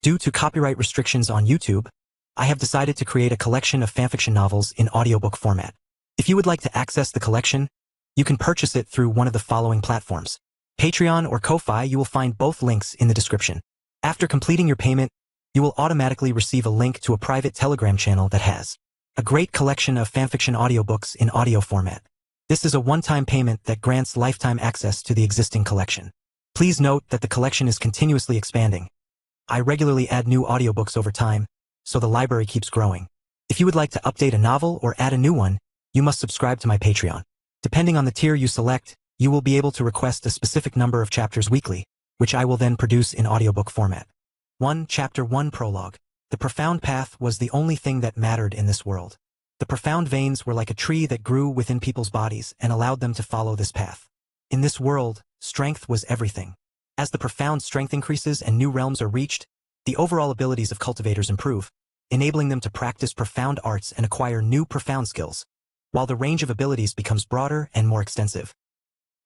Due to copyright restrictions on YouTube, I have decided to create a collection of fanfiction novels in audiobook format. If you would like to access the collection, you can purchase it through one of the following platforms. Patreon or Ko-Fi. You will find both links in the description. After completing your payment, you will automatically receive a link to a private Telegram channel that has a great collection of fanfiction audiobooks in audio format. This is a one-time payment that grants lifetime access to the existing collection. Please note that the collection is continuously expanding. I regularly add new audiobooks over time, so the library keeps growing. If you would like to update a novel or add a new one, you must subscribe to my Patreon. Depending on the tier you select, you will be able to request a specific number of chapters weekly, which I will then produce in audiobook format. 1. Chapter 1 Prologue. The profound path was the only thing that mattered in this world. The profound veins were like a tree that grew within people's bodies and allowed them to follow this path. In this world, strength was everything. As the profound strength increases and new realms are reached, the overall abilities of cultivators improve, enabling them to practice profound arts and acquire new profound skills, while the range of abilities becomes broader and more extensive.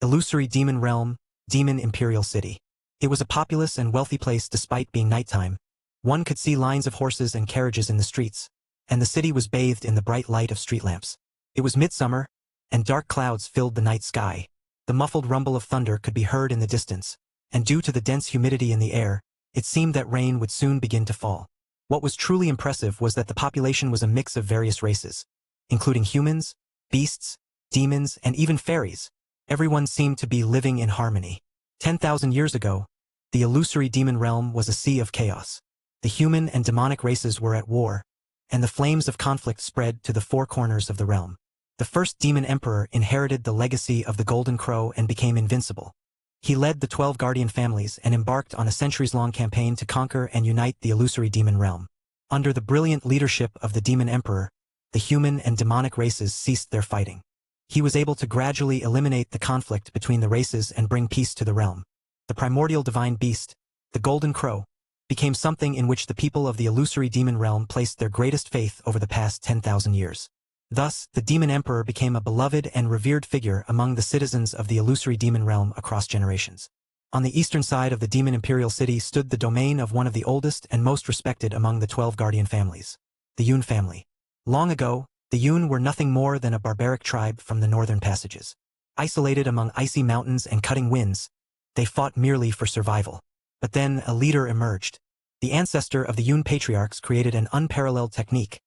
Illusory Demon Realm, Demon Imperial City. It was a populous and wealthy place despite being nighttime. One could see lines of horses and carriages in the streets, and the city was bathed in the bright light of street lamps. It was midsummer, and dark clouds filled the night sky. The muffled rumble of thunder could be heard in the distance, and due to the dense humidity in the air, it seemed that rain would soon begin to fall. What was truly impressive was that the population was a mix of various races, including humans, beasts, demons, and even fairies. Everyone seemed to be living in harmony. 10,000 years ago, the illusory demon realm was a sea of chaos. The human and demonic races were at war, and the flames of conflict spread to the four corners of the realm. The first demon emperor inherited the legacy of the Golden Crow and became invincible. He led the 12 guardian families and embarked on a centuries-long campaign to conquer and unite the illusory demon realm. Under the brilliant leadership of the demon emperor, the human and demonic races ceased their fighting. He was able to gradually eliminate the conflict between the races and bring peace to the realm. The primordial divine beast, the Golden Crow, became something in which the people of the illusory demon realm placed their greatest faith over the past 10,000 years. Thus, the demon emperor became a beloved and revered figure among the citizens of the illusory demon realm across generations. On the eastern side of the demon imperial city stood the domain of one of the oldest and most respected among the 12 guardian families, the Yun family. Long ago, the Yun were nothing more than a barbaric tribe from the northern passages. Isolated among icy mountains and cutting winds, they fought merely for survival. But then a leader emerged. The ancestor of the Yun patriarchs created an unparalleled technique,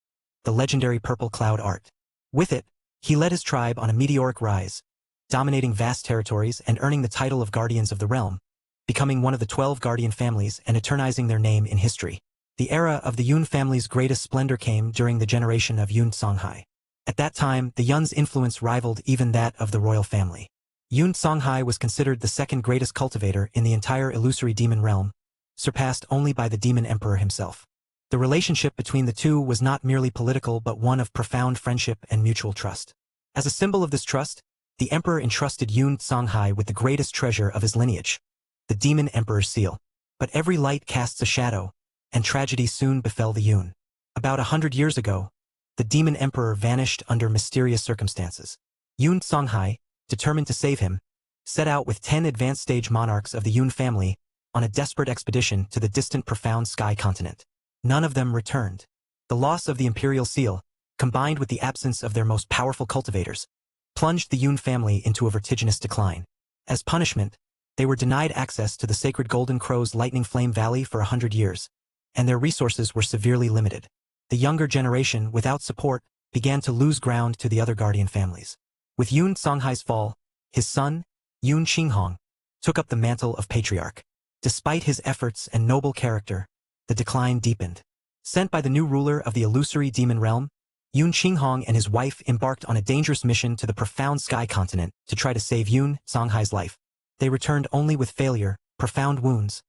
the legendary purple cloud art. With it, he led his tribe on a meteoric rise, dominating vast territories and earning the title of Guardians of the Realm, becoming one of the 12 guardian families and eternizing their name in history. The era of the Yun family's greatest splendor came during the generation of Yun Songhai. At that time, the Yun's influence rivaled even that of the royal family. Yun Songhai was considered the second greatest cultivator in the entire illusory demon realm, surpassed only by the demon emperor himself. The relationship between the two was not merely political but one of profound friendship and mutual trust. As a symbol of this trust, the emperor entrusted Yun Songhai with the greatest treasure of his lineage, the demon emperor's seal. But every light casts a shadow, and tragedy soon befell the Yun. About 100 years ago, the demon emperor vanished under mysterious circumstances. Yun Songhai, determined to save him, set out with 10 advanced stage monarchs of the Yun family on a desperate expedition to the distant profound sky continent. None of them returned. The loss of the imperial seal, combined with the absence of their most powerful cultivators, plunged the Yun family into a vertiginous decline. As punishment, they were denied access to the sacred Golden Crow's Lightning Flame Valley for 100 years, and their resources were severely limited. The younger generation, without support, began to lose ground to the other guardian families. With Yun Songhai's fall, his son, Yun Qinghong, took up the mantle of patriarch. Despite his efforts and noble character, the decline deepened. Sent by the new ruler of the illusory demon realm, Yun Qinghong and his wife embarked on a dangerous mission to the profound sky continent to try to save Yun Songhai's life. They returned only with failure, profound wounds,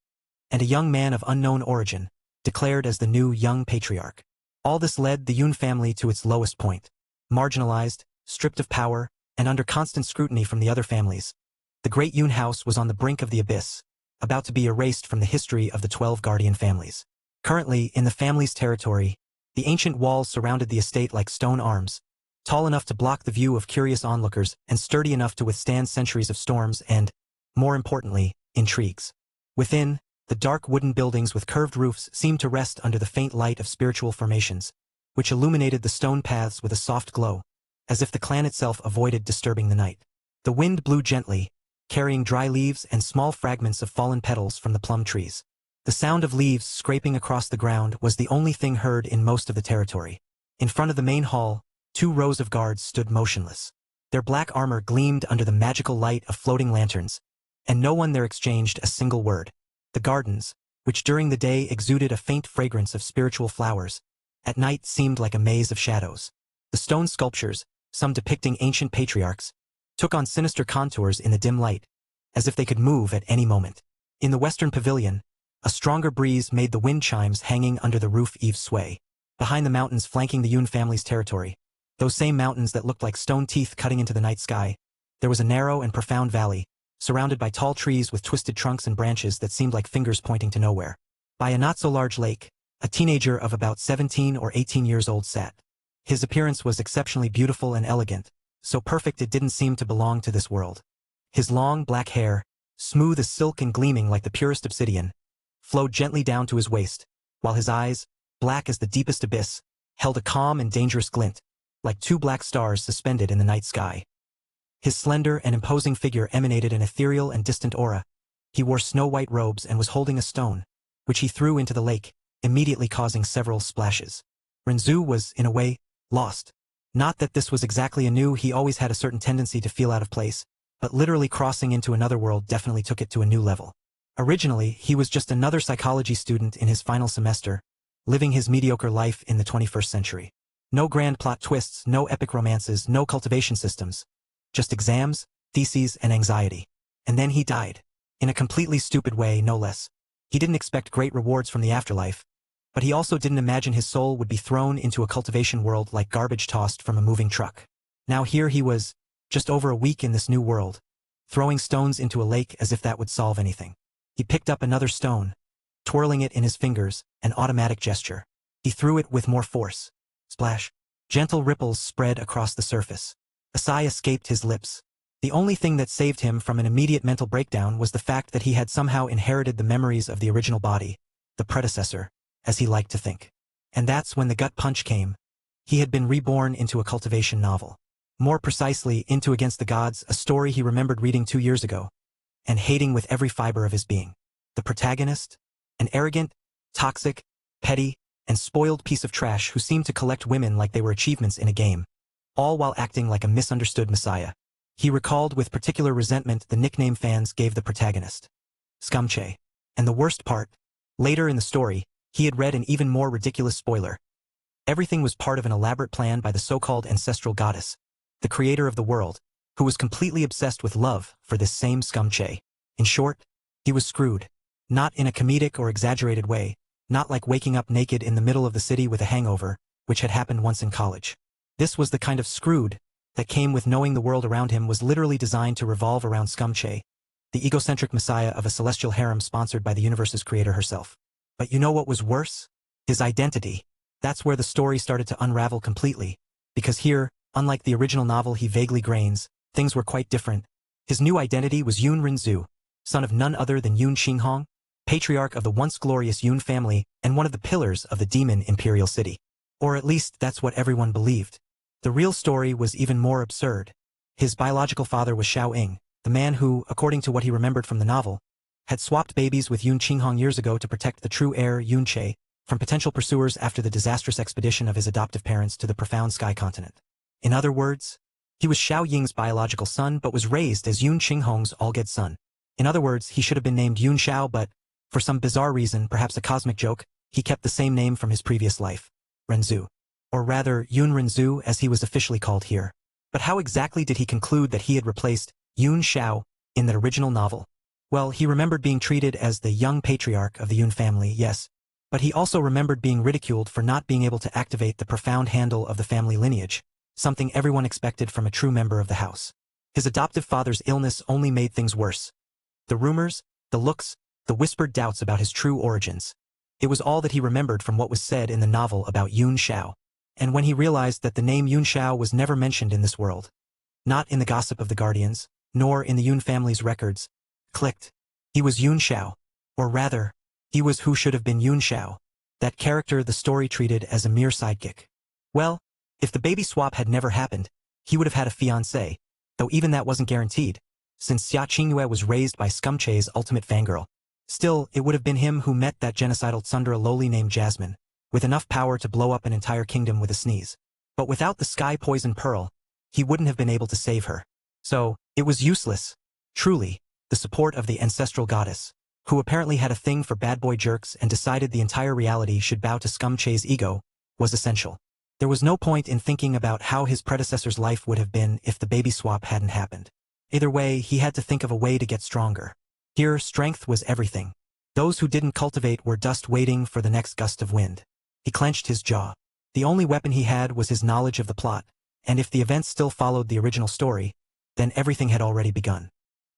and a young man of unknown origin, declared as the new young patriarch. All this led the Yun family to its lowest point. Marginalized, stripped of power, and under constant scrutiny from the other families, the great Yun house was on the brink of the abyss, about to be erased from the history of the 12 guardian families. Currently, in the family's territory, the ancient walls surrounded the estate like stone arms, tall enough to block the view of curious onlookers and sturdy enough to withstand centuries of storms and, more importantly, intrigues. Within, the The dark wooden buildings with curved roofs seemed to rest under the faint light of spiritual formations, which illuminated the stone paths with a soft glow, as if the clan itself avoided disturbing the night. The wind blew gently, carrying dry leaves and small fragments of fallen petals from the plum trees. The sound of leaves scraping across the ground was the only thing heard in most of the territory. In front of the main hall, 2 rows of guards stood motionless. Their black armor gleamed under the magical light of floating lanterns, and no one there exchanged a single word. The gardens, which during the day exuded a faint fragrance of spiritual flowers, at night seemed like a maze of shadows. The stone sculptures, some depicting ancient patriarchs, took on sinister contours in the dim light, as if they could move at any moment. In the western pavilion, a stronger breeze made the wind chimes hanging under the roof eaves sway. Behind the mountains flanking the Yun family's territory, those same mountains that looked like stone teeth cutting into the night sky, there was a narrow and profound valley, surrounded by tall trees with twisted trunks and branches that seemed like fingers pointing to nowhere. By a not-so-large lake, a teenager of about 17 or 18 years old sat. His appearance was exceptionally beautiful and elegant, so perfect it didn't seem to belong to this world. His long, black hair, smooth as silk and gleaming like the purest obsidian, flowed gently down to his waist, while his eyes, black as the deepest abyss, held a calm and dangerous glint, like 2 black stars suspended in the night sky. His slender and imposing figure emanated an ethereal and distant aura. He wore snow-white robes and was holding a stone, which he threw into the lake, immediately causing several splashes. Renzu was, in a way, lost. Not that this was exactly anew, he always had a certain tendency to feel out of place, but literally crossing into another world definitely took it to a new level. Originally, he was just another psychology student in his final semester, living his mediocre life in the 21st century. No grand plot twists, no epic romances, no cultivation systems. Just exams, theses, and anxiety. And then he died. In a completely stupid way, no less. He didn't expect great rewards from the afterlife, but he also didn't imagine his soul would be thrown into a cultivation world like garbage tossed from a moving truck. Now here he was, just over a week in this new world, throwing stones into a lake as if that would solve anything. He picked up another stone, twirling it in his fingers, an automatic gesture. He threw it with more force. Splash. Gentle ripples spread across the surface. A sigh escaped his lips. The only thing that saved him from an immediate mental breakdown was the fact that he had somehow inherited the memories of the original body, the predecessor, as he liked to think. And that's when the gut punch came. He had been reborn into a cultivation novel. More precisely, into Against the Gods, a story he remembered reading 2 years ago, and hating with every fiber of his being. The protagonist? An arrogant, toxic, petty, and spoiled piece of trash who seemed to collect women like they were achievements in a game, all while acting like a misunderstood messiah. He recalled with particular resentment the nickname fans gave the protagonist. Scumche. And the worst part, later in the story, he had read an even more ridiculous spoiler. Everything was part of an elaborate plan by the so-called ancestral goddess, the creator of the world, who was completely obsessed with love for this same Scumche. In short, he was screwed. Not in a comedic or exaggerated way, not like waking up naked in the middle of the city with a hangover, which had happened once in college. This was the kind of screwed that came with knowing the world around him was literally designed to revolve around Scumche, the egocentric messiah of a celestial harem sponsored by the universe's creator herself. But you know what was worse? His identity. That's where the story started to unravel completely, because here, unlike the original novel he vaguely grains, things were quite different. His new identity was Yun Renzu, son of none other than Yun Qinghong, patriarch of the once glorious Yun family and one of the pillars of the demon imperial city. Or at least that's what everyone believed. The real story was even more absurd. His biological father was Xiao Ying, the man who, according to what he remembered from the novel, had swapped babies with Yun Qinghong years ago to protect the true heir Yun Che from potential pursuers after the disastrous expedition of his adoptive parents to the profound sky continent. In other words, he was Xiao Ying's biological son but was raised as Yun Qinghong's alleged son. In other words, he should have been named Yun Xiao, but, for some bizarre reason, perhaps a cosmic joke, he kept the same name from his previous life, Renzu. Or rather, Yun Renzu as he was officially called here. But how exactly did he conclude that he had replaced Yun Xiao in the original novel? Well, he remembered being treated as the young patriarch of the Yun family, yes, but he also remembered being ridiculed for not being able to activate the profound handle of the family lineage, something everyone expected from a true member of the house. His adoptive father's illness only made things worse. The rumors, the looks, the whispered doubts about his true origins. It was all that he remembered from what was said in the novel about Yun Xiao. And when he realized that the name Yun Xiao was never mentioned in this world, not in the gossip of the Guardians, nor in the Yun family's records, clicked. He was Yun Xiao. Or rather, He was who should have been Yun Xiao, that character the story treated as a mere sidekick. Well, if the baby swap had never happened, he would have had a fiancée, though even that wasn't guaranteed, since Xia Qingyue was raised by Scumche's ultimate fangirl. Still, it would have been him who met that genocidal tsundere loli named Jasmine, with enough power to blow up an entire kingdom with a sneeze. But without the sky poison pearl, he wouldn't have been able to save her. So, it was useless. Truly, the support of the ancestral goddess, who apparently had a thing for bad boy jerks and decided the entire reality should bow to Scumche's ego, was essential. There was no point in thinking about how his predecessor's life would have been if the baby swap hadn't happened. Either way, he had to think of a way to get stronger. Here, strength was everything. Those who didn't cultivate were dust waiting for the next gust of wind. He clenched his jaw. The only weapon he had was his knowledge of the plot, and if the events still followed the original story, then everything had already begun.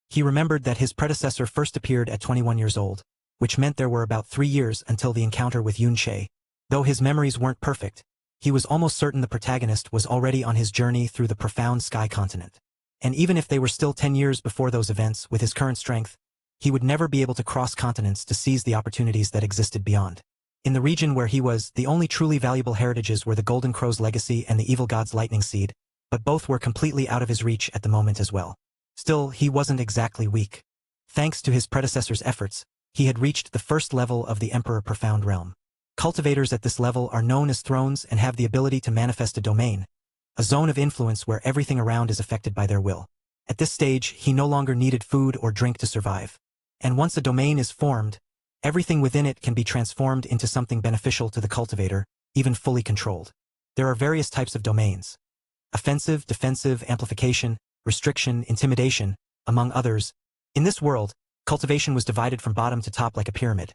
He remembered that his predecessor first appeared at 21 years old, which meant there were about 3 years until the encounter with Yun Che. Though his memories weren't perfect, he was almost certain the protagonist was already on his journey through the profound sky continent. And even if they were still 10 years before those events, with his current strength, he would never be able to cross continents to seize the opportunities that existed beyond. In the region where he was, the only truly valuable heritages were the Golden Crow's legacy and the Evil God's lightning seed, but both were completely out of his reach at the moment as well. Still, he wasn't exactly weak. Thanks to his predecessor's efforts, he had reached the first level of the Emperor Profound Realm. Cultivators at this level are known as thrones and have the ability to manifest a domain, a zone of influence where everything around is affected by their will. At this stage, he no longer needed food or drink to survive. And once a domain is formed, everything within it can be transformed into something beneficial to the cultivator, even fully controlled. There are various types of domains: offensive, defensive, amplification, restriction, intimidation, among others. In this world, cultivation was divided from bottom to top like a pyramid.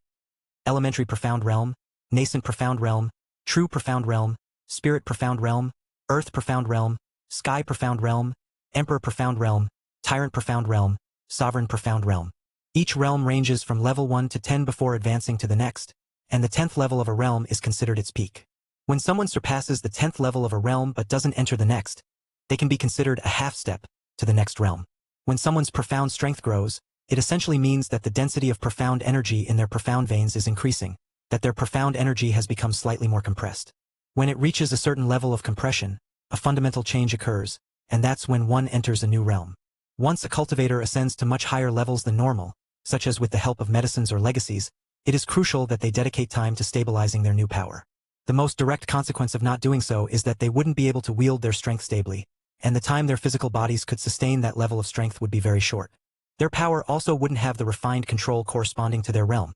Elementary Profound Realm, Nascent Profound Realm, True Profound Realm, Spirit Profound Realm, Earth Profound Realm, Sky Profound Realm, Emperor Profound Realm, Tyrant Profound Realm, Sovereign Profound Realm. Each realm ranges from level 1 to 10 before advancing to the next, and the 10th level of a realm is considered its peak. When someone surpasses the 10th level of a realm but doesn't enter the next, they can be considered a half step to the next realm. When someone's profound strength grows, it essentially means that the density of profound energy in their profound veins is increasing, that their profound energy has become slightly more compressed. When it reaches a certain level of compression, a fundamental change occurs, and that's when one enters a new realm. Once a cultivator ascends to much higher levels than normal, such as with the help of medicines or legacies, it is crucial that they dedicate time to stabilizing their new power. The most direct consequence of not doing so is that they wouldn't be able to wield their strength stably, and the time their physical bodies could sustain that level of strength would be very short. Their power also wouldn't have the refined control corresponding to their realm.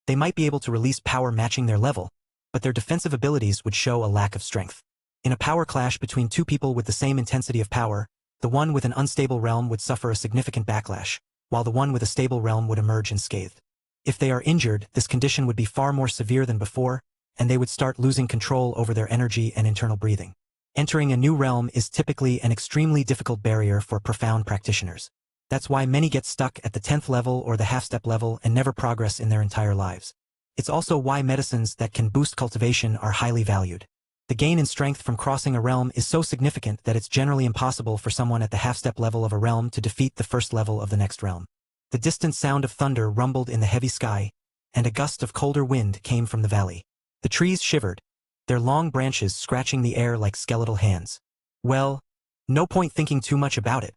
They might be able to release power matching their level, but their defensive abilities would show a lack of strength. In a power clash between two people with the same intensity of power, the one with an unstable realm would suffer a significant backlash, while the one with a stable realm would emerge unscathed. If they are injured, this condition would be far more severe than before, and they would start losing control over their energy and internal breathing. Entering a new realm is typically an extremely difficult barrier for profound practitioners. That's why many get stuck at the 10th level or the half-step level and never progress in their entire lives. It's also why medicines that can boost cultivation are highly valued. The gain in strength from crossing a realm is so significant that it's generally impossible for someone at the half-step level of a realm to defeat the first level of the next realm. The distant sound of thunder rumbled in the heavy sky, and a gust of colder wind came from the valley. The trees shivered, their long branches scratching the air like skeletal hands. Well, no point thinking too much about it.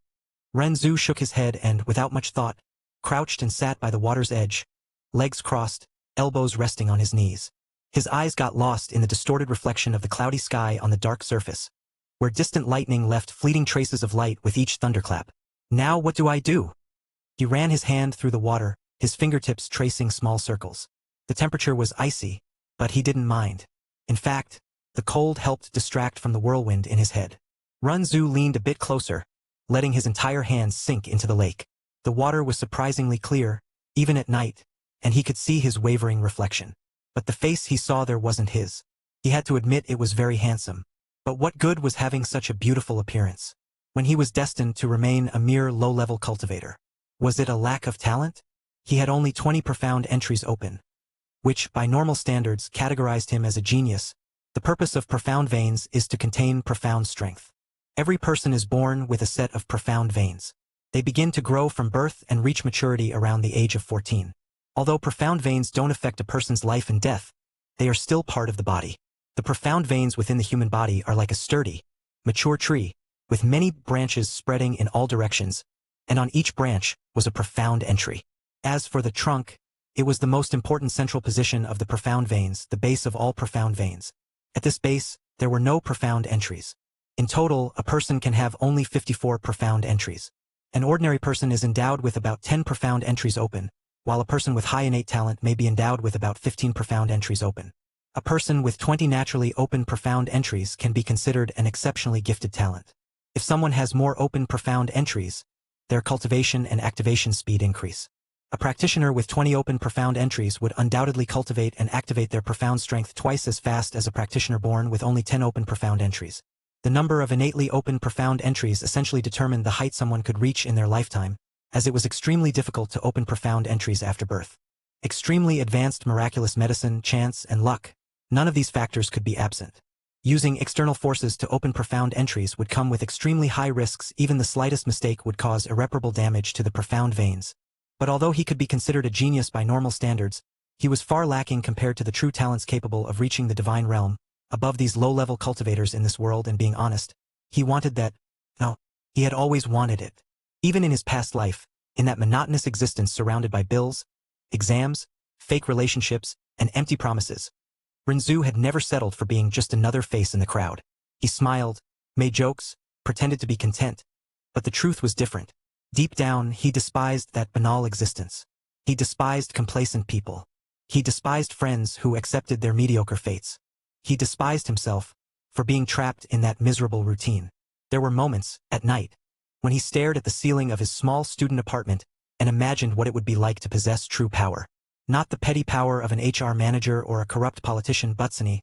Renzu shook his head and, without much thought, crouched and sat by the water's edge, legs crossed, elbows resting on his knees. His eyes got lost in the distorted reflection of the cloudy sky on the dark surface, where distant lightning left fleeting traces of light with each thunderclap. Now what do I do? He ran his hand through the water, his fingertips tracing small circles. The temperature was icy, but he didn't mind. In fact, the cold helped distract from the whirlwind in his head. Renzu leaned a bit closer, letting his entire hand sink into the lake. The water was surprisingly clear, even at night, and he could see his wavering reflection. But the face he saw there wasn't his. He had to admit it was very handsome. But what good was having such a beautiful appearance, when he was destined to remain a mere low-level cultivator? Was it a lack of talent? He had only 20 profound entries open, which, by normal standards, categorized him as a genius. The purpose of profound veins is to contain profound strength. Every person is born with a set of profound veins. They begin to grow from birth and reach maturity around the age of 14. Although profound veins don't affect a person's life and death, they are still part of the body. The profound veins within the human body are like a sturdy, mature tree, with many branches spreading in all directions, and on each branch was a profound entry. As for the trunk, it was the most important central position of the profound veins, the base of all profound veins. At this base, there were no profound entries. In total, a person can have only 54 profound entries. An ordinary person is endowed with about 10 profound entries open, while a person with high innate talent may be endowed with about 15 profound entries open. A person with 20 naturally open profound entries can be considered an exceptionally gifted talent. If someone has more open profound entries, their cultivation and activation speed increase. A practitioner with 20 open profound entries would undoubtedly cultivate and activate their profound strength twice as fast as a practitioner born with only 10 open profound entries. The number of innately open profound entries essentially determined the height someone could reach in their lifetime, as it was extremely difficult to open profound entries after birth. Extremely advanced miraculous medicine, chance, and luck, none of these factors could be absent. Using external forces to open profound entries would come with extremely high risks. Even the slightest mistake would cause irreparable damage to the profound veins. But although he could be considered a genius by normal standards, he was far lacking compared to the true talents capable of reaching the divine realm. Above these low-level cultivators in this world, and being honest, he wanted that. No, he had always wanted it. Even in his past life, in that monotonous existence surrounded by bills, exams, fake relationships, and empty promises, Renzu had never settled for being just another face in the crowd. He smiled, made jokes, pretended to be content. But the truth was different. Deep down, he despised that banal existence. He despised complacent people. He despised friends who accepted their mediocre fates. He despised himself for being trapped in that miserable routine. There were moments, at night, when he stared at the ceiling of his small student apartment and imagined what it would be like to possess true power. Not the petty power of an HR manager or a corrupt politician Butsony,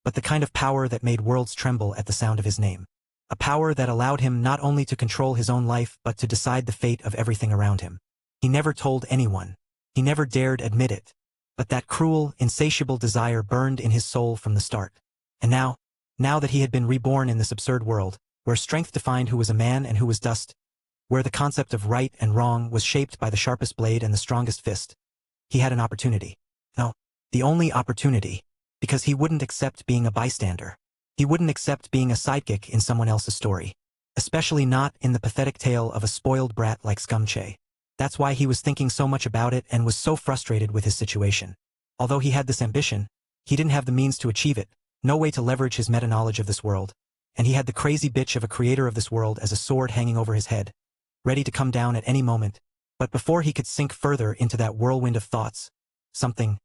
but the kind of power that made worlds tremble at the sound of his name. A power that allowed him not only to control his own life but to decide the fate of everything around him. He never told anyone. He never dared admit it. But that cruel, insatiable desire burned in his soul from the start. And now that he had been reborn in this absurd world, where strength defined who was a man and who was dust, where the concept of right and wrong was shaped by the sharpest blade and the strongest fist, he had an opportunity. No, the only opportunity, because he wouldn't accept being a bystander. He wouldn't accept being a sidekick in someone else's story, especially not in the pathetic tale of a spoiled brat like Scumche. That's why he was thinking so much about it and was so frustrated with his situation. Although he had this ambition, he didn't have the means to achieve it, no way to leverage his meta-knowledge of this world, and he had the crazy bitch of a creator of this world as a sword hanging over his head, ready to come down at any moment. But before he could sink further into that whirlwind of thoughts, something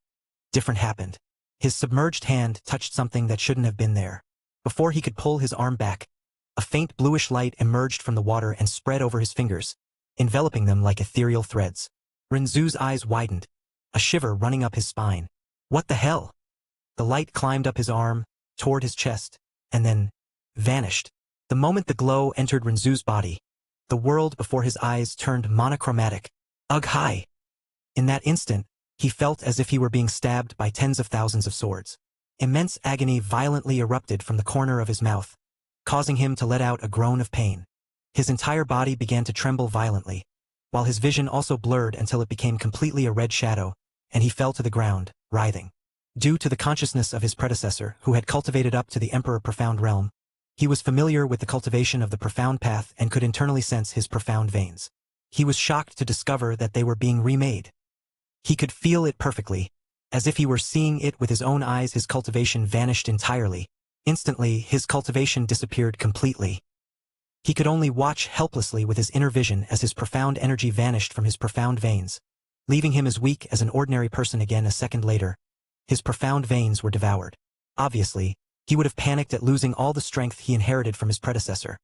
different happened. His submerged hand touched something that shouldn't have been there. Before he could pull his arm back, a faint bluish light emerged from the water and spread over his fingers, enveloping them like ethereal threads. Renzu's eyes widened, a shiver running up his spine. What the hell? The light climbed up his arm, toward his chest, and then vanished. The moment the glow entered Renzu's body, the world before his eyes turned monochromatic. Ugh, hi! In that instant, he felt as if he were being stabbed by tens of thousands of swords. Immense agony violently erupted from the corner of his mouth, causing him to let out a groan of pain. His entire body began to tremble violently, while his vision also blurred until it became completely a red shadow, and he fell to the ground, writhing. Due to the consciousness of his predecessor, who had cultivated up to the Emperor Profound Realm, he was familiar with the cultivation of the profound path and could internally sense his profound veins. He was shocked to discover that they were being remade. He could feel it perfectly. As if he were seeing it with his own eyes, his cultivation vanished entirely. Instantly, his cultivation disappeared completely. He could only watch helplessly with his inner vision as his profound energy vanished from his profound veins, leaving him as weak as an ordinary person again a second later. His profound veins were devoured. Obviously, he would have panicked at losing all the strength he inherited from his predecessor.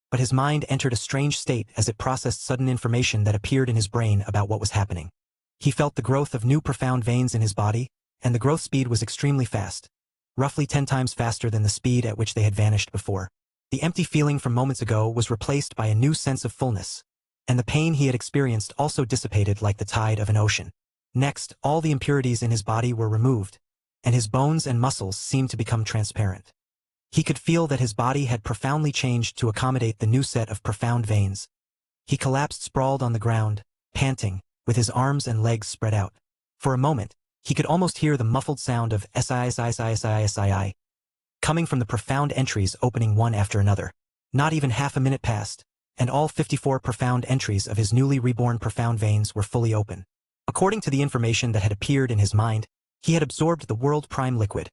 But his mind entered a strange state as it processed sudden information that appeared in his brain about what was happening. He felt the growth of new profound veins in his body, and the growth speed was extremely fast, roughly 10 times faster than the speed at which they had vanished before. The empty feeling from moments ago was replaced by a new sense of fullness, and the pain he had experienced also dissipated like the tide of an ocean. Next, all the impurities in his body were removed, and his bones and muscles seemed to become transparent. He could feel that his body had profoundly changed to accommodate the new set of profound veins. He collapsed sprawled on the ground, panting, with his arms and legs spread out. For a moment, he could almost hear the muffled sound of SISISISISII coming from the profound entries opening one after another. Not even half a minute passed, and all 54 profound entries of his newly reborn profound veins were fully open. According to the information that had appeared in his mind, he had absorbed the World Prime Liquid,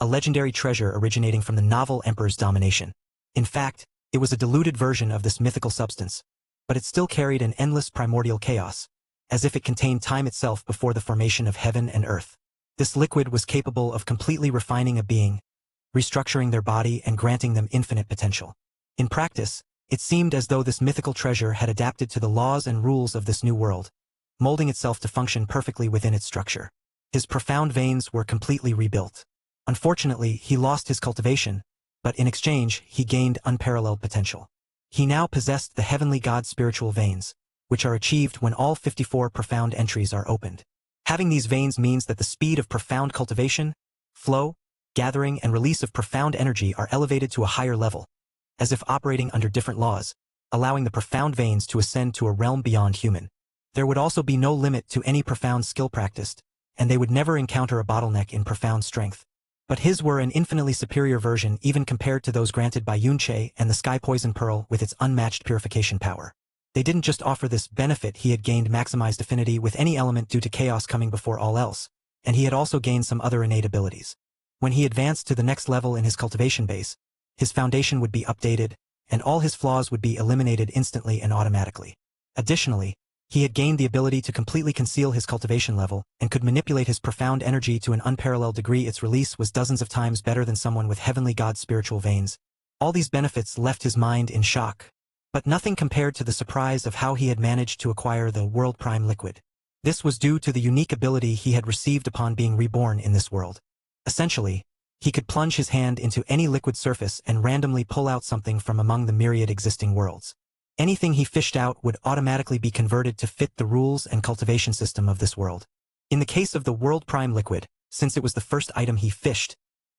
a legendary treasure originating from the novel Emperor's Domination. In fact, it was a diluted version of this mythical substance, but it still carried an endless primordial chaos, as if it contained time itself before the formation of heaven and earth. This liquid was capable of completely refining a being, restructuring their body and granting them infinite potential. In practice, it seemed as though this mythical treasure had adapted to the laws and rules of this new world, molding itself to function perfectly within its structure. His profound veins were completely rebuilt. Unfortunately, he lost his cultivation, but in exchange, he gained unparalleled potential. He now possessed the heavenly god spiritual veins, which are achieved when all 54 profound entries are opened. Having these veins means that the speed of profound cultivation, flow, gathering and release of profound energy are elevated to a higher level, as if operating under different laws, allowing the profound veins to ascend to a realm beyond human. There would also be no limit to any profound skill practiced, and they would never encounter a bottleneck in profound strength. But his were an infinitely superior version even compared to those granted by Yunche and the Sky Poison Pearl with its unmatched purification power. They didn't just offer this benefit, he had gained maximized affinity with any element due to chaos coming before all else, and he had also gained some other innate abilities. When he advanced to the next level in his cultivation base, his foundation would be updated, and all his flaws would be eliminated instantly and automatically. Additionally, he had gained the ability to completely conceal his cultivation level and could manipulate his profound energy to an unparalleled degree. Its release was dozens of times better than someone with heavenly god spiritual veins. All these benefits left his mind in shock, but nothing compared to the surprise of how he had managed to acquire the World Prime Liquid. This was due to the unique ability he had received upon being reborn in this world. Essentially, he could plunge his hand into any liquid surface and randomly pull out something from among the myriad existing worlds. Anything he fished out would automatically be converted to fit the rules and cultivation system of this world. In the case of the World Prime Liquid, since it was the first item he fished,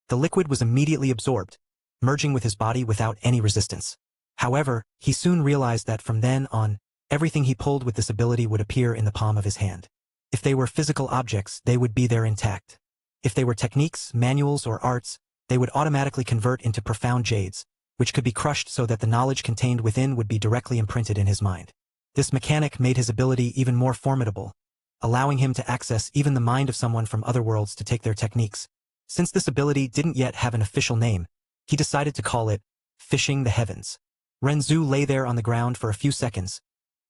the liquid was immediately absorbed, merging with his body without any resistance. However, he soon realized that from then on, everything he pulled with this ability would appear in the palm of his hand. If they were physical objects, they would be there intact. If they were techniques, manuals, or arts, they would automatically convert into profound jades, which could be crushed so that the knowledge contained within would be directly imprinted in his mind. This mechanic made his ability even more formidable, allowing him to access even the mind of someone from other worlds to take their techniques. Since this ability didn't yet have an official name, he decided to call it Fishing the Heavens. Renzu lay there on the ground for a few seconds,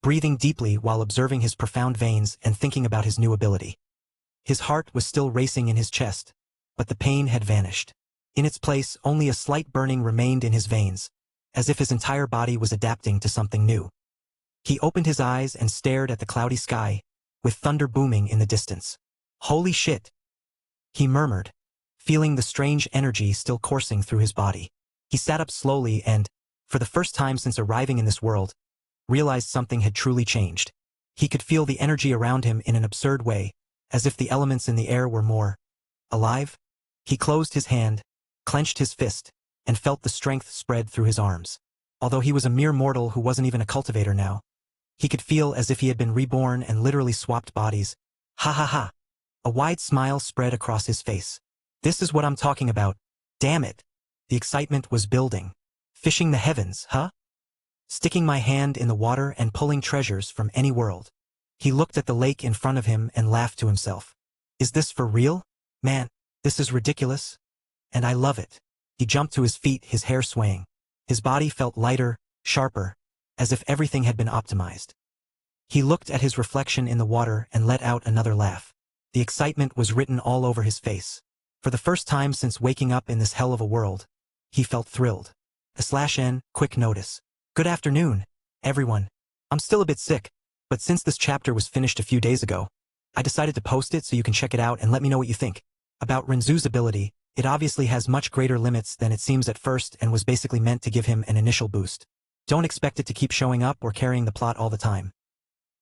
breathing deeply while observing his profound veins and thinking about his new ability. His heart was still racing in his chest, but the pain had vanished. In its place, only a slight burning remained in his veins, as if his entire body was adapting to something new. He opened his eyes and stared at the cloudy sky, with thunder booming in the distance. "Holy shit!" he murmured, feeling the strange energy still coursing through his body. He sat up slowly and, for the first time since arriving in this world, realized something had truly changed. He could feel the energy around him in an absurd way, as if the elements in the air were more alive. He closed his hand, clenched his fist, and felt the strength spread through his arms. Although he was a mere mortal who wasn't even a cultivator now, he could feel as if he had been reborn and literally swapped bodies. Ha ha ha! A wide smile spread across his face. "This is what I'm talking about. Damn it!" The excitement was building. Fishing the heavens, huh? Sticking my hand in the water and pulling treasures from any world. He looked at the lake in front of him and laughed to himself. "Is this for real? Man, this is ridiculous. And I love it." He jumped to his feet, his hair swaying. His body felt lighter, sharper, as if everything had been optimized. He looked at his reflection in the water and let out another laugh. The excitement was written all over his face. For the first time since waking up in this hell of a world, he felt thrilled. /N, quick notice. Good afternoon, everyone. I'm still a bit sick, but since this chapter was finished a few days ago, I decided to post it so you can check it out and let me know what you think. About Renzu's ability, it obviously has much greater limits than it seems at first and was basically meant to give him an initial boost. Don't expect it to keep showing up or carrying the plot all the time.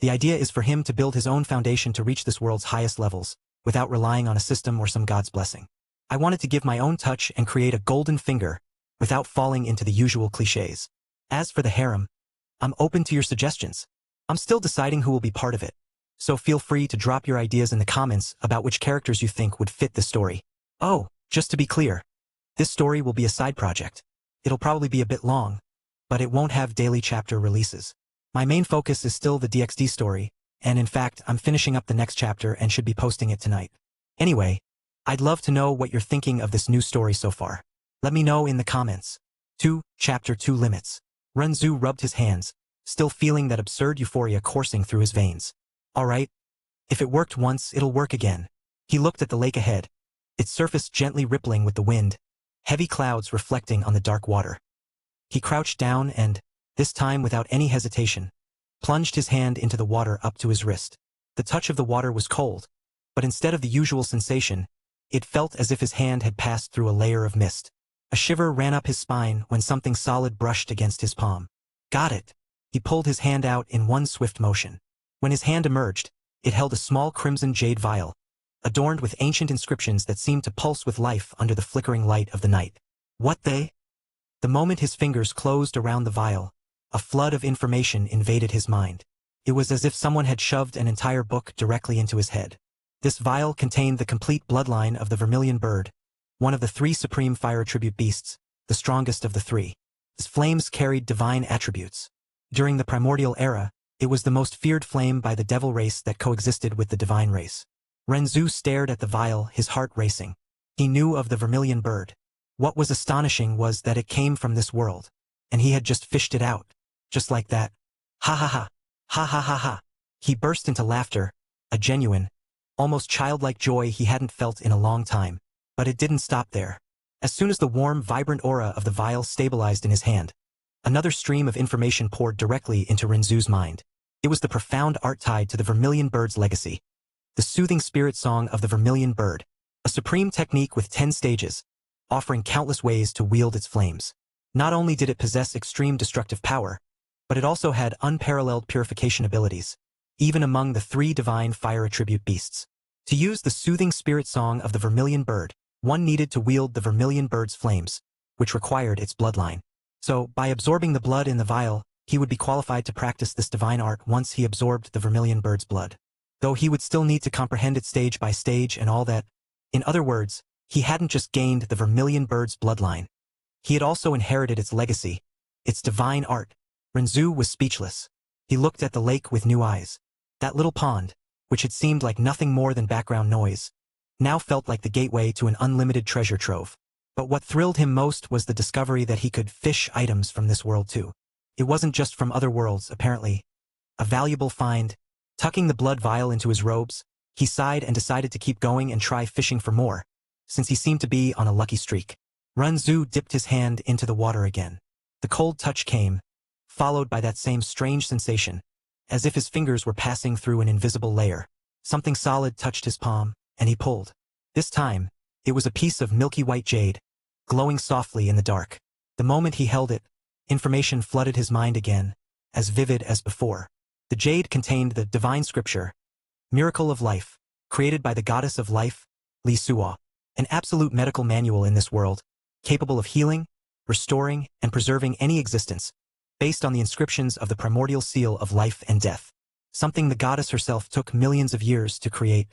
The idea is for him to build his own foundation to reach this world's highest levels, without relying on a system or some god's blessing. I wanted to give my own touch and create a golden finger, without falling into the usual cliches. As for the harem, I'm open to your suggestions. I'm still deciding who will be part of it. So feel free to drop your ideas in the comments about which characters you think would fit this story. Oh, just to be clear, this story will be a side project. It'll probably be a bit long, but it won't have daily chapter releases. My main focus is still the DxD story, and in fact, I'm finishing up the next chapter and should be posting it tonight. Anyway, I'd love to know what you're thinking of this new story so far. Let me know in the comments. 2. Chapter 2 Limits. Renzu rubbed his hands, still feeling that absurd euphoria coursing through his veins. Alright. If it worked once, it'll work again. He looked at the lake ahead, its surface gently rippling with the wind, heavy clouds reflecting on the dark water. He crouched down and, this time without any hesitation, plunged his hand into the water up to his wrist. The touch of the water was cold, but instead of the usual sensation, it felt as if his hand had passed through a layer of mist. A shiver ran up his spine when something solid brushed against his palm. Got it. He pulled his hand out in one swift motion. When his hand emerged, it held a small crimson jade vial, adorned with ancient inscriptions that seemed to pulse with life under the flickering light of the night. What they? The moment his fingers closed around the vial, a flood of information invaded his mind. It was as if someone had shoved an entire book directly into his head. This vial contained the complete bloodline of the vermilion bird, one of the 3 supreme fire attribute beasts, the strongest of the 3. Its flames carried divine attributes. During the primordial era, it was the most feared flame by the devil race that coexisted with the divine race. Renzu stared at the vial, his heart racing. He knew of the vermilion bird. What was astonishing was that it came from this world, and he had just fished it out. Just like that. Ha ha ha. Ha ha ha ha. He burst into laughter, a genuine, almost childlike joy he hadn't felt in a long time. But it didn't stop there. As soon as the warm, vibrant aura of the vial stabilized in his hand, another stream of information poured directly into Renzu's mind. It was the profound art tied to the vermilion bird's legacy. The soothing spirit song of the vermilion bird, a supreme technique with 10 stages, offering countless ways to wield its flames. Not only did it possess extreme destructive power, but it also had unparalleled purification abilities, even among the 3 divine fire attribute beasts. To use the soothing spirit song of the vermilion bird, one needed to wield the vermilion bird's flames, which required its bloodline. So, by absorbing the blood in the vial, he would be qualified to practice this divine art once he absorbed the vermilion bird's blood. Though he would still need to comprehend it stage by stage and all that. In other words, he hadn't just gained the vermilion bird's bloodline. He had also inherited its legacy, its divine art. Renzu was speechless. He looked at the lake with new eyes. That little pond, which had seemed like nothing more than background noise, now felt like the gateway to an unlimited treasure trove. But what thrilled him most was the discovery that he could fish items from this world too. It wasn't just from other worlds, apparently. A valuable find. Tucking the blood vial into his robes, he sighed and decided to keep going and try fishing for more, since he seemed to be on a lucky streak. Renzu dipped his hand into the water again. The cold touch came, followed by that same strange sensation, as if his fingers were passing through an invisible layer. Something solid touched his palm, and he pulled. This time, it was a piece of milky white jade, glowing softly in the dark. The moment he held it, information flooded his mind again, as vivid as before. The jade contained the divine scripture, Miracle of Life, created by the goddess of life, Li Suo, an absolute medical manual in this world, capable of healing, restoring, and preserving any existence, based on the inscriptions of the primordial seal of life and death, something the goddess herself took millions of years to create.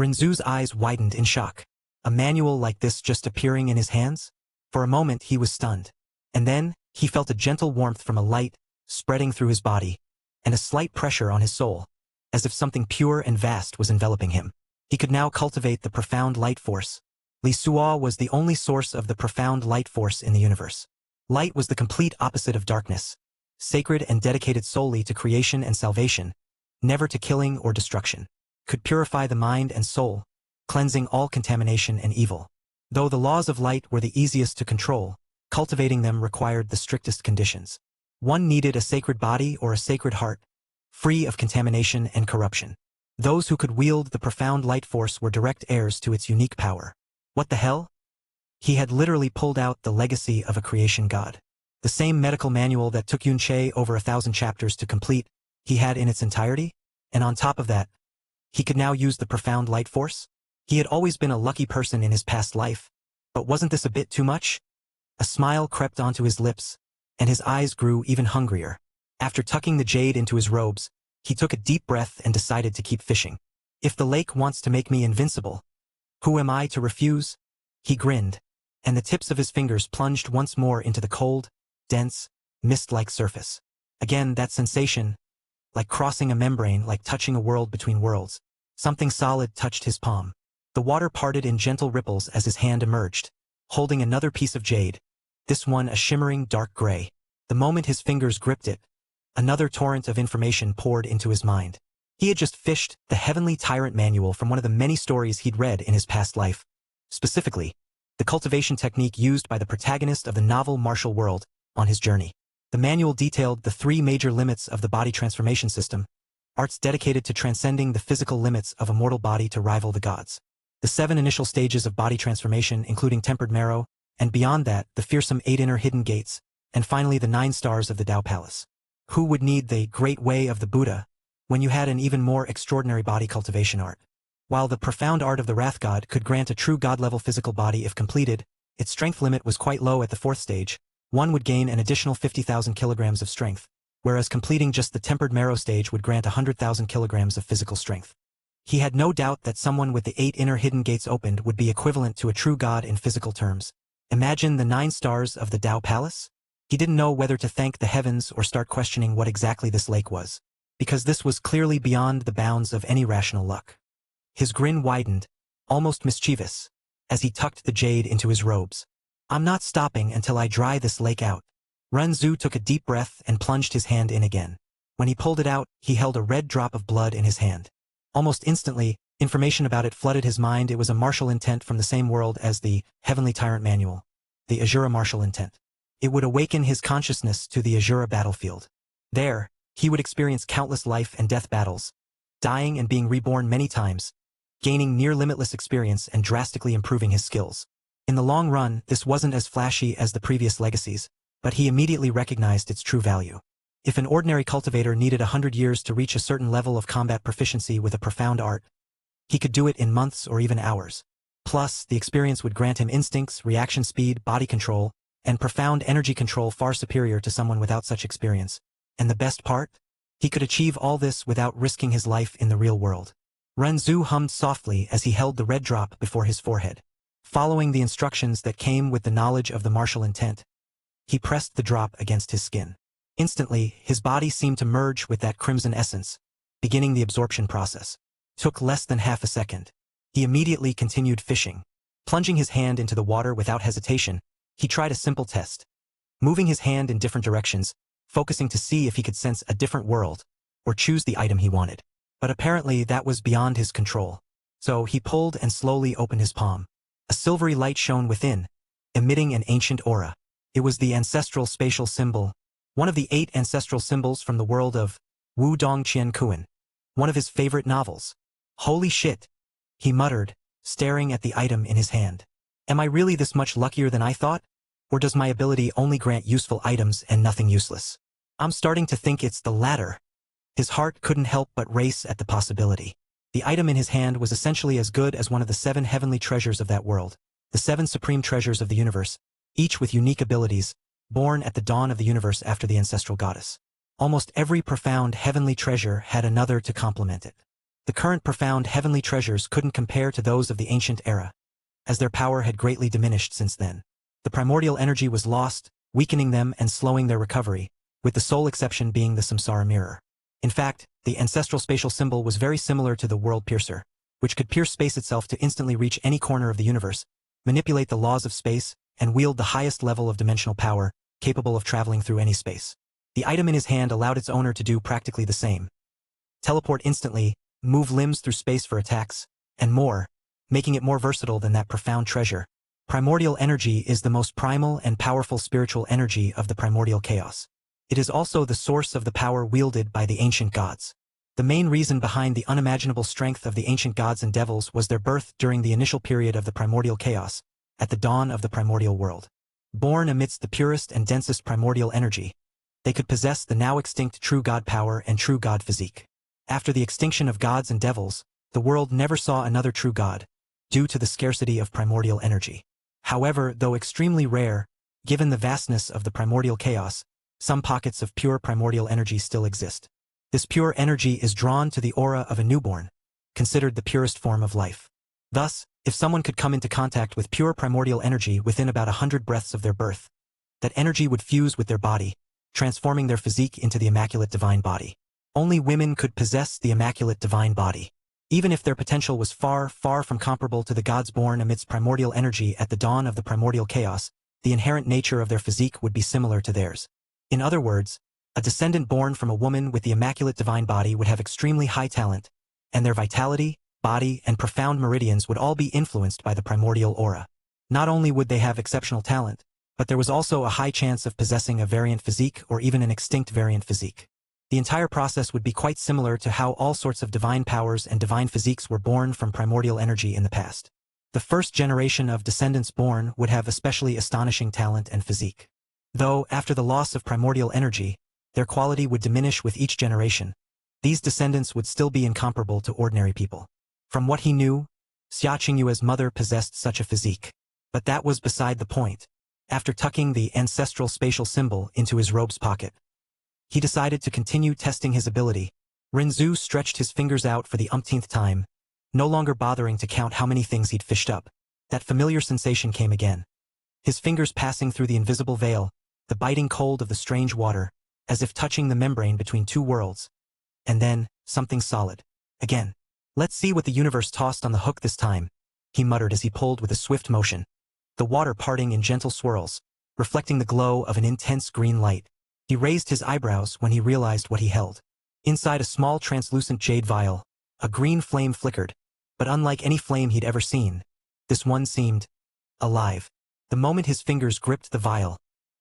Renzu's eyes widened in shock. A manual like this just appearing in his hands? For a moment he was stunned. And then, he felt a gentle warmth from a light, spreading through his body, and a slight pressure on his soul, as if something pure and vast was enveloping him. He could now cultivate the profound light force. Li Suo was the only source of the profound light force in the universe. Light was the complete opposite of darkness, sacred and dedicated solely to creation and salvation, never to killing or destruction. Could purify the mind and soul, cleansing all contamination and evil. Though the laws of light were the easiest to control, cultivating them required the strictest conditions. One needed a sacred body or a sacred heart, free of contamination and corruption. Those who could wield the profound light force were direct heirs to its unique power. What the hell? He had literally pulled out the legacy of a creation god. The same medical manual that took Yunche over 1,000 chapters to complete, he had in its entirety? And on top of that, he could now use the profound light force? He had always been a lucky person in his past life, but wasn't this a bit too much? A smile crept onto his lips, and his eyes grew even hungrier. After tucking the jade into his robes, He took a deep breath and decided to keep fishing. If the lake wants to make me invincible, who am I to refuse? He grinned, and the tips of his fingers plunged once more into the cold, dense, mist-like surface. Again, that sensation, like crossing a membrane, like touching a world between worlds. Something solid touched his palm. The water parted in gentle ripples as his hand emerged, holding another piece of jade, this one a shimmering dark gray. The moment his fingers gripped it, another torrent of information poured into his mind. He had just fished the Heavenly Tyrant Manual from one of the many stories he'd read in his past life. Specifically, the cultivation technique used by the protagonist of the novel Martial World on his journey. The manual detailed the 3 major limits of the body transformation system, arts dedicated to transcending the physical limits of a mortal body to rival the gods. The 7 initial stages of body transformation, including tempered marrow, and beyond that, the fearsome 8 inner hidden gates, and finally the 9 stars of the Tao Palace. Who would need the Great Way of the Buddha when you had an even more extraordinary body cultivation art? While the profound art of the Wrath God could grant a true god-level physical body if completed, its strength limit was quite low at the 4th stage. One would gain an additional 50,000 kilograms of strength, whereas completing just the tempered marrow stage would grant 100,000 kilograms of physical strength. He had no doubt that someone with the 8 inner hidden gates opened would be equivalent to a true god in physical terms. Imagine the 9 stars of the Tao Palace? He didn't know whether to thank the heavens or start questioning what exactly this lake was, because this was clearly beyond the bounds of any rational luck. His grin widened, almost mischievous, as he tucked the jade into his robes. I'm not stopping until I dry this lake out. Renzu took a deep breath and plunged his hand in again. When he pulled it out, he held a red drop of blood in his hand. Almost instantly, information about it flooded his mind. It was a martial intent from the same world as the Heavenly Tyrant Manual, the Azura martial intent. It would awaken his consciousness to the Azura battlefield. There, he would experience countless life and death battles, dying and being reborn many times, gaining near-limitless experience and drastically improving his skills. In the long run, this wasn't as flashy as the previous legacies, but he immediately recognized its true value. If an ordinary cultivator needed 100 years to reach a certain level of combat proficiency with a profound art, he could do it in months or even hours. Plus, the experience would grant him instincts, reaction speed, body control, and profound energy control far superior to someone without such experience. And the best part? He could achieve all this without risking his life in the real world. Renzu hummed softly as he held the red drop before his forehead. Following the instructions that came with the knowledge of the martial intent, he pressed the drop against his skin. Instantly, his body seemed to merge with that crimson essence, beginning the absorption process. Took less than half a second. He immediately continued fishing. Plunging his hand into the water without hesitation, he tried a simple test. Moving his hand in different directions, focusing to see if he could sense a different world, or choose the item he wanted. But apparently that was beyond his control. So he pulled and slowly opened his palm. A silvery light shone within, emitting an ancient aura. It was the ancestral spatial symbol, one of the 8 ancestral symbols from the world of Wu Dong Qian Kuan, one of his favorite novels. Holy shit, he muttered, staring at the item in his hand. Am I really this much luckier than I thought? Or does my ability only grant useful items and nothing useless? I'm starting to think it's the latter. His heart couldn't help but race at the possibility. The item in his hand was essentially as good as one of the 7 heavenly treasures of that world, the 7 supreme treasures of the universe, each with unique abilities, born at the dawn of the universe after the ancestral goddess. Almost every profound heavenly treasure had another to complement it. The current profound heavenly treasures couldn't compare to those of the ancient era, as their power had greatly diminished since then. The primordial energy was lost, weakening them and slowing their recovery, with the sole exception being the samsara mirror. In fact, the ancestral spatial symbol was very similar to the world piercer, which could pierce space itself to instantly reach any corner of the universe, manipulate the laws of space, and wield the highest level of dimensional power, capable of traveling through any space. The item in his hand allowed its owner to do practically the same. Teleport instantly, move limbs through space for attacks, and more, making it more versatile than that profound treasure. Primordial energy is the most primal and powerful spiritual energy of the primordial chaos. It is also the source of the power wielded by the ancient gods. The main reason behind the unimaginable strength of the ancient gods and devils was their birth during the initial period of the primordial chaos, at the dawn of the primordial world. Born amidst the purest and densest primordial energy, they could possess the now extinct true god power and true god physique. After the extinction of gods and devils, the world never saw another true god, due to the scarcity of primordial energy. However, though extremely rare, given the vastness of the primordial chaos, some pockets of pure primordial energy still exist. This pure energy is drawn to the aura of a newborn, considered the purest form of life. Thus, if someone could come into contact with pure primordial energy within about 100 breaths of their birth, that energy would fuse with their body, transforming their physique into the immaculate divine body. Only women could possess the immaculate divine body. Even if their potential was far, far from comparable to the gods born amidst primordial energy at the dawn of the primordial chaos, the inherent nature of their physique would be similar to theirs. In other words, a descendant born from a woman with the immaculate divine body would have extremely high talent, and their vitality, body, and profound meridians would all be influenced by the primordial aura. Not only would they have exceptional talent, but there was also a high chance of possessing a variant physique or even an extinct variant physique. The entire process would be quite similar to how all sorts of divine powers and divine physiques were born from primordial energy in the past. The first generation of descendants born would have especially astonishing talent and physique. Though, after the loss of primordial energy, their quality would diminish with each generation, these descendants would still be incomparable to ordinary people. From what he knew, Xia Qingyue's mother possessed such a physique. But that was beside the point. After tucking the ancestral spatial symbol into his robe's pocket, he decided to continue testing his ability. Renzu stretched his fingers out for the umpteenth time, no longer bothering to count how many things he'd fished up. That familiar sensation came again. His fingers passing through the invisible veil, the biting cold of the strange water, as if touching the membrane between two worlds. And then, something solid. Again. Let's see what the universe tossed on the hook this time, he muttered as he pulled with a swift motion, the water parting in gentle swirls, reflecting the glow of an intense green light. He raised his eyebrows when he realized what he held. Inside a small translucent jade vial, a green flame flickered, but unlike any flame he'd ever seen, this one seemed alive. The moment his fingers gripped the vial,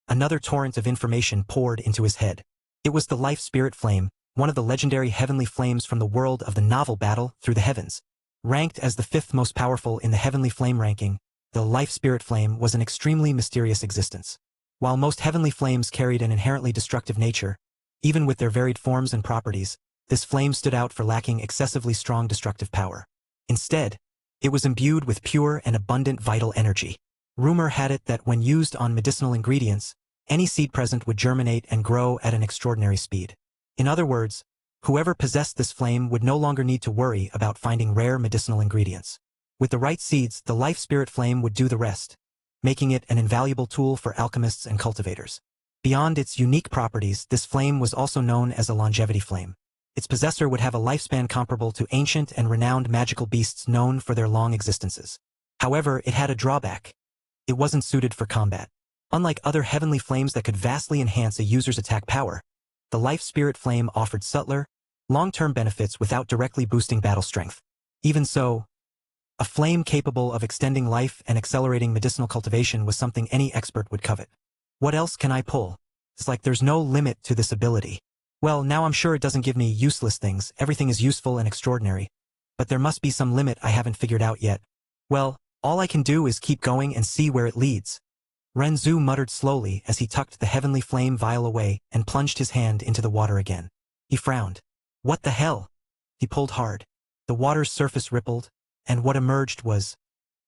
another torrent of information poured into his head. It was the life spirit flame, one of the legendary heavenly flames from the world of the novel Battle Through the Heavens. Ranked as the 5th most powerful in the heavenly flame ranking, the life spirit flame was an extremely mysterious existence. While most heavenly flames carried an inherently destructive nature, even with their varied forms and properties, this flame stood out for lacking excessively strong destructive power. Instead, it was imbued with pure and abundant vital energy. Rumor had it that when used on medicinal ingredients, any seed present would germinate and grow at an extraordinary speed. In other words, whoever possessed this flame would no longer need to worry about finding rare medicinal ingredients. With the right seeds, the life spirit flame would do the rest, making it an invaluable tool for alchemists and cultivators. Beyond its unique properties, this flame was also known as a longevity flame. Its possessor would have a lifespan comparable to ancient and renowned magical beasts known for their long existences. However, it had a drawback. It wasn't suited for combat. Unlike other heavenly flames that could vastly enhance a user's attack power, the life spirit flame offered subtler, long-term benefits without directly boosting battle strength. Even so, a flame capable of extending life and accelerating medicinal cultivation was something any expert would covet. What else can I pull? It's like there's no limit to this ability. Well, now I'm sure it doesn't give me useless things, everything is useful and extraordinary. But there must be some limit I haven't figured out yet. Well, all I can do is keep going and see where it leads. Renzu muttered slowly as he tucked the heavenly flame vial away and plunged his hand into the water again. He frowned. What the hell? He pulled hard. The water's surface rippled, and what emerged was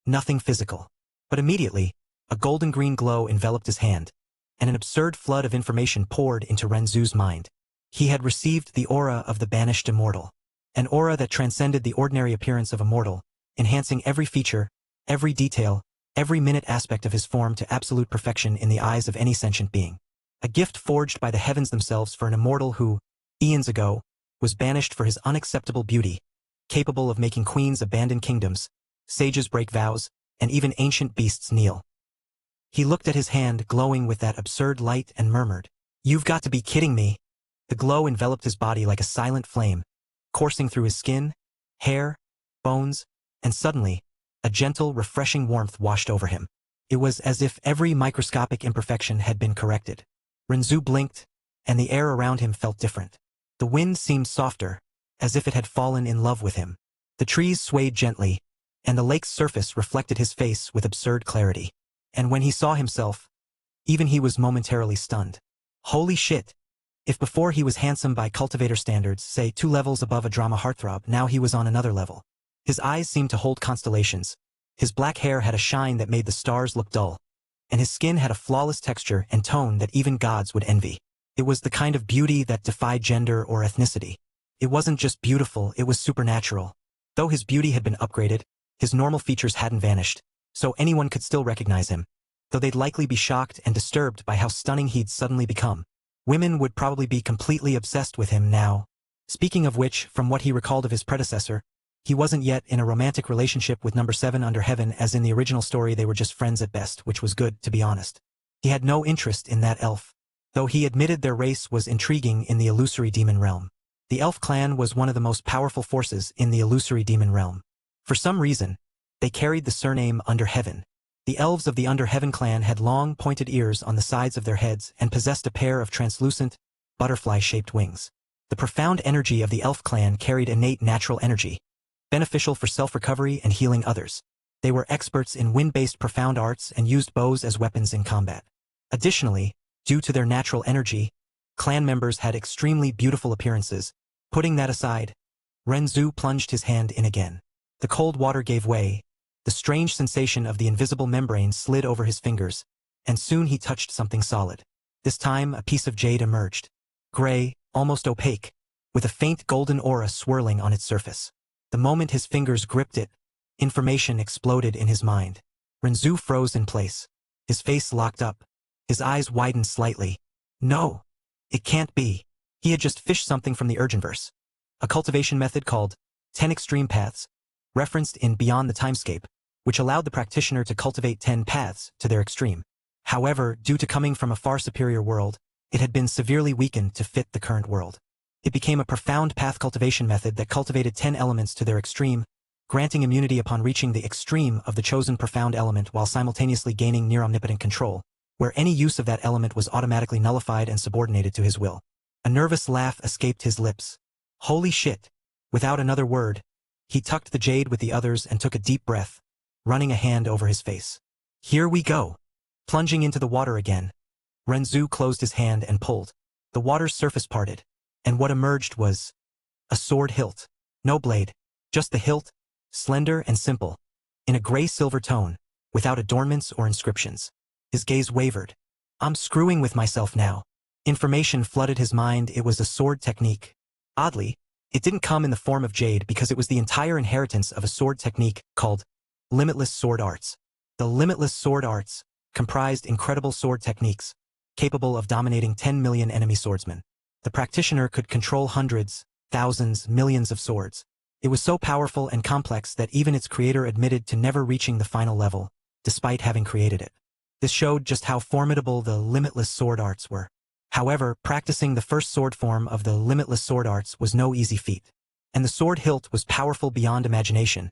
nothing physical. But immediately, a golden-green glow enveloped his hand, and an absurd flood of information poured into Renzu's mind. He had received the aura of the banished immortal, an aura that transcended the ordinary appearance of a mortal, enhancing every feature, every detail, every minute aspect of his form to absolute perfection in the eyes of any sentient being. A gift forged by the heavens themselves for an immortal who, eons ago, was banished for his unacceptable beauty, capable of making queens abandon kingdoms, sages break vows, and even ancient beasts kneel. He looked at his hand glowing with that absurd light and murmured, "You've got to be kidding me." The glow enveloped his body like a silent flame, coursing through his skin, hair, bones, and suddenly, a gentle, refreshing warmth washed over him. It was as if every microscopic imperfection had been corrected. Renzu blinked, and the air around him felt different. The wind seemed softer, as if it had fallen in love with him. The trees swayed gently, and the lake's surface reflected his face with absurd clarity. And when he saw himself, even he was momentarily stunned. Holy shit! If before he was handsome by cultivator standards, say 2 levels above a drama heartthrob, now he was on another level. His eyes seemed to hold constellations. His black hair had a shine that made the stars look dull, and his skin had a flawless texture and tone that even gods would envy. It was the kind of beauty that defied gender or ethnicity. It wasn't just beautiful, it was supernatural. Though his beauty had been upgraded, his normal features hadn't vanished, so anyone could still recognize him, though they'd likely be shocked and disturbed by how stunning he'd suddenly become. Women would probably be completely obsessed with him now. Speaking of which, from what he recalled of his predecessor, he wasn't yet in a romantic relationship with number 7 under heaven, as in the original story they were just friends at best, which was good, to be honest. He had no interest in that elf, though he admitted their race was intriguing in the illusory demon realm. The elf clan was one of the most powerful forces in the illusory demon realm. For some reason, they carried the surname Under Heaven. The elves of the Under Heaven clan had long, pointed ears on the sides of their heads and possessed a pair of translucent, butterfly-shaped wings. The profound energy of the elf clan carried innate natural energy, beneficial for self-recovery and healing others. They were experts in wind-based profound arts and used bows as weapons in combat. Additionally, due to their natural energy, clan members had extremely beautiful appearances. Putting that aside, Renzu plunged his hand in again. The cold water gave way, the strange sensation of the invisible membrane slid over his fingers, and soon he touched something solid. This time a piece of jade emerged. Gray, almost opaque, with a faint golden aura swirling on its surface. The moment his fingers gripped it, information exploded in his mind. Renzu froze in place. His face locked up. His eyes widened slightly. No, it can't be. He had just fished something from the Urgenverse. A cultivation method called 10 Extreme Paths, referenced in Beyond the Timescape, which allowed the practitioner to cultivate 10 paths to their extreme. However, due to coming from a far superior world, it had been severely weakened to fit the current world. It became a profound path cultivation method that cultivated 10 elements to their extreme, granting immunity upon reaching the extreme of the chosen profound element while simultaneously gaining near-omnipotent control, where any use of that element was automatically nullified and subordinated to his will. A nervous laugh escaped his lips. Holy shit! Without another word, he tucked the jade with the others and took a deep breath, running a hand over his face. Here we go! Plunging into the water again, Renzu closed his hand and pulled. The water's surface parted, and what emerged was a sword hilt. No blade, just the hilt, slender and simple, in a gray-silver tone, without adornments or inscriptions. His gaze wavered. I'm screwing with myself now. Information flooded his mind. It was a sword technique. Oddly, it didn't come in the form of jade because it was the entire inheritance of a sword technique called Limitless Sword Arts. The Limitless Sword Arts comprised incredible sword techniques, capable of dominating 10 million enemy swordsmen. The practitioner could control hundreds, thousands, millions of swords. It was so powerful and complex that even its creator admitted to never reaching the final level, despite having created it. This showed just how formidable the Limitless Sword Arts were. However, practicing the first sword form of the Limitless Sword Arts was no easy feat. And the sword hilt was powerful beyond imagination,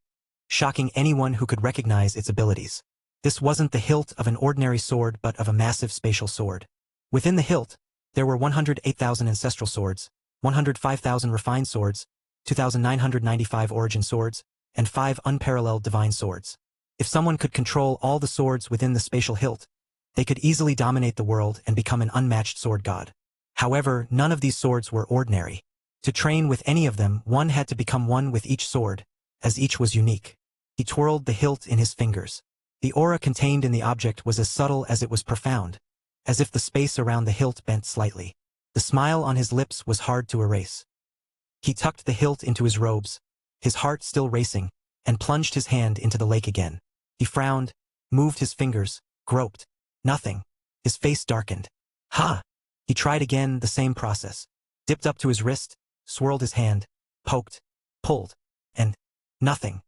shocking anyone who could recognize its abilities. This wasn't the hilt of an ordinary sword but of a massive spatial sword. Within the hilt, there were 108,000 ancestral swords, 105,000 refined swords, 2,995 origin swords, and 5 unparalleled divine swords. If someone could control all the swords within the spatial hilt, they could easily dominate the world and become an unmatched sword god. However, none of these swords were ordinary. To train with any of them, one had to become one with each sword, as each was unique. He twirled the hilt in his fingers. The aura contained in the object was as subtle as it was profound, as if the space around the hilt bent slightly. The smile on his lips was hard to erase. He tucked the hilt into his robes, his heart still racing, and plunged his hand into the lake again. He frowned, moved his fingers, groped. Nothing. His face darkened. Ha! He tried again, the same process. Dipped up to his wrist, swirled his hand, poked, pulled, and nothing.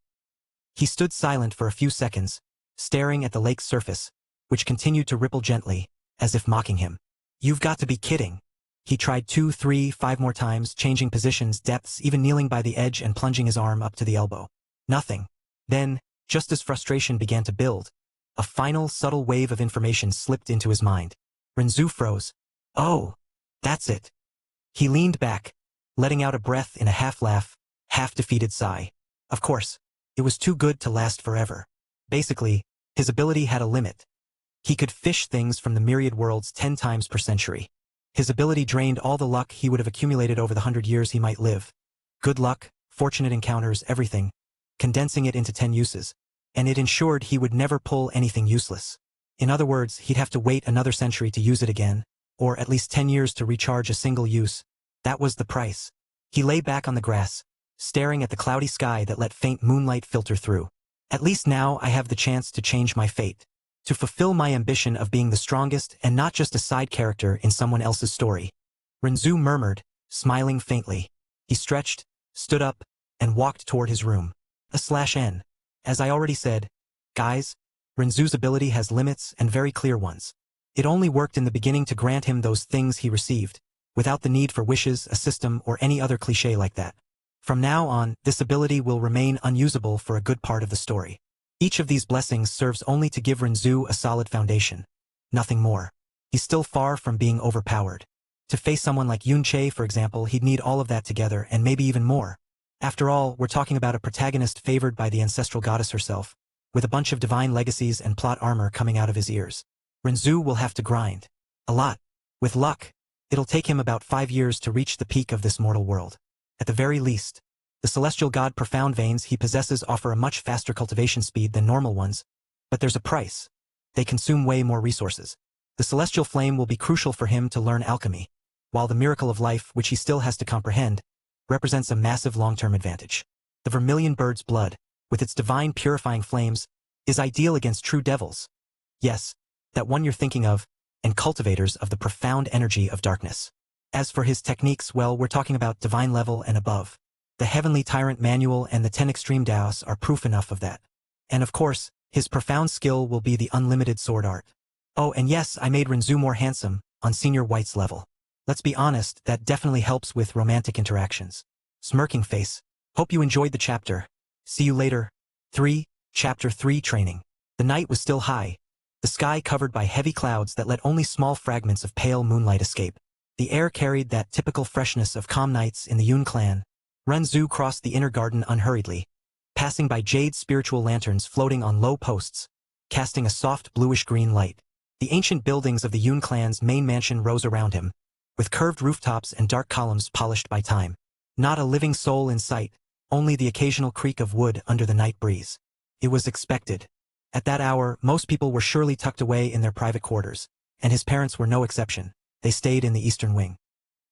He stood silent for a few seconds, staring at the lake's surface, which continued to ripple gently, as if mocking him. You've got to be kidding. He tried 2, 3, 5 more times, changing positions, depths, even kneeling by the edge and plunging his arm up to the elbow. Nothing. Then, just as frustration began to build, a final, subtle wave of information slipped into his mind. Renzu froze. Oh, that's it. He leaned back, letting out a breath in a half-laugh, half-defeated sigh. Of course, it was too good to last forever. Basically, his ability had a limit. He could fish things from the myriad worlds 10 times per century. His ability drained all the luck he would have accumulated over the 100 years he might live. Good luck, fortunate encounters, everything, condensing it into 10 uses. And it ensured he would never pull anything useless. In other words, he'd have to wait another century to use it again, or at least 10 years to recharge a single use. That was the price. He lay back on the grass, staring at the cloudy sky that let faint moonlight filter through. At least now I have the chance to change my fate, to fulfill my ambition of being the strongest and not just a side character in someone else's story. Renzu murmured, smiling faintly. He stretched, stood up, and walked toward his room. /N. As I already said, guys, Renzu's ability has limits and very clear ones. It only worked in the beginning to grant him those things he received, without the need for wishes, a system, or any other cliché like that. From now on, this ability will remain unusable for a good part of the story. Each of these blessings serves only to give Renzu a solid foundation. Nothing more. He's still far from being overpowered. To face someone like Yunche, for example, he'd need all of that together and maybe even more. After all, we're talking about a protagonist favored by the ancestral goddess herself, with a bunch of divine legacies and plot armor coming out of his ears. Renzu will have to grind. A lot. With luck, it'll take him about 5 years to reach the peak of this mortal world. At the very least, the celestial god profound veins he possesses offer a much faster cultivation speed than normal ones, but there's a price. They consume way more resources. The celestial flame will be crucial for him to learn alchemy, while the miracle of life, which he still has to comprehend, represents a massive long-term advantage. The vermilion bird's blood, with its divine purifying flames, is ideal against true devils. Yes, that one you're thinking of, and cultivators of the profound energy of darkness. As for his techniques, well, we're talking about divine level and above. The Heavenly Tyrant Manual and the 10 Extreme Daos are proof enough of that. And of course, his profound skill will be the unlimited sword art. Oh, and yes, I made Renzu more handsome, on Senior White's level. Let's be honest, that definitely helps with romantic interactions. Smirking face. Hope you enjoyed the chapter. See you later. 3. Chapter 3 Training. The night was still high, the sky covered by heavy clouds that let only small fragments of pale moonlight escape. The air carried that typical freshness of calm nights in the Yun clan. Renzu crossed the inner garden unhurriedly, passing by jade spiritual lanterns floating on low posts, casting a soft bluish-green light. The ancient buildings of the Yun clan's main mansion rose around him, with curved rooftops and dark columns polished by time. Not a living soul in sight, only the occasional creak of wood under the night breeze. It was expected. At that hour, most people were surely tucked away in their private quarters, and his parents were no exception. They stayed in the eastern wing.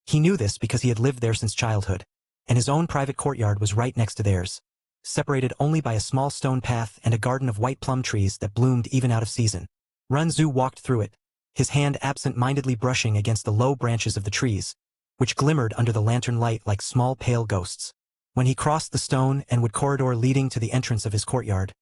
He knew this because he had lived there since childhood, and his own private courtyard was right next to theirs, separated only by a small stone path and a garden of white plum trees that bloomed even out of season. Renzu walked through it, his hand absent-mindedly brushing against the low branches of the trees, which glimmered under the lantern light like small pale ghosts. When he crossed the stone and wood corridor leading to the entrance of his courtyard,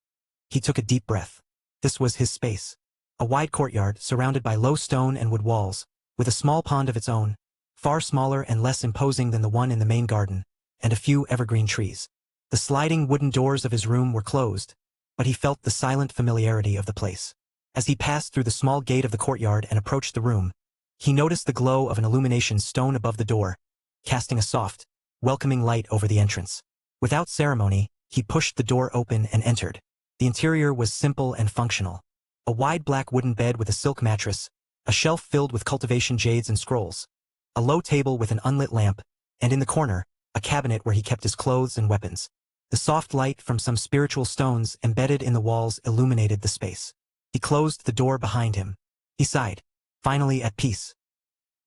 he took a deep breath. This was his space. A wide courtyard surrounded by low stone and wood walls, with a small pond of its own, far smaller and less imposing than the one in the main garden, and a few evergreen trees. The sliding wooden doors of his room were closed, but he felt the silent familiarity of the place. As he passed through the small gate of the courtyard and approached the room, he noticed the glow of an illumination stone above the door, casting a soft, welcoming light over the entrance. Without ceremony, he pushed the door open and entered. The interior was simple and functional. A wide black wooden bed with a silk mattress, a shelf filled with cultivation jades and scrolls, a low table with an unlit lamp, and in the corner, a cabinet where he kept his clothes and weapons. The soft light from some spiritual stones embedded in the walls illuminated the space. He closed the door behind him. He sighed, finally at peace.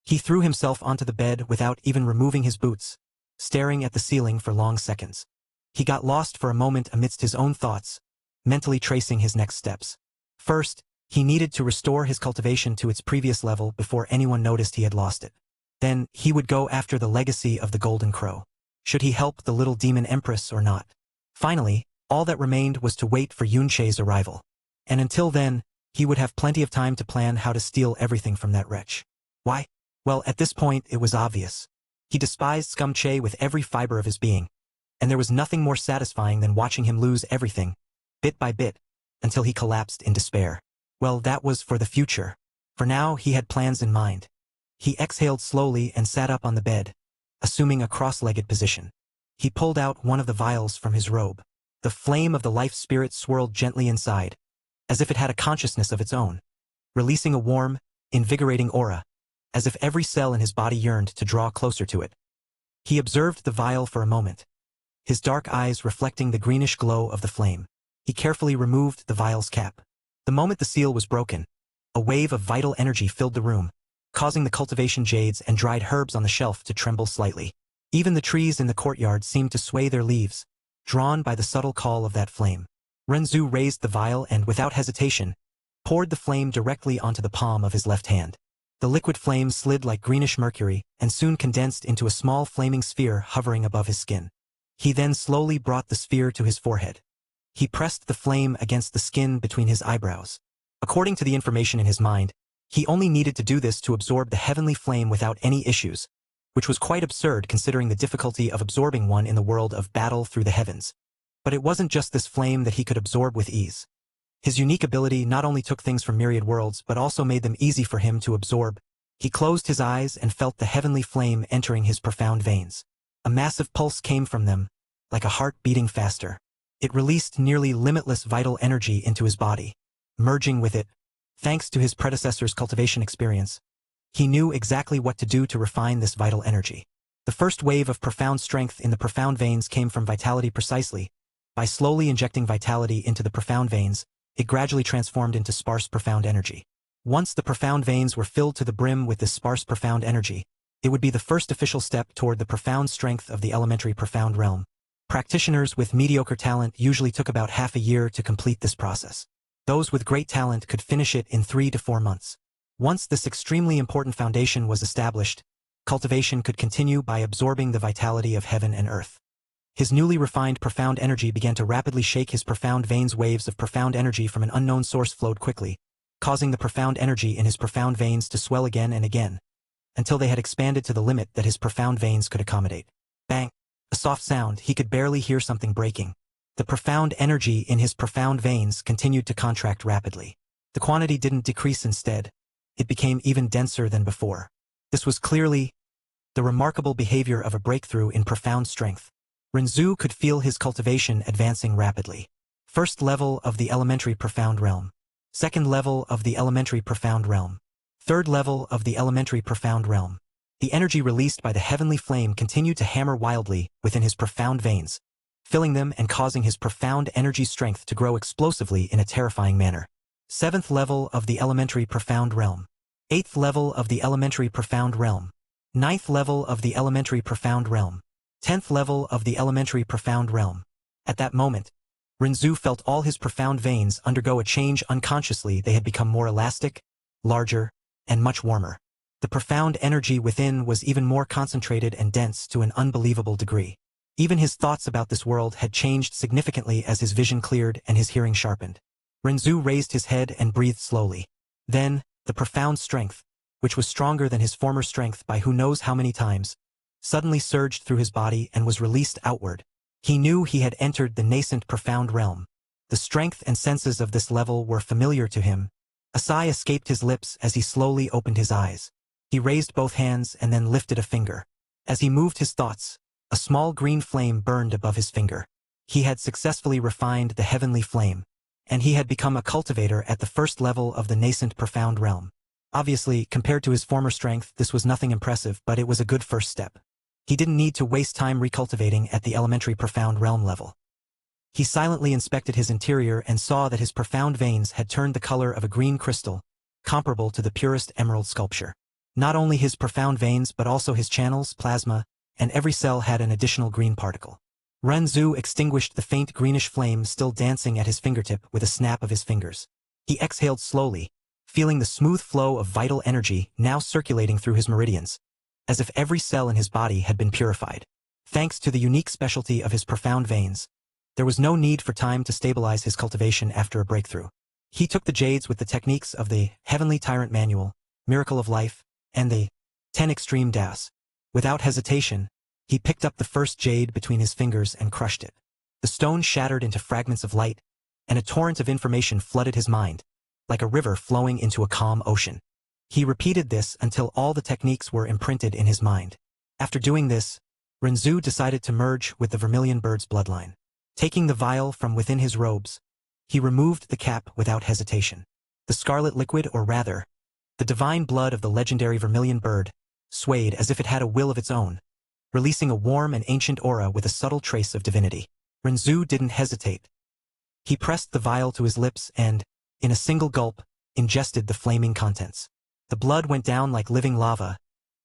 He threw himself onto the bed without even removing his boots, staring at the ceiling for long seconds. He got lost for a moment amidst his own thoughts, mentally tracing his next steps. First, he needed to restore his cultivation to its previous level before anyone noticed he had lost it. Then, he would go after the legacy of the Golden Crow. Should he help the little demon empress or not? Finally, all that remained was to wait for Yunche's arrival. And until then, he would have plenty of time to plan how to steal everything from that wretch. Why? Well, at this point, it was obvious. He despised Scumche with every fiber of his being, and there was nothing more satisfying than watching him lose everything, bit by bit, until he collapsed in despair. Well, that was for the future. For now, he had plans in mind. He exhaled slowly and sat up on the bed, assuming a cross-legged position. He pulled out one of the vials from his robe. The flame of the life spirit swirled gently inside, as if it had a consciousness of its own, releasing a warm, invigorating aura, as if every cell in his body yearned to draw closer to it. He observed the vial for a moment, his dark eyes reflecting the greenish glow of the flame. He carefully removed the vial's cap. The moment the seal was broken, a wave of vital energy filled the room, causing the cultivation jades and dried herbs on the shelf to tremble slightly. Even the trees in the courtyard seemed to sway their leaves, drawn by the subtle call of that flame. Renzu raised the vial and, without hesitation, poured the flame directly onto the palm of his left hand. The liquid flame slid like greenish mercury and soon condensed into a small flaming sphere hovering above his skin. He then slowly brought the sphere to his forehead. He pressed the flame against the skin between his eyebrows. According to the information in his mind, he only needed to do this to absorb the heavenly flame without any issues, which was quite absurd considering the difficulty of absorbing one in the world of battle through the heavens. But it wasn't just this flame that he could absorb with ease. His unique ability not only took things from myriad worlds but also made them easy for him to absorb. He closed his eyes and felt the heavenly flame entering his profound veins. A massive pulse came from them, like a heart beating faster. It released nearly limitless vital energy into his body. Merging with it, thanks to his predecessor's cultivation experience, he knew exactly what to do to refine this vital energy. The first wave of profound strength in the profound veins came from vitality precisely. By slowly injecting vitality into the profound veins, it gradually transformed into sparse profound energy. Once the profound veins were filled to the brim with this sparse profound energy, it would be the first official step toward the profound strength of the elementary profound realm. Practitioners with mediocre talent usually took about half a year to complete this process. Those with great talent could finish it in 3 to 4 months. Once this extremely important foundation was established, cultivation could continue by absorbing the vitality of heaven and earth. His newly refined profound energy began to rapidly shake his profound veins. Waves of profound energy from an unknown source flowed quickly, causing the profound energy in his profound veins to swell again and again, until they had expanded to the limit that his profound veins could accommodate. Bang! A soft sound. He could barely hear something breaking. The profound energy in his profound veins continued to contract rapidly. The quantity didn't decrease, instead. It became even denser than before. This was clearly the remarkable behavior of a breakthrough in profound strength. Renzu could feel his cultivation advancing rapidly. First level of the elementary profound realm. Second level of the elementary profound realm. Third level of the elementary profound realm. The energy released by the heavenly flame continued to hammer wildly within his profound veins, filling them and causing his profound energy strength to grow explosively in a terrifying manner. Seventh level of the elementary profound realm. Eighth level of the elementary profound realm. Ninth level of the elementary profound realm. 10th level of the elementary profound realm. At that moment, Renzu felt all his profound veins undergo a change unconsciously. They had become more elastic, larger, and much warmer. The profound energy within was even more concentrated and dense to an unbelievable degree. Even his thoughts about this world had changed significantly as his vision cleared and his hearing sharpened. Renzu raised his head and breathed slowly. Then, the profound strength, which was stronger than his former strength by who knows how many times, suddenly surged through his body and was released outward. He knew he had entered the nascent profound realm. The strength and senses of this level were familiar to him. A sigh escaped his lips as he slowly opened his eyes. He raised both hands and then lifted a finger. As he moved his thoughts, a small green flame burned above his finger. He had successfully refined the heavenly flame, and he had become a cultivator at the first level of the nascent profound realm. Obviously, compared to his former strength, this was nothing impressive, but it was a good first step. He didn't need to waste time recultivating at the elementary profound realm level. He silently inspected his interior and saw that his profound veins had turned the color of a green crystal, comparable to the purest emerald sculpture. Not only his profound veins but also his channels, plasma, and every cell had an additional green particle. Renzu extinguished the faint greenish flame still dancing at his fingertip with a snap of his fingers. He exhaled slowly, feeling the smooth flow of vital energy now circulating through his meridians, as if every cell in his body had been purified. Thanks to the unique specialty of his profound veins, there was no need for time to stabilize his cultivation after a breakthrough. He took the jades with the techniques of the Heavenly Tyrant Manual, Miracle of Life, and the 10 Extreme Das. Without hesitation, he picked up the first jade between his fingers and crushed it. The stone shattered into fragments of light, and a torrent of information flooded his mind, like a river flowing into a calm ocean. He repeated this until all the techniques were imprinted in his mind. After doing this, Renzu decided to merge with the vermilion bird's bloodline. Taking the vial from within his robes, he removed the cap without hesitation. The scarlet liquid, or rather, the divine blood of the legendary vermilion bird, swayed as if it had a will of its own, releasing a warm and ancient aura with a subtle trace of divinity. Renzu didn't hesitate. He pressed the vial to his lips and, in a single gulp, ingested the flaming contents. The blood went down like living lava,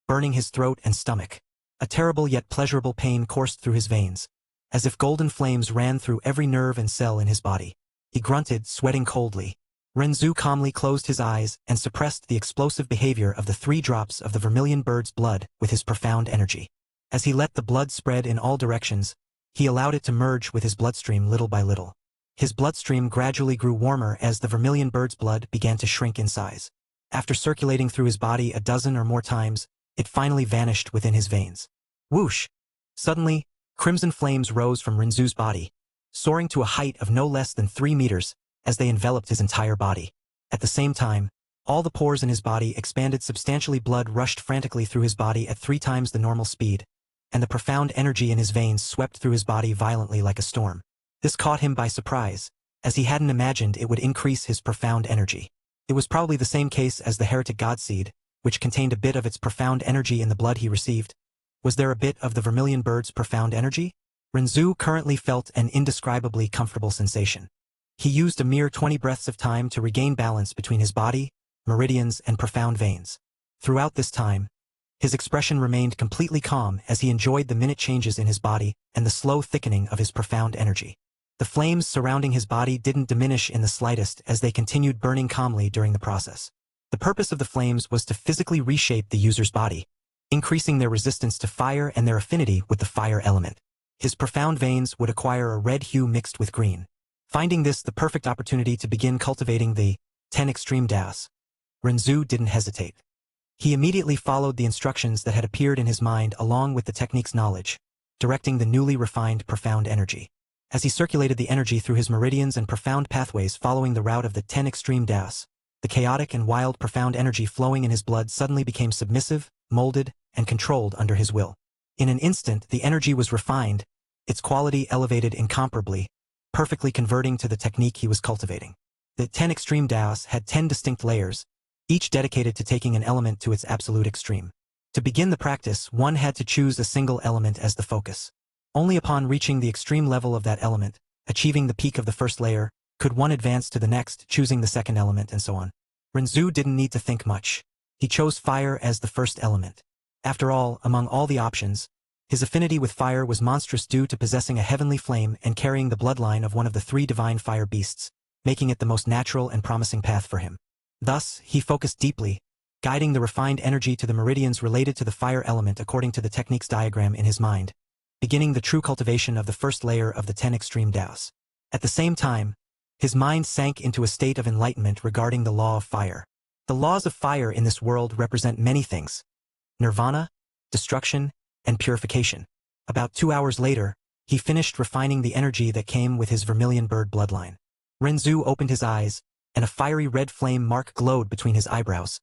burning his throat and stomach. A terrible yet pleasurable pain coursed through his veins, as if golden flames ran through every nerve and cell in his body. He grunted, sweating coldly. Renzu calmly closed his eyes and suppressed the explosive behavior of the 3 drops of the vermilion bird's blood with his profound energy. As he let the blood spread in all directions, he allowed it to merge with his bloodstream little by little. His bloodstream gradually grew warmer as the vermilion bird's blood began to shrink in size. After circulating through his body a dozen or more times, it finally vanished within his veins. Whoosh! Suddenly, crimson flames rose from Renzu's body, soaring to a height of no less than 3 meters as they enveloped his entire body. At the same time, all the pores in his body expanded substantially. Blood rushed frantically through his body at 3 times the normal speed, and the profound energy in his veins swept through his body violently like a storm. This caught him by surprise, as he hadn't imagined it would increase his profound energy. It was probably the same case as the heretic god seed, which contained a bit of its profound energy in the blood he received. Was there a bit of the vermilion bird's profound energy? Renzu currently felt an indescribably comfortable sensation. He used a mere 20 breaths of time to regain balance between his body, meridians, and profound veins. Throughout this time, his expression remained completely calm as he enjoyed the minute changes in his body and the slow thickening of his profound energy. The flames surrounding his body didn't diminish in the slightest as they continued burning calmly during the process. The purpose of the flames was to physically reshape the user's body, increasing their resistance to fire and their affinity with the fire element. His profound veins would acquire a red hue mixed with green. Finding this the perfect opportunity to begin cultivating the 10 extreme das, Renzu didn't hesitate. He immediately followed the instructions that had appeared in his mind along with the technique's knowledge, directing the newly refined profound energy. As he circulated the energy through his meridians and profound pathways following the route of the 10 extreme das, the chaotic and wild profound energy flowing in his blood suddenly became submissive, molded, and controlled under his will. In an instant, the energy was refined, its quality elevated incomparably, perfectly converting to the technique he was cultivating. The 10 extreme das had 10 distinct layers, each dedicated to taking an element to its absolute extreme. To begin the practice, one had to choose a single element as the focus. Only upon reaching the extreme level of that element, achieving the peak of the first layer, could one advance to the next, choosing the second element, and so on. Renzu didn't need to think much. He chose fire as the first element. After all, among all the options, his affinity with fire was monstrous due to possessing a heavenly flame and carrying the bloodline of one of the 3 divine fire beasts, making it the most natural and promising path for him. Thus, he focused deeply, guiding the refined energy to the meridians related to the fire element according to the technique's diagram in his mind, beginning the true cultivation of the first layer of the 10 extreme das. At the same time, his mind sank into a state of enlightenment regarding the law of fire. The laws of fire in this world represent many things: nirvana, destruction, and purification. About 2 hours later, he finished refining the energy that came with his vermilion bird bloodline. Renzu opened his eyes, and a fiery red flame mark glowed between his eyebrows,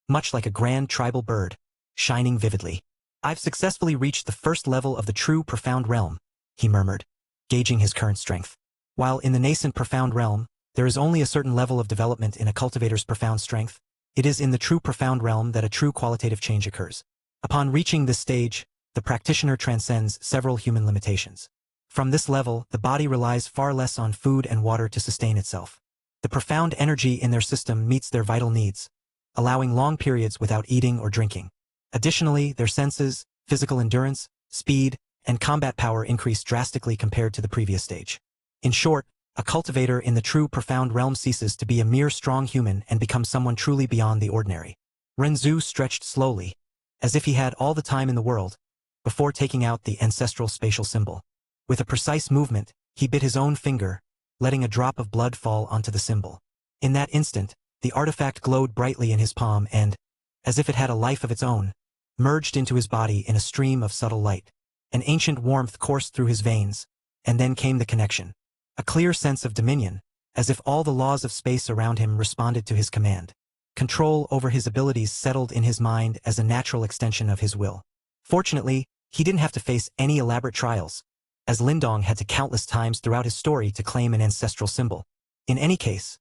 much like a grand tribal bird, shining vividly. "I've successfully reached the first level of the true profound realm," he murmured, gauging his current strength. While in the nascent profound realm, there is only a certain level of development in a cultivator's profound strength, it is in the true profound realm that a true qualitative change occurs. Upon reaching this stage, the practitioner transcends several human limitations. From this level, the body relies far less on food and water to sustain itself. The profound energy in their system meets their vital needs, allowing long periods without eating or drinking. Additionally, their senses, physical endurance, speed, and combat power increase drastically compared to the previous stage. In short, a cultivator in the true profound realm ceases to be a mere strong human and becomes someone truly beyond the ordinary. Renzu stretched slowly, as if he had all the time in the world, before taking out the ancestral spatial symbol. With a precise movement, he bit his own finger, letting a drop of blood fall onto the symbol. In that instant, the artifact glowed brightly in his palm and, as if it had a life of its own, merged into his body in a stream of subtle light. An ancient warmth coursed through his veins, and then came the connection. A clear sense of dominion, as if all the laws of space around him responded to his command. Control over his abilities settled in his mind as a natural extension of his will. Fortunately, he didn't have to face any elaborate trials, as Lindong had to countless times throughout his story to claim an ancestral symbol. In any case,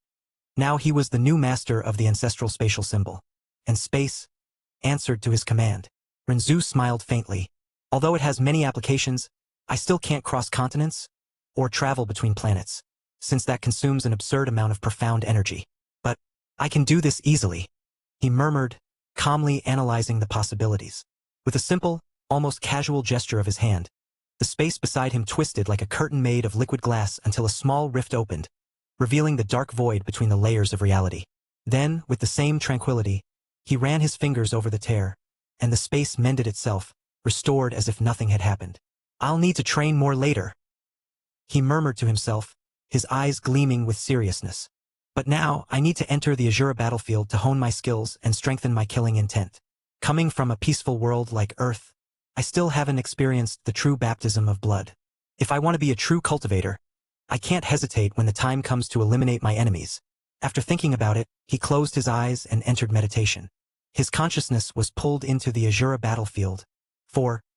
now he was the new master of the ancestral spatial symbol, and space answered to his command. Renzu smiled faintly. "Although it has many applications, I still can't cross continents or travel between planets, since that consumes an absurd amount of profound energy. But I can do this easily," he murmured, calmly analyzing the possibilities. With a simple, almost casual gesture of his hand, the space beside him twisted like a curtain made of liquid glass until a small rift opened, revealing the dark void between the layers of reality. Then, with the same tranquility, he ran his fingers over the tear, and the space mended itself, restored as if nothing had happened. "I'll need to train more later," he murmured to himself, his eyes gleaming with seriousness. "But now, I need to enter the Azura battlefield to hone my skills and strengthen my killing intent. Coming from a peaceful world like Earth, I still haven't experienced the true baptism of blood. If I want to be a true cultivator, I can't hesitate when the time comes to eliminate my enemies." After thinking about it, he closed his eyes and entered meditation. His consciousness was pulled into the Azura battlefield.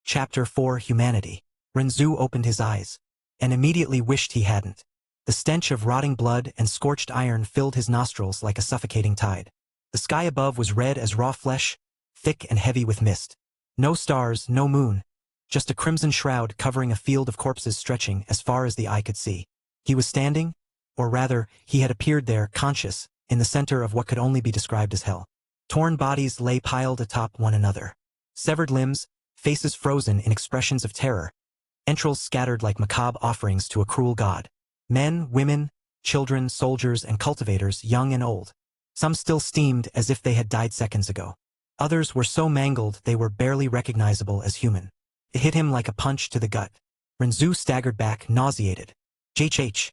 Chapter 4 Humanity. Renzu opened his eyes, and immediately wished he hadn't. The stench of rotting blood and scorched iron filled his nostrils like a suffocating tide. The sky above was red as raw flesh, thick and heavy with mist. No stars, no moon, just a crimson shroud covering a field of corpses stretching as far as the eye could see. He was standing, or rather, he had appeared there, conscious, in the center of what could only be described as hell. Torn bodies lay piled atop one another. Severed limbs, faces frozen in expressions of terror, entrails scattered like macabre offerings to a cruel god. Men, women, children, soldiers, and cultivators, young and old. Some still steamed as if they had died seconds ago. Others were so mangled they were barely recognizable as human. It hit him like a punch to the gut. Renzu staggered back, nauseated. "HH."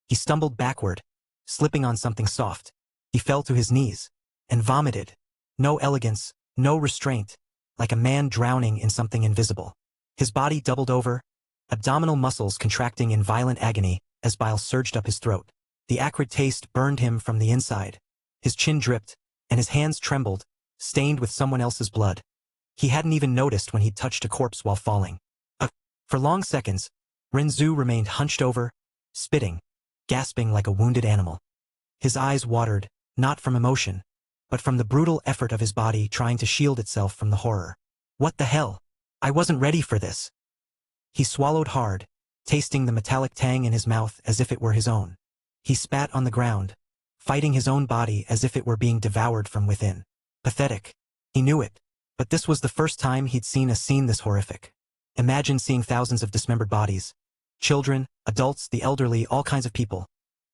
He stumbled backward, slipping on something soft. He fell to his knees, and vomited. No elegance, no restraint, like a man drowning in something invisible. His body doubled over, abdominal muscles contracting in violent agony as bile surged up his throat. The acrid taste burned him from the inside. His chin dripped, and his hands trembled, stained with someone else's blood. He hadn't even noticed when he'd touched a corpse while falling. For long seconds, Renzu remained hunched over, spitting, gasping like a wounded animal. His eyes watered, not from emotion, but from the brutal effort of his body trying to shield itself from the horror. "What the hell? I wasn't ready for this." He swallowed hard, tasting the metallic tang in his mouth as if it were his own. He spat on the ground, fighting his own body as if it were being devoured from within. Pathetic. He knew it, but this was the first time he'd seen a scene this horrific. Imagine seeing thousands of dismembered bodies. Children, adults, the elderly, all kinds of people.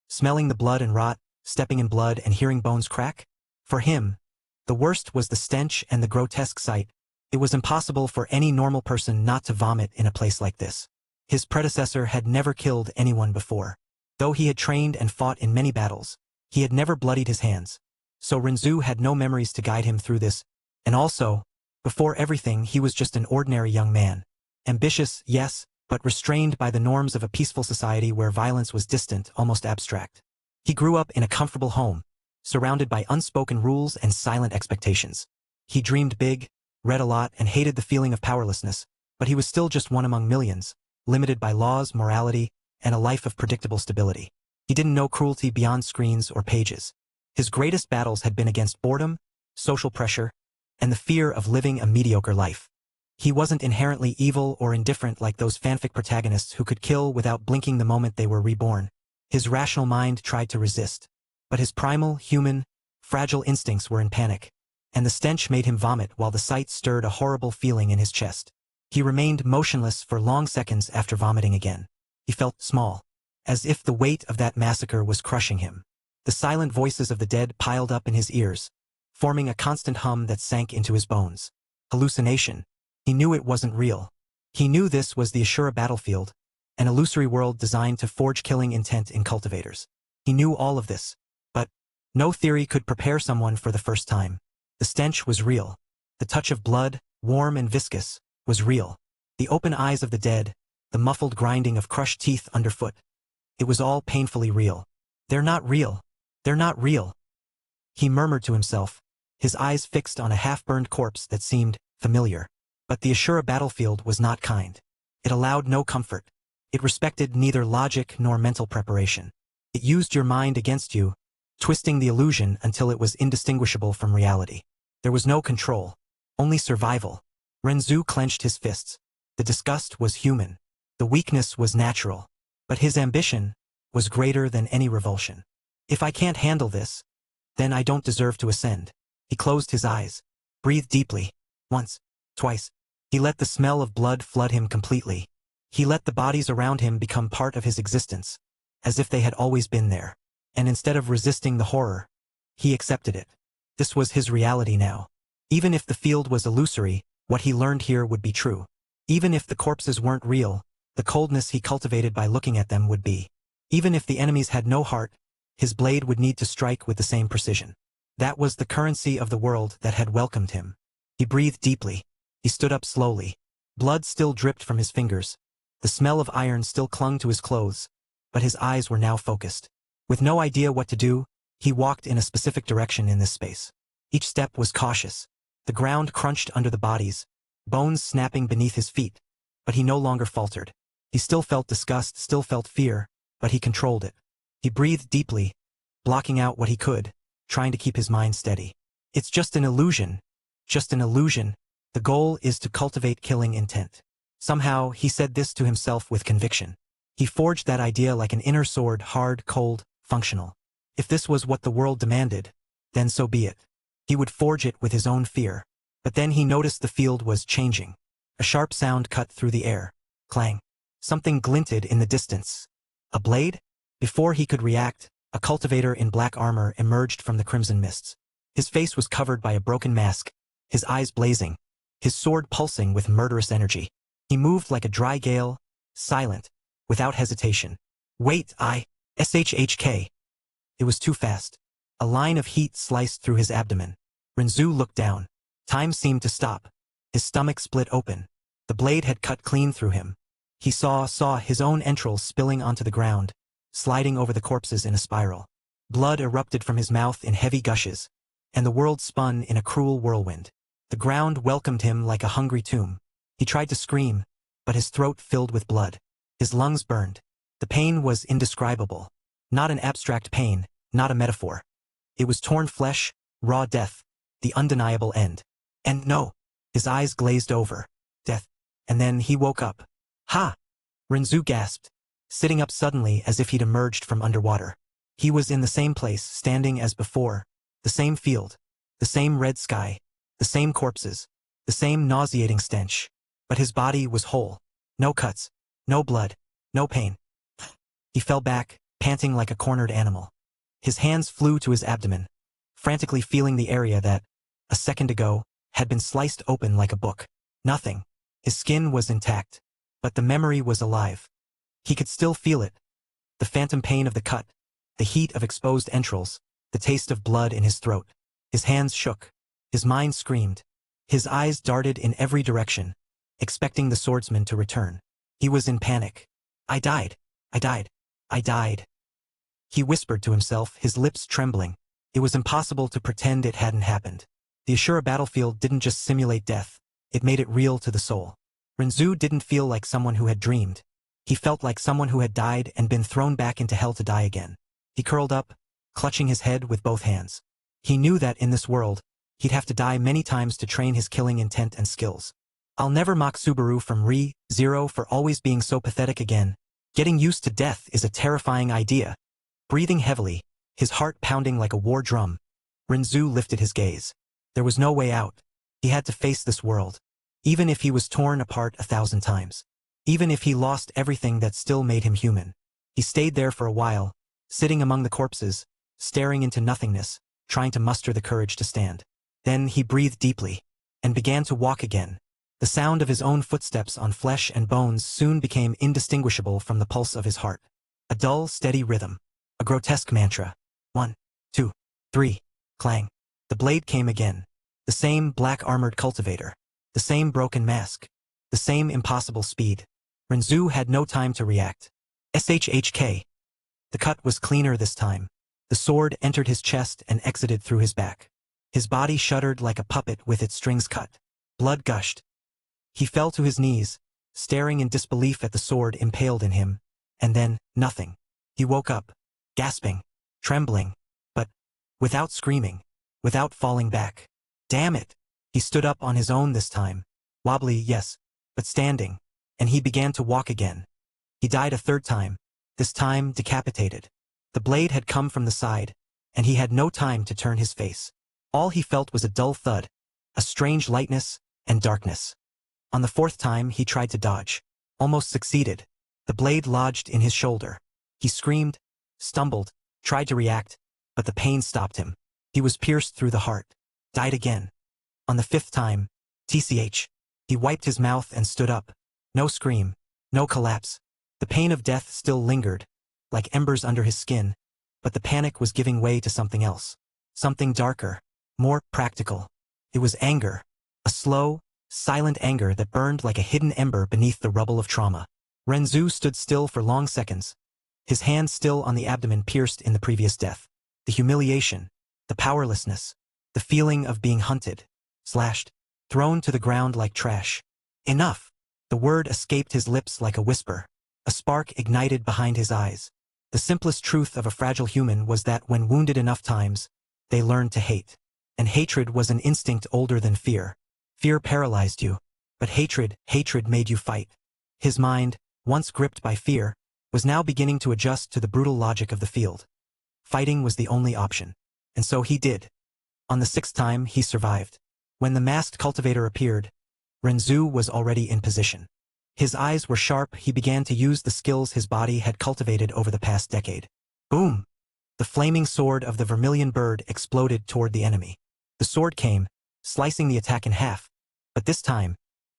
Smelling the blood and rot, stepping in blood and hearing bones crack. For him, the worst was the stench and the grotesque sight. It was impossible for any normal person not to vomit in a place like this. His predecessor had never killed anyone before. Though he had trained and fought in many battles, he had never bloodied his hands. So Renzu had no memories to guide him through this, and also, before everything, he was just an ordinary young man. Ambitious, yes, but restrained by the norms of a peaceful society where violence was distant, almost abstract. He grew up in a comfortable home, surrounded by unspoken rules and silent expectations. He dreamed big, read a lot, and hated the feeling of powerlessness, but he was still just one among millions, limited by laws, morality, and a life of predictable stability. He didn't know cruelty beyond screens or pages. His greatest battles had been against boredom, social pressure, and the fear of living a mediocre life. He wasn't inherently evil or indifferent like those fanfic protagonists who could kill without blinking the moment they were reborn. His rational mind tried to resist, but his primal, human, fragile instincts were in panic, and the stench made him vomit while the sight stirred a horrible feeling in his chest. He remained motionless for long seconds after vomiting again. He felt small, as if the weight of that massacre was crushing him. The silent voices of the dead piled up in his ears, forming a constant hum that sank into his bones. Hallucination. He knew it wasn't real. He knew this was the Ashura battlefield, an illusory world designed to forge killing intent in cultivators. He knew all of this, but no theory could prepare someone for the first time. The stench was real. The touch of blood, warm and viscous, was real. The open eyes of the dead, the muffled grinding of crushed teeth underfoot. It was all painfully real. "They're not real. They're not real," he murmured to himself, his eyes fixed on a half-burned corpse that seemed familiar. But the Ashura battlefield was not kind. It allowed no comfort. It respected neither logic nor mental preparation. It used your mind against you, twisting the illusion until it was indistinguishable from reality. There was no control, only survival. Renzu clenched his fists. The disgust was human. The weakness was natural. But his ambition was greater than any revulsion. "If I can't handle this, then I don't deserve to ascend." He closed his eyes, Breathe deeply. Once. Twice. He let the smell of blood flood him completely. He let the bodies around him become part of his existence, as if they had always been there. And instead of resisting the horror, he accepted it. This was his reality now. Even if the field was illusory, what he learned here would be true. Even if the corpses weren't real, the coldness he cultivated by looking at them would be. Even if the enemies had no heart, his blade would need to strike with the same precision. That was the currency of the world that had welcomed him. He breathed deeply. He stood up slowly. Blood still dripped from his fingers. The smell of iron still clung to his clothes, but his eyes were now focused. With no idea what to do, he walked in a specific direction in this space. Each step was cautious. The ground crunched under the bodies, bones snapping beneath his feet, but he no longer faltered. He still felt disgust, still felt fear, but he controlled it. He breathed deeply, blocking out what he could, trying to keep his mind steady. It's just an illusion. Just an illusion. The goal is to cultivate killing intent. Somehow, he said this to himself with conviction. He forged that idea like an inner sword, hard, cold, functional. If this was what the world demanded, then so be it. He would forge it with his own fear. But then he noticed the field was changing. A sharp sound cut through the air. Clang. Something glinted in the distance. A blade? Before he could react, a cultivator in black armor emerged from the crimson mists. His face was covered by a broken mask, his eyes blazing, his sword pulsing with murderous energy. He moved like a dry gale, silent, without hesitation. Wait, SHHK. It was too fast. A line of heat sliced through his abdomen. Renzu looked down. Time seemed to stop. His stomach split open. The blade had cut clean through him. He saw his own entrails spilling onto the ground, sliding over the corpses in a spiral. Blood erupted from his mouth in heavy gushes, and the world spun in a cruel whirlwind. The ground welcomed him like a hungry tomb. He tried to scream, but his throat filled with blood. His lungs burned. The pain was indescribable. Not an abstract pain, not a metaphor. It was torn flesh, raw death, the undeniable end. And no, his eyes glazed over. Death. And then he woke up. Ha! Renzu gasped, sitting up suddenly as if he'd emerged from underwater. He was in the same place, standing as before, the same field, the same red sky, the same corpses, the same nauseating stench. But his body was whole. No cuts, no blood, no pain. He fell back, panting like a cornered animal. His hands flew to his abdomen, frantically feeling the area that, a second ago, had been sliced open like a book. Nothing. His skin was intact, but the memory was alive. He could still feel it. The phantom pain of the cut, the heat of exposed entrails, the taste of blood in his throat. His hands shook. His mind screamed. His eyes darted in every direction, expecting the swordsman to return. He was in panic. I died. I died. I died. He whispered to himself, his lips trembling. It was impossible to pretend it hadn't happened. The Ashura battlefield didn't just simulate death. It made it real to the soul. Renzu didn't feel like someone who had dreamed. He felt like someone who had died and been thrown back into hell to die again. He curled up, clutching his head with both hands. He knew that in this world, he'd have to die many times to train his killing intent and skills. I'll never mock Subaru from Re-Zero for always being so pathetic again. Getting used to death is a terrifying idea. Breathing heavily, his heart pounding like a war drum, Renzu lifted his gaze. There was no way out. He had to face this world. Even if he was torn apart 1,000 times. Even if he lost everything that still made him human. He stayed there for a while, sitting among the corpses, staring into nothingness, trying to muster the courage to stand. Then he breathed deeply, and began to walk again. The sound of his own footsteps on flesh and bones soon became indistinguishable from the pulse of his heart. A dull, steady rhythm. A grotesque mantra. 1, 2, 3, clang. The blade came again. The same black-armored cultivator. The same broken mask. The same impossible speed. Renzu had no time to react. SHHK. The cut was cleaner this time. The sword entered his chest and exited through his back. His body shuddered like a puppet with its strings cut. Blood gushed. He fell to his knees, staring in disbelief at the sword impaled in him, and then, nothing. He woke up, gasping, trembling, but without screaming, without falling back. Damn it! He stood up on his own this time. Wobbly, yes, but standing, and he began to walk again. He died a third time, this time decapitated. The blade had come from the side, and he had no time to turn his face. All he felt was a dull thud, a strange lightness and darkness. On the fourth time he tried to dodge. Almost succeeded. The blade lodged in his shoulder. He screamed, stumbled, tried to react, but the pain stopped him. He was pierced through the heart. Died again. On the fifth time, tch. He wiped his mouth and stood up. No scream, no collapse. The pain of death still lingered, like embers under his skin, but the panic was giving way to something else. Something darker, more practical. It was anger. A slow, silent anger that burned like a hidden ember beneath the rubble of trauma. Renzu stood still for long seconds, his hand still on the abdomen pierced in the previous death. The humiliation, the powerlessness, the feeling of being hunted, slashed, thrown to the ground like trash. Enough! The word escaped his lips like a whisper. A spark ignited behind his eyes. The simplest truth of a fragile human was that when wounded enough times, they learned to hate. And hatred was an instinct older than fear. Fear paralyzed you, but hatred made you fight. His mind, once gripped by fear, was now beginning to adjust to the brutal logic of the field. Fighting was the only option. And so he did. On the sixth time, he survived. When the masked cultivator appeared, Renzu was already in position. His eyes were sharp. He began to use the skills his body had cultivated over the past decade. Boom! The flaming sword of the vermilion bird exploded toward the enemy. The sword came, slicing the attack in half. But this time,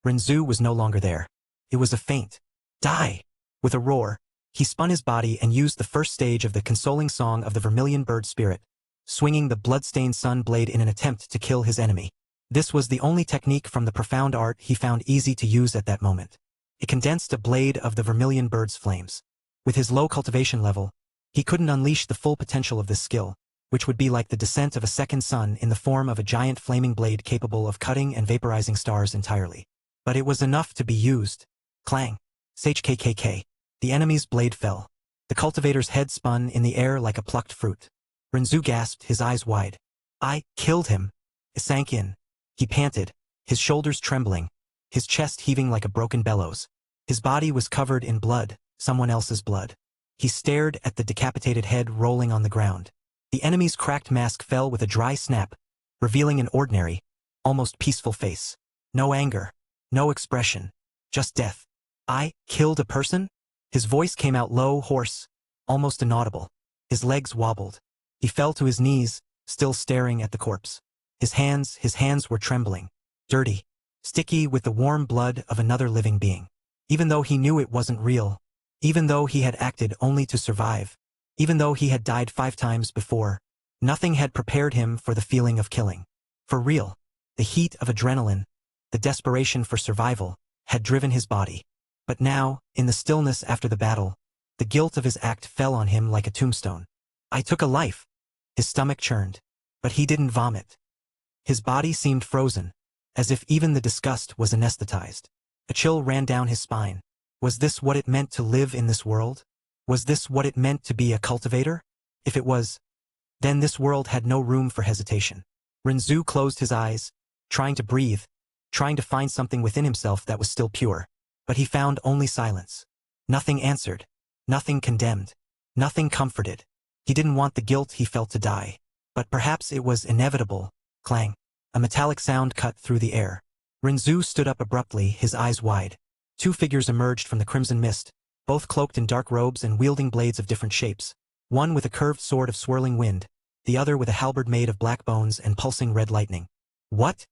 Renzu was no longer there. It was a feint. Die! With a roar, he spun his body and used the first stage of the consoling song of the vermilion bird spirit, swinging the blood-stained sun blade in an attempt to kill his enemy. This was the only technique from the profound art he found easy to use at that moment. It condensed a blade of the vermilion bird's flames. With his low cultivation level, he couldn't unleash the full potential of this skill, which would be like the descent of a second sun in the form of a giant flaming blade capable of cutting and vaporizing stars entirely. But it was enough to be used. Clang. Skkk. The enemy's blade fell. The cultivator's head spun in the air like a plucked fruit. Renzu gasped, his eyes wide. I killed him. It sank in. He panted, his shoulders trembling, his chest heaving like a broken bellows. His body was covered in blood, someone else's blood. He stared at the decapitated head rolling on the ground. The enemy's cracked mask fell with a dry snap, revealing an ordinary, almost peaceful face. No anger, no expression, just death. I killed a person? His voice came out low, hoarse, almost inaudible. His legs wobbled. He fell to his knees, still staring at the corpse. His hands were trembling, dirty, sticky with the warm blood of another living being. Even though he knew it wasn't real, even though he had acted only to survive, even though he had died 5 times before, nothing had prepared him for the feeling of killing. For real, the heat of adrenaline, the desperation for survival, had driven his body. But now, in the stillness after the battle, the guilt of his act fell on him like a tombstone. I took a life. His stomach churned, but he didn't vomit. His body seemed frozen, as if even the disgust was anesthetized. A chill ran down his spine. Was this what it meant to live in this world? Was this what it meant to be a cultivator? If it was, then this world had no room for hesitation. Renzu closed his eyes, trying to breathe, trying to find something within himself that was still pure. But he found only silence. Nothing answered, nothing condemned, nothing comforted. He didn't want the guilt he felt to die. But perhaps it was inevitable. Clang. A metallic sound cut through the air. Renzu stood up abruptly, his eyes wide. 2 figures emerged from the crimson mist, both cloaked in dark robes and wielding blades of different shapes. One with a curved sword of swirling wind, the other with a halberd made of black bones and pulsing red lightning. What?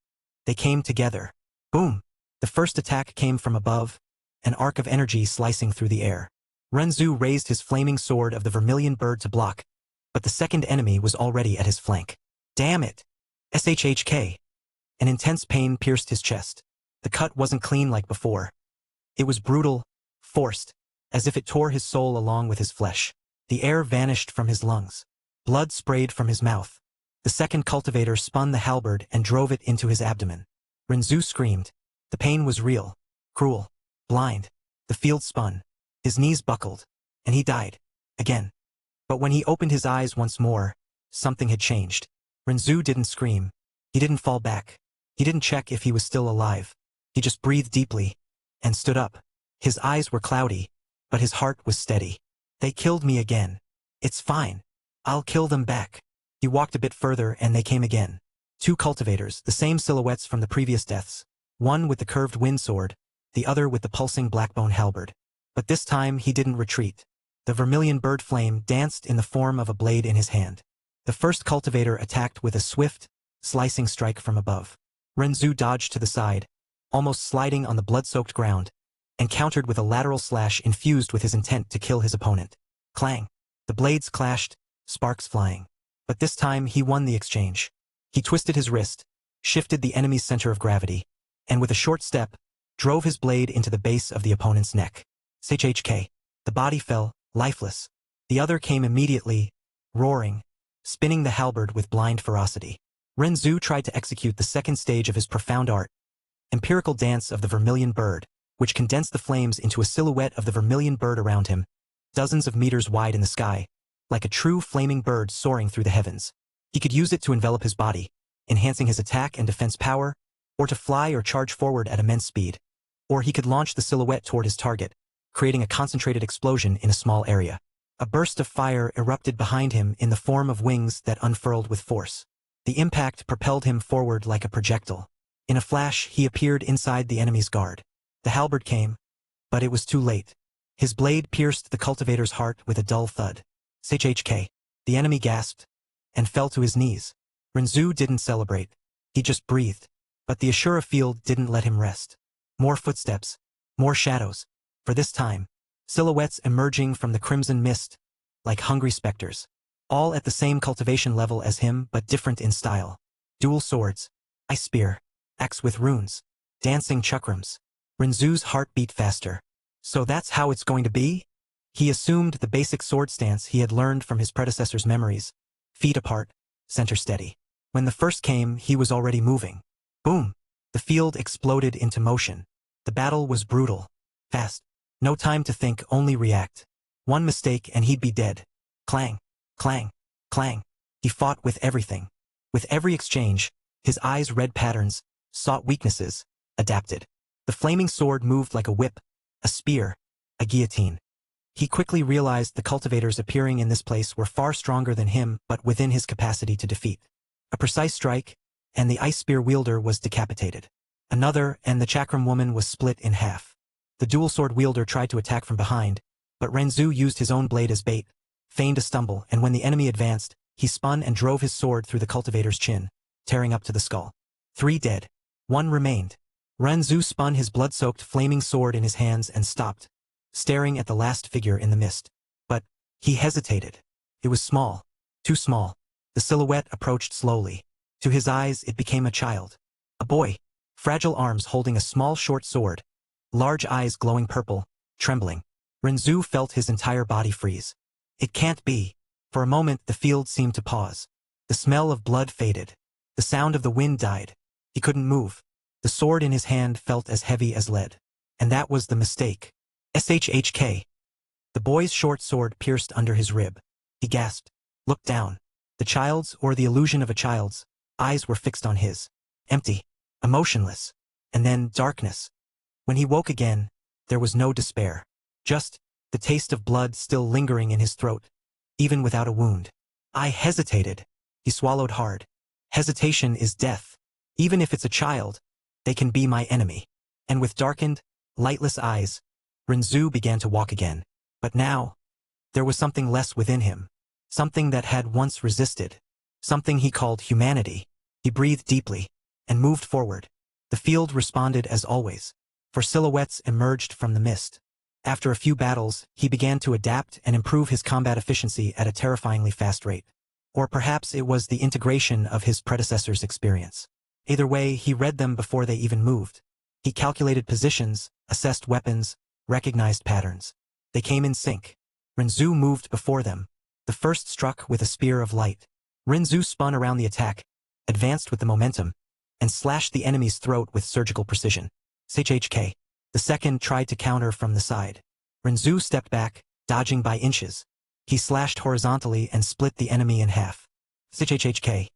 They came together. Boom! The first attack came from above, an arc of energy slicing through the air. Renzu raised his flaming sword of the vermilion bird to block, but the second enemy was already at his flank. Damn it! Shhk. An intense pain pierced his chest. The cut wasn't clean like before. It was brutal, forced, as if it tore his soul along with his flesh. The air vanished from his lungs. Blood sprayed from his mouth. The second cultivator spun the halberd and drove it into his abdomen. Renzu screamed. The pain was real, cruel, blind. The field spun. His knees buckled, and he died. Again. But when he opened his eyes once more, something had changed. Renzu didn't scream. He didn't fall back. He didn't check if he was still alive. He just breathed deeply and stood up. His eyes were cloudy, but his heart was steady. They killed me again. It's fine. I'll kill them back. He walked a bit further and they came again. Two cultivators, the same silhouettes from the previous deaths, one with the curved wind sword, the other with the pulsing blackbone halberd. But this time he didn't retreat. The vermilion bird flame danced in the form of a blade in his hand. The first cultivator attacked with a swift, slicing strike from above. Renzu dodged to the side, almost sliding on the blood-soaked ground, and countered with a lateral slash infused with his intent to kill his opponent. Clang! The blades clashed, sparks flying. But this time he won the exchange. He twisted his wrist, shifted the enemy's center of gravity, and with a short step, drove his blade into the base of the opponent's neck. SHK. The body fell, lifeless. The other came immediately, roaring, spinning the halberd with blind ferocity. Renzu tried to execute the second stage of his profound art, empirical dance of the vermilion bird, which condensed the flames into a silhouette of the vermilion bird around him, dozens of meters wide in the sky, like a true flaming bird soaring through the heavens. He could use it to envelop his body, enhancing his attack and defense power, or to fly or charge forward at immense speed. Or he could launch the silhouette toward his target, creating a concentrated explosion in a small area. A burst of fire erupted behind him in the form of wings that unfurled with force. The impact propelled him forward like a projectile. In a flash, he appeared inside the enemy's guard. The halberd came, but it was too late. His blade pierced the cultivator's heart with a dull thud. SHK. The enemy gasped and fell to his knees. Renzu didn't celebrate. He just breathed. But the Ashura field didn't let him rest. More footsteps, more shadows. For this time, silhouettes emerging from the crimson mist, like hungry specters. All at the same cultivation level as him, but different in style. Dual swords, ice spear, axe with runes, dancing chakrams. Renzu's heart beat faster. So that's how it's going to be? He assumed the basic sword stance he had learned from his predecessor's memories. Feet apart, center steady. When the first came, he was already moving. Boom! The field exploded into motion. The battle was brutal. Fast. No time to think, only react. One mistake and he'd be dead. Clang, clang, clang. He fought with everything. With every exchange, his eyes read patterns, sought weaknesses, adapted. The flaming sword moved like a whip, a spear, a guillotine. He quickly realized the cultivators appearing in this place were far stronger than him, but within his capacity to defeat. A precise strike, and the ice spear wielder was decapitated. Another, and the chakram woman was split in half. The dual sword wielder tried to attack from behind, but Renzu used his own blade as bait, feigned a stumble, and when the enemy advanced, he spun and drove his sword through the cultivator's chin, tearing up to the skull. 3 dead. 1 remained. Renzu spun his blood-soaked flaming sword in his hands and stopped, staring at the last figure in the mist. But he hesitated. It was small. Too small. The silhouette approached slowly. To his eyes, it became a child. A boy. Fragile arms holding a small short sword. Large eyes glowing purple, trembling. Renzu felt his entire body freeze. It can't be. For a moment, the field seemed to pause. The smell of blood faded. The sound of the wind died. He couldn't move. The sword in his hand felt as heavy as lead. And that was the mistake. SHK. The boy's short sword pierced under his rib. He gasped, looked down. The child's, or the illusion of a child's, eyes were fixed on his. Empty. Emotionless. And then darkness. When he woke again, there was no despair. Just the taste of blood still lingering in his throat, even without a wound. I hesitated. He swallowed hard. Hesitation is death. Even if it's a child, they can be my enemy. And with darkened, lightless eyes, Renzu began to walk again. But now, there was something less within him. Something that had once resisted. Something he called humanity. He breathed deeply, and moved forward. The field responded as always, for silhouettes emerged from the mist. After a few battles, he began to adapt and improve his combat efficiency at a terrifyingly fast rate. Or perhaps it was the integration of his predecessor's experience. Either way, he read them before they even moved. He calculated positions, assessed weapons, recognized patterns. They came in sync. Renzu moved before them. The first struck with a spear of light. Renzu spun around the attack, advanced with the momentum, and slashed the enemy's throat with surgical precision. SHK. The second tried to counter from the side. Renzu stepped back, dodging by inches. He slashed horizontally and split the enemy in half. SHK.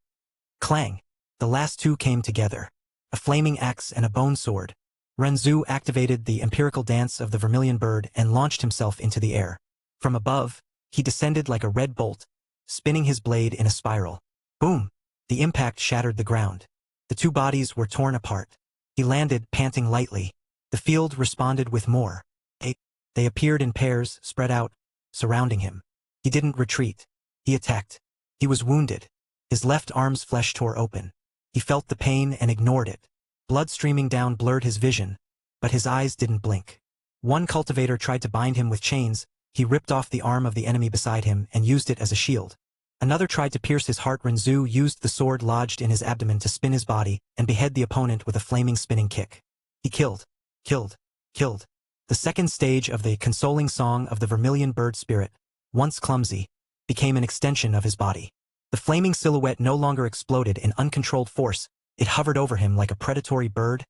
Clang. The last two came together. A flaming axe and a bone sword. Renzu activated the empirical dance of the vermilion bird and launched himself into the air. From above, he descended like a red bolt, spinning his blade in a spiral. Boom! The impact shattered the ground. The two bodies were torn apart. He landed, panting lightly. The field responded with more. They appeared in pairs, spread out, surrounding him. He didn't retreat. He attacked. He was wounded. His left arm's flesh tore open. He felt the pain and ignored it. Blood streaming down blurred his vision, but his eyes didn't blink. One cultivator tried to bind him with chains. He ripped off the arm of the enemy beside him and used it as a shield. Another tried to pierce his heart. Renzu used the sword lodged in his abdomen to spin his body and behead the opponent with a flaming spinning kick. He killed. The second stage of the consoling song of the vermilion bird spirit, once clumsy, became an extension of his body. The flaming silhouette no longer exploded in uncontrolled force. It hovered over him like a predatory bird,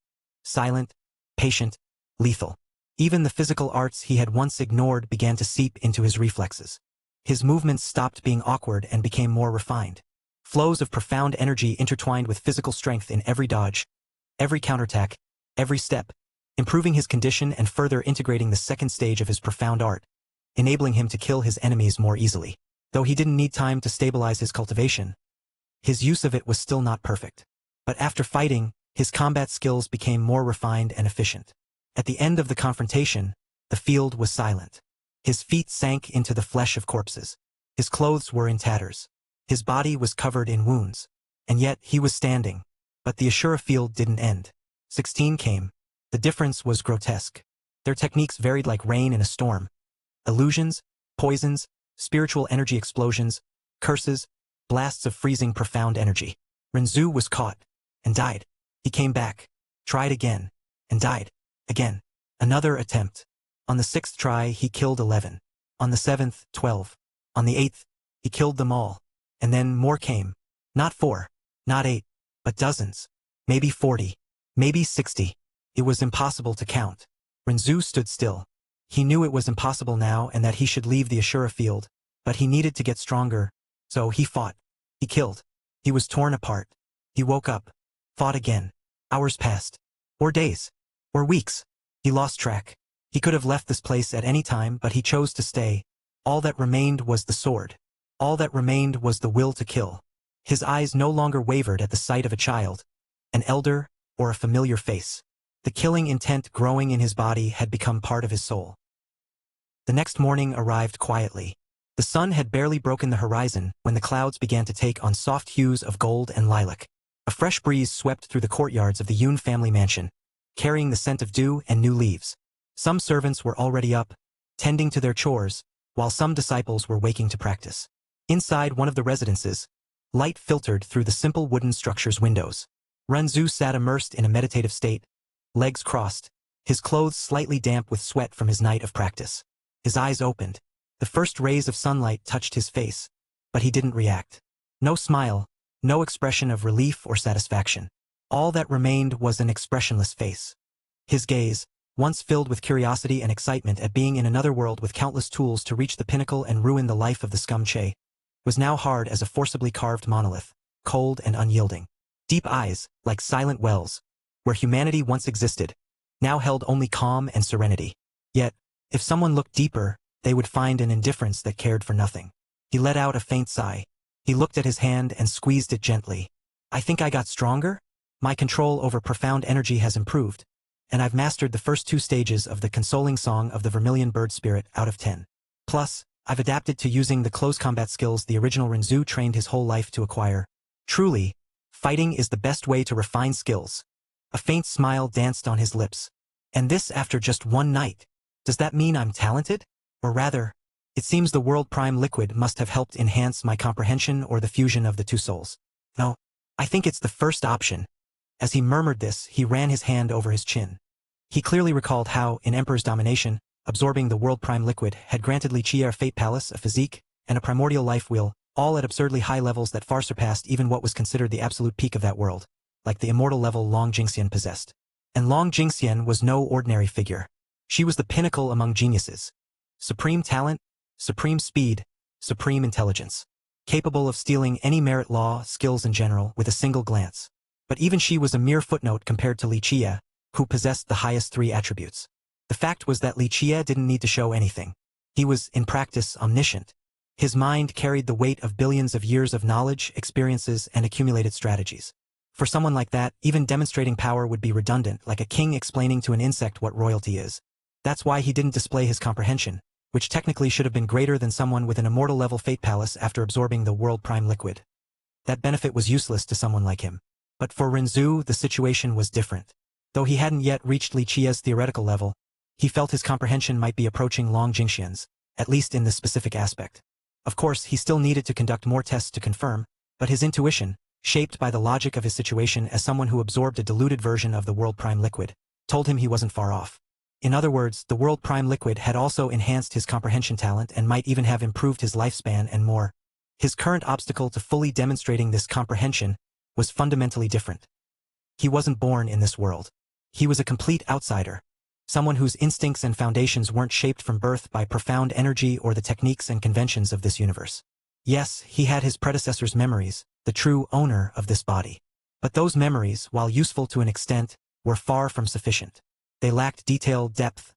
silent, patient, lethal. Even the physical arts he had once ignored began to seep into his reflexes. His movements stopped being awkward and became more refined. Flows of profound energy intertwined with physical strength in every dodge, every counterattack, every step, improving his condition and further integrating the second stage of his profound art, enabling him to kill his enemies more easily. Though he didn't need time to stabilize his cultivation, his use of it was still not perfect. But after fighting, his combat skills became more refined and efficient. At the end of the confrontation, the field was silent. His feet sank into the flesh of corpses. His clothes were in tatters. His body was covered in wounds. And yet he was standing. But the Ashura field didn't end. 16 came. The difference was grotesque. Their techniques varied like rain in a storm. Illusions, poisons, spiritual energy explosions, curses, blasts of freezing profound energy. Renzu was caught and died. He came back, tried again, and died again. Another attempt. On the 6th try, he killed 11. On the 7th, 12. On the 8th, he killed them all. And then more came. Not 4, not 8, but dozens. Maybe 40, maybe 60. It was impossible to count. Renzu stood still. He knew it was impossible now and that he should leave the Ashura field, but he needed to get stronger, so he fought. He killed. He was torn apart. He woke up, fought again. Hours passed. Or days. Or weeks. He lost track. He could have left this place at any time, but he chose to stay. All that remained was the sword. All that remained was the will to kill. His eyes no longer wavered at the sight of a child, an elder, or a familiar face. The killing intent growing in his body had become part of his soul. The next morning arrived quietly. The sun had barely broken the horizon when the clouds began to take on soft hues of gold and lilac. A fresh breeze swept through the courtyards of the Yoon family mansion, carrying the scent of dew and new leaves. Some servants were already up, tending to their chores, while some disciples were waking to practice. Inside one of the residences, light filtered through the simple wooden structure's windows. Renzu sat immersed in a meditative state, legs crossed, his clothes slightly damp with sweat from his night of practice. His eyes opened. The first rays of sunlight touched his face, but he didn't react. No smile, no expression of relief or satisfaction. All that remained was an expressionless face. His gaze, once filled with curiosity and excitement at being in another world with countless tools to reach the pinnacle and ruin the life of the scum Che, was now hard as a forcibly carved monolith, cold and unyielding. Deep eyes, like silent wells, where humanity once existed, now held only calm and serenity. Yet, if someone looked deeper, they would find an indifference that cared for nothing. He let out a faint sigh. He looked at his hand and squeezed it gently. I think I got stronger? My control over profound energy has improved, and I've mastered the first 2 stages of the consoling song of the vermilion bird spirit out of 10. Plus, I've adapted to using the close combat skills the original Renzu trained his whole life to acquire. Truly, fighting is the best way to refine skills. A faint smile danced on his lips. And this after just one night. Does that mean I'm talented? Or rather, it seems the World Prime Liquid must have helped enhance my comprehension or the fusion of the 2 souls. No, I think it's the first option. As he murmured this, he ran his hand over his chin. He clearly recalled how, in Emperor's domination, absorbing the World Prime Liquid had granted Li Qie a fate palace, a physique, and a primordial life wheel, all at absurdly high levels that far surpassed even what was considered the absolute peak of that world, like the immortal level Long Jingxian possessed. And Long Jingxian was no ordinary figure. She was the pinnacle among geniuses. Supreme talent, supreme speed, supreme intelligence. Capable of stealing any merit law, skills in general, with a single glance. But even she was a mere footnote compared to Li Qie, who possessed the highest 3 attributes. The fact was that Li Qie didn't need to show anything. He was, in practice, omniscient. His mind carried the weight of billions of years of knowledge, experiences, and accumulated strategies. For someone like that, even demonstrating power would be redundant, like a king explaining to an insect what royalty is. That's why he didn't display his comprehension, which technically should have been greater than someone with an immortal-level fate palace after absorbing the world prime liquid. That benefit was useless to someone like him. But for Renzu, the situation was different. Though he hadn't yet reached Li Qia's theoretical level, he felt his comprehension might be approaching Long Jingxian's, at least in this specific aspect. Of course, he still needed to conduct more tests to confirm, but his intuition, shaped by the logic of his situation as someone who absorbed a diluted version of the world prime liquid, told him he wasn't far off. In other words, the world prime liquid had also enhanced his comprehension talent and might even have improved his lifespan and more. His current obstacle to fully demonstrating this comprehension was fundamentally different. He wasn't born in this world. He was a complete outsider, someone whose instincts and foundations weren't shaped from birth by profound energy or the techniques and conventions of this universe. Yes, he had his predecessor's memories, the true owner of this body. But those memories, while useful to an extent, were far from sufficient. They lacked detail, depth,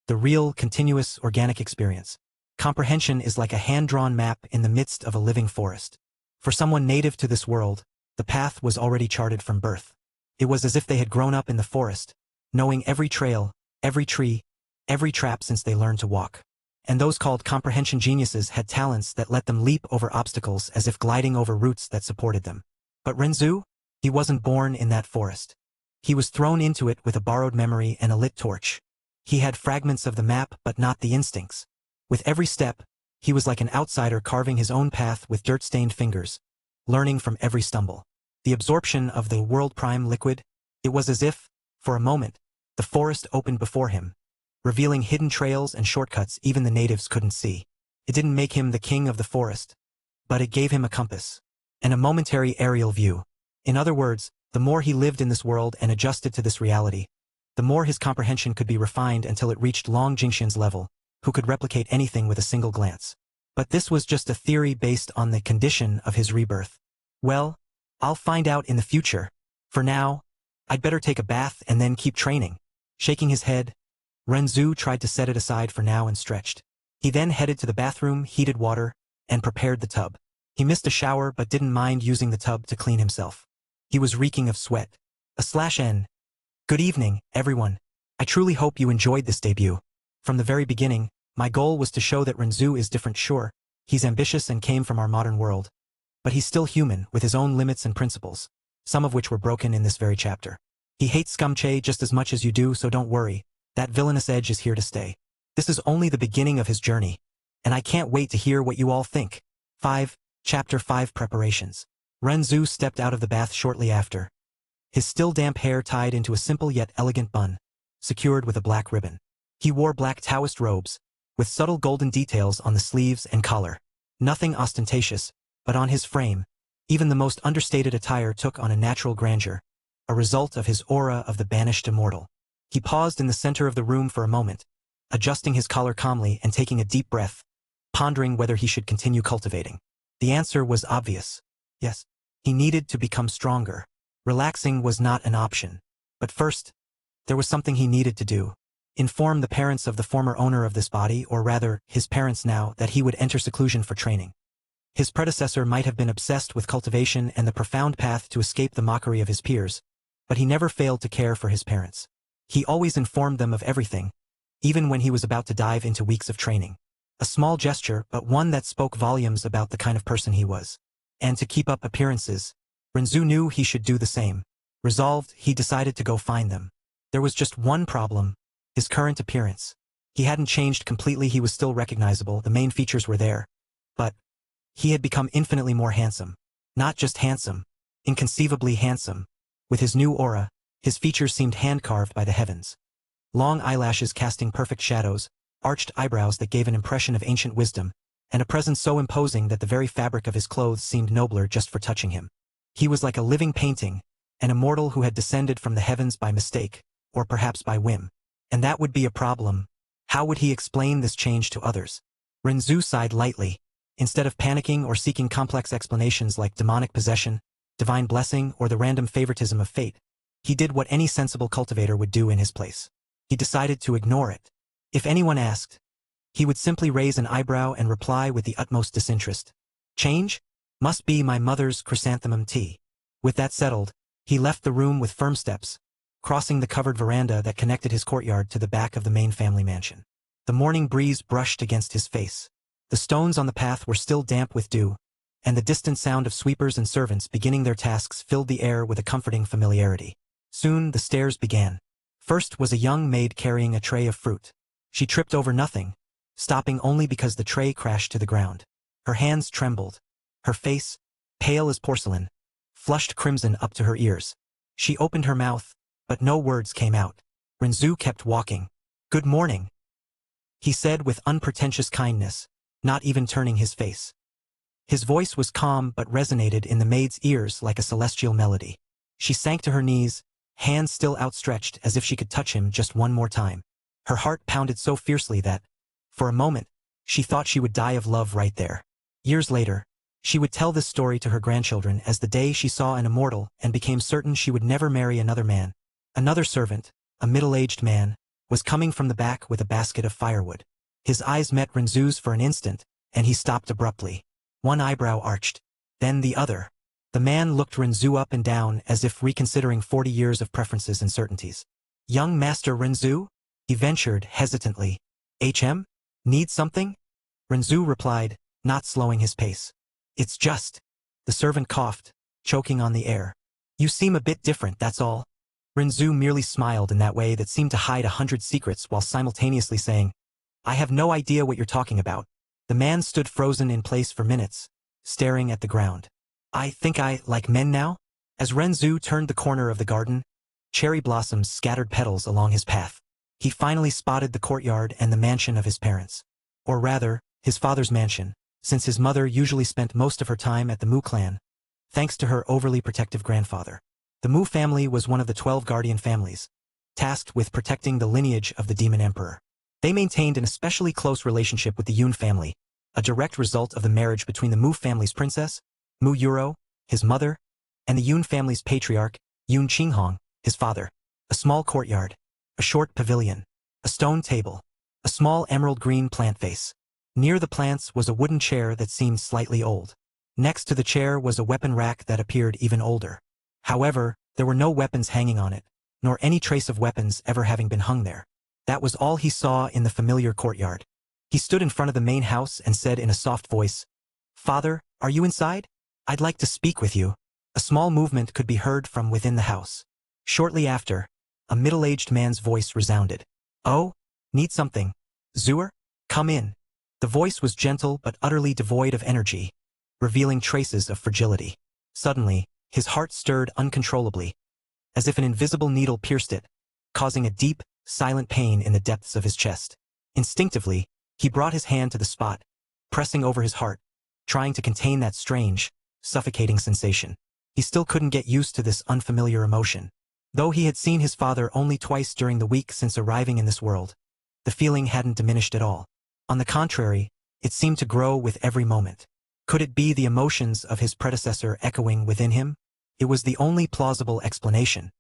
the real, continuous, organic experience. Comprehension is like a hand-drawn map in the midst of a living forest. For someone native to this world, the path was already charted from birth. It was as if they had grown up in the forest, knowing every trail, every tree, every trap since they learned to walk. And those called comprehension geniuses had talents that let them leap over obstacles as if gliding over roots that supported them. But Renzu? He wasn't born in that forest. He was thrown into it with a borrowed memory and a lit torch. He had fragments of the map but not the instincts. With every step, he was like an outsider carving his own path with dirt-stained fingers, learning from every stumble. The absorption of the world prime liquid, it was as if, for a moment, the forest opened before him, revealing hidden trails and shortcuts even the natives couldn't see. It didn't make him the king of the forest, but it gave him a compass and a momentary aerial view. In other words, the more he lived in this world and adjusted to this reality, the more his comprehension could be refined until it reached Long Jingxian's level, who could replicate anything with a single glance. But this was just a theory based on the condition of his rebirth. Well, I'll find out in the future. For now, I'd better take a bath and then keep training. Shaking his head, Renzu tried to set it aside for now and stretched. He then headed to the bathroom, heated water, and prepared the tub. He missed a shower but didn't mind using the tub to clean himself. He was reeking of sweat. /N. Good evening, everyone. I truly hope you enjoyed this debut. From the very beginning, my goal was to show that Renzu is different. Sure, he's ambitious and came from our modern world. But he's still human, with his own limits and principles, some of which were broken in this very chapter. He hates Scumche just as much as you do, so don't worry. That villainous edge is here to stay. This is only the beginning of his journey, and I can't wait to hear what you all think. 5. Chapter 5 Preparations. Renzu stepped out of the bath shortly after, his still damp hair tied into a simple yet elegant bun, secured with a black ribbon. He wore black Taoist robes, with subtle golden details on the sleeves and collar. Nothing ostentatious, but on his frame, even the most understated attire took on a natural grandeur, a result of his aura of the banished immortal. He paused in the center of the room for a moment, adjusting his collar calmly and taking a deep breath, pondering whether he should continue cultivating. The answer was obvious. Yes, he needed to become stronger. Relaxing was not an option. But first, there was something he needed to do. Inform the parents of the former owner of this body, or rather, his parents now, that he would enter seclusion for training. His predecessor might have been obsessed with cultivation and the profound path to escape the mockery of his peers, but he never failed to care for his parents. He always informed them of everything, even when he was about to dive into weeks of training. A small gesture, but one that spoke volumes about the kind of person he was. And to keep up appearances, Renzu knew he should do the same. Resolved, he decided to go find them. There was just one problem: his current appearance. He hadn't changed completely, he was still recognizable, the main features were there. But he had become infinitely more handsome. Not just handsome, inconceivably handsome. With his new aura, his features seemed hand-carved by the heavens. Long eyelashes casting perfect shadows, arched eyebrows that gave an impression of ancient wisdom, and a presence so imposing that the very fabric of his clothes seemed nobler just for touching him. He was like a living painting, an immortal who had descended from the heavens by mistake, or perhaps by whim. And that would be a problem. How would he explain this change to others? Renzu sighed lightly. Instead of panicking or seeking complex explanations like demonic possession, divine blessing, or the random favoritism of fate, he did what any sensible cultivator would do in his place. He decided to ignore it. If anyone asked, He would simply raise an eyebrow and reply with the utmost disinterest. Change? Must be my mother's chrysanthemum tea. With that settled, he left the room with firm steps, crossing the covered veranda that connected his courtyard to the back of the main family mansion. The morning breeze brushed against his face. The stones on the path were still damp with dew, and the distant sound of sweepers and servants beginning their tasks filled the air with a comforting familiarity. Soon the stairs began. First was a young maid carrying a tray of fruit. She tripped over nothing, stopping only because the tray crashed to the ground. Her hands trembled. Her face, pale as porcelain, flushed crimson up to her ears. She opened her mouth, but no words came out. Renzu kept walking. "Good morning," he said with unpretentious kindness, not even turning his face. His voice was calm but resonated in the maid's ears like a celestial melody. She sank to her knees, hands still outstretched as if she could touch him just one more time. Her heart pounded so fiercely that, for a moment, she thought she would die of love right there. Years later, she would tell this story to her grandchildren as the day she saw an immortal and became certain she would never marry another man. Another servant, a middle-aged man, was coming from the back with a basket of firewood. His eyes met Renzu's for an instant, and he stopped abruptly. One eyebrow arched, then the other. The man looked Renzu up and down as if reconsidering 40 years of preferences and certainties. "Young Master Renzu?" he ventured hesitantly. "HM? Need something?" Renzu replied, not slowing his pace. "It's just..." The servant coughed, choking on the air. "You seem a bit different, that's all." Renzu merely smiled in that way that seemed to hide 100 secrets while simultaneously saying, "I have no idea what you're talking about." The man stood frozen in place for minutes, staring at the ground. "I think I like men now?" As Renzu turned the corner of the garden, cherry blossoms scattered petals along his path. He finally spotted the courtyard and the mansion of his parents. Or rather, his father's mansion, since his mother usually spent most of her time at the Mu clan, thanks to her overly protective grandfather. The Mu family was one of the 12 guardian families, tasked with protecting the lineage of the demon emperor. They maintained an especially close relationship with the Yun family, a direct result of the marriage between the Mu family's princess, Mu Yuro, his mother, and the Yun family's patriarch, Yun Qinghong, his father. A small courtyard, a short pavilion, a stone table, a small emerald green plant vase. Near the plants was a wooden chair that seemed slightly old. Next to the chair was a weapon rack that appeared even older. However, there were no weapons hanging on it, nor any trace of weapons ever having been hung there. That was all he saw in the familiar courtyard. He stood in front of the main house and said in a soft voice, "Father, are you inside? I'd like to speak with you." A small movement could be heard from within the house. Shortly after, a middle-aged man's voice resounded. "Oh, need something? Zuer? Come in." The voice was gentle but utterly devoid of energy, revealing traces of fragility. Suddenly, his heart stirred uncontrollably, as if an invisible needle pierced it, causing a deep, silent pain in the depths of his chest. Instinctively, he brought his hand to the spot, pressing over his heart, trying to contain that strange, suffocating sensation. He still couldn't get used to this unfamiliar emotion. Though he had seen his father only twice during the week since arriving in this world, the feeling hadn't diminished at all. On the contrary, it seemed to grow with every moment. Could it be the emotions of his predecessor echoing within him? It was the only plausible explanation.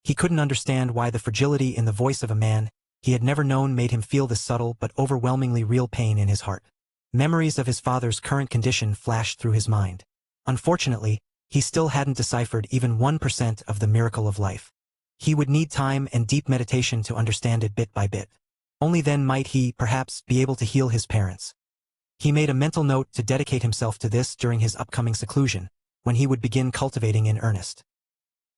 He couldn't understand why the fragility in the voice of a man he had never known made him feel the subtle but overwhelmingly real pain in his heart. Memories of his father's current condition flashed through his mind. Unfortunately, he still hadn't deciphered even 1% of the miracle of life. He would need time and deep meditation to understand it bit by bit. Only then might he, perhaps, be able to heal his parents. He made a mental note to dedicate himself to this during his upcoming seclusion, when he would begin cultivating in earnest.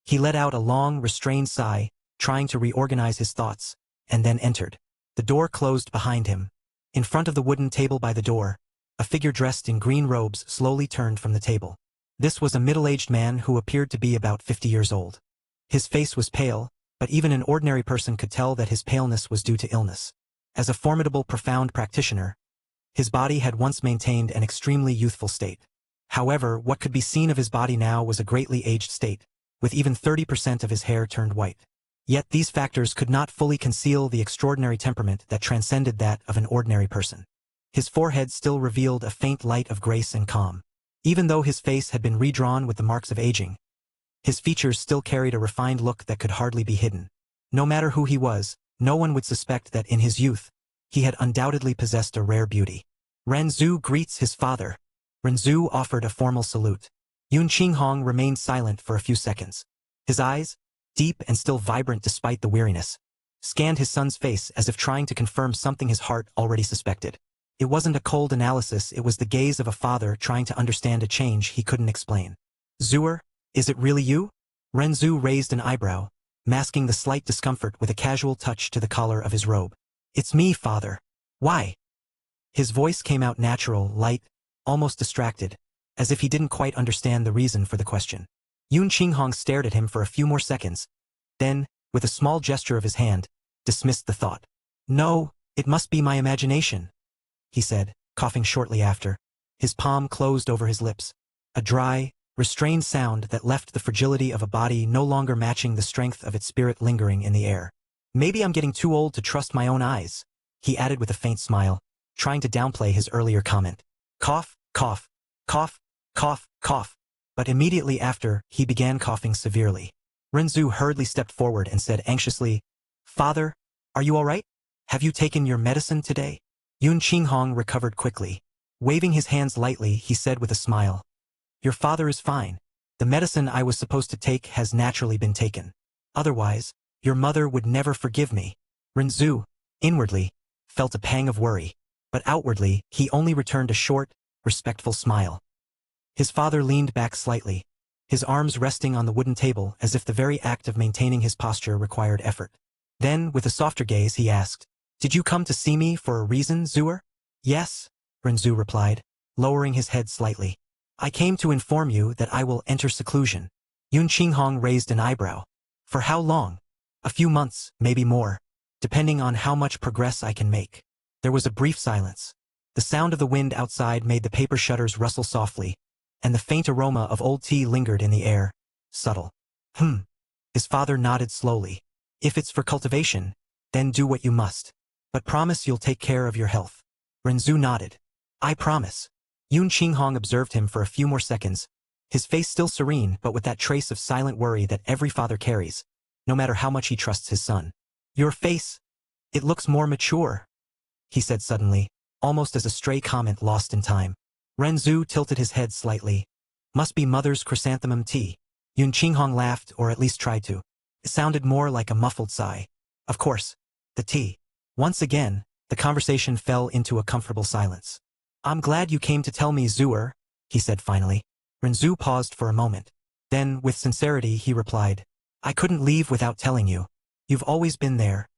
He let out a long, restrained sigh, trying to reorganize his thoughts, and then entered. The door closed behind him. In front of the wooden table by the door, a figure dressed in green robes slowly turned from the table. This was a middle-aged man who appeared to be about 50 years old. His face was pale, but even an ordinary person could tell that his paleness was due to illness. As a formidable, profound practitioner, his body had once maintained an extremely youthful state. However, what could be seen of his body now was a greatly aged state, with even 30% of his hair turned white. Yet these factors could not fully conceal the extraordinary temperament that transcended that of an ordinary person. His forehead still revealed a faint light of grace and calm. Even though his face had been redrawn with the marks of aging, his features still carried a refined look that could hardly be hidden. No matter who he was, no one would suspect that in his youth, He had undoubtedly possessed a rare beauty. Renzu greets his father. Renzu offered a formal salute. Yun Qinghong remained silent for a few seconds. His eyes, deep and still vibrant despite the weariness, scanned his son's face as if trying to confirm something his heart already suspected. It wasn't a cold analysis, it was the gaze of a father trying to understand a change he couldn't explain. Zuer, is it really you? Renzu raised an eyebrow, masking the slight discomfort with a casual touch to the collar of his robe. It's me, father. Why? His voice came out natural, light, almost distracted, as if he didn't quite understand the reason for the question. Yun Qinghong stared at him for a few more seconds, then, with a small gesture of his hand, dismissed the thought. No, it must be my imagination, he said, coughing shortly after. His palm closed over his lips, a dry, restrained sound that left the fragility of a body no longer matching the strength of its spirit lingering in the air. Maybe I'm getting too old to trust my own eyes, he added with a faint smile, trying to downplay his earlier comment. Cough, cough, cough, cough, cough. But immediately after, he began coughing severely. Renzu hurriedly stepped forward and said anxiously, Father, are you all right? Have you taken your medicine today? Yun Qinghong recovered quickly. Waving his hands lightly, he said with a smile, Your father is fine. The medicine I was supposed to take has naturally been taken. Otherwise, your mother would never forgive me. Renzu, inwardly, felt a pang of worry, but outwardly, he only returned a short, respectful smile. His father leaned back slightly, his arms resting on the wooden table as if the very act of maintaining his posture required effort. Then, with a softer gaze, he asked, Did you come to see me for a reason, Zuer? Yes, Renzu replied, lowering his head slightly. I came to inform you that I will enter seclusion. Yun Qinghong raised an eyebrow. For how long? A few months, maybe more, depending on how much progress I can make. There was a brief silence. The sound of the wind outside made the paper shutters rustle softly, and the faint aroma of old tea lingered in the air, subtle. His father nodded slowly. If it's for cultivation, then do what you must. But promise you'll take care of your health. Renzu nodded. I promise. Yun Qinghong observed him for a few more seconds, his face still serene but with that trace of silent worry that every father carries, no matter how much he trusts his son. Your face, it looks more mature, he said suddenly, almost as a stray comment lost in time. Renzu tilted his head slightly. Must be mother's chrysanthemum tea. Yun Qinghong laughed, or at least tried to. It sounded more like a muffled sigh. Of course, the tea. Once again, the conversation fell into a comfortable silence. I'm glad you came to tell me, Zuer, he said finally. Renzu paused for a moment. Then, with sincerity, he replied, I couldn't leave without telling you. You've always been there,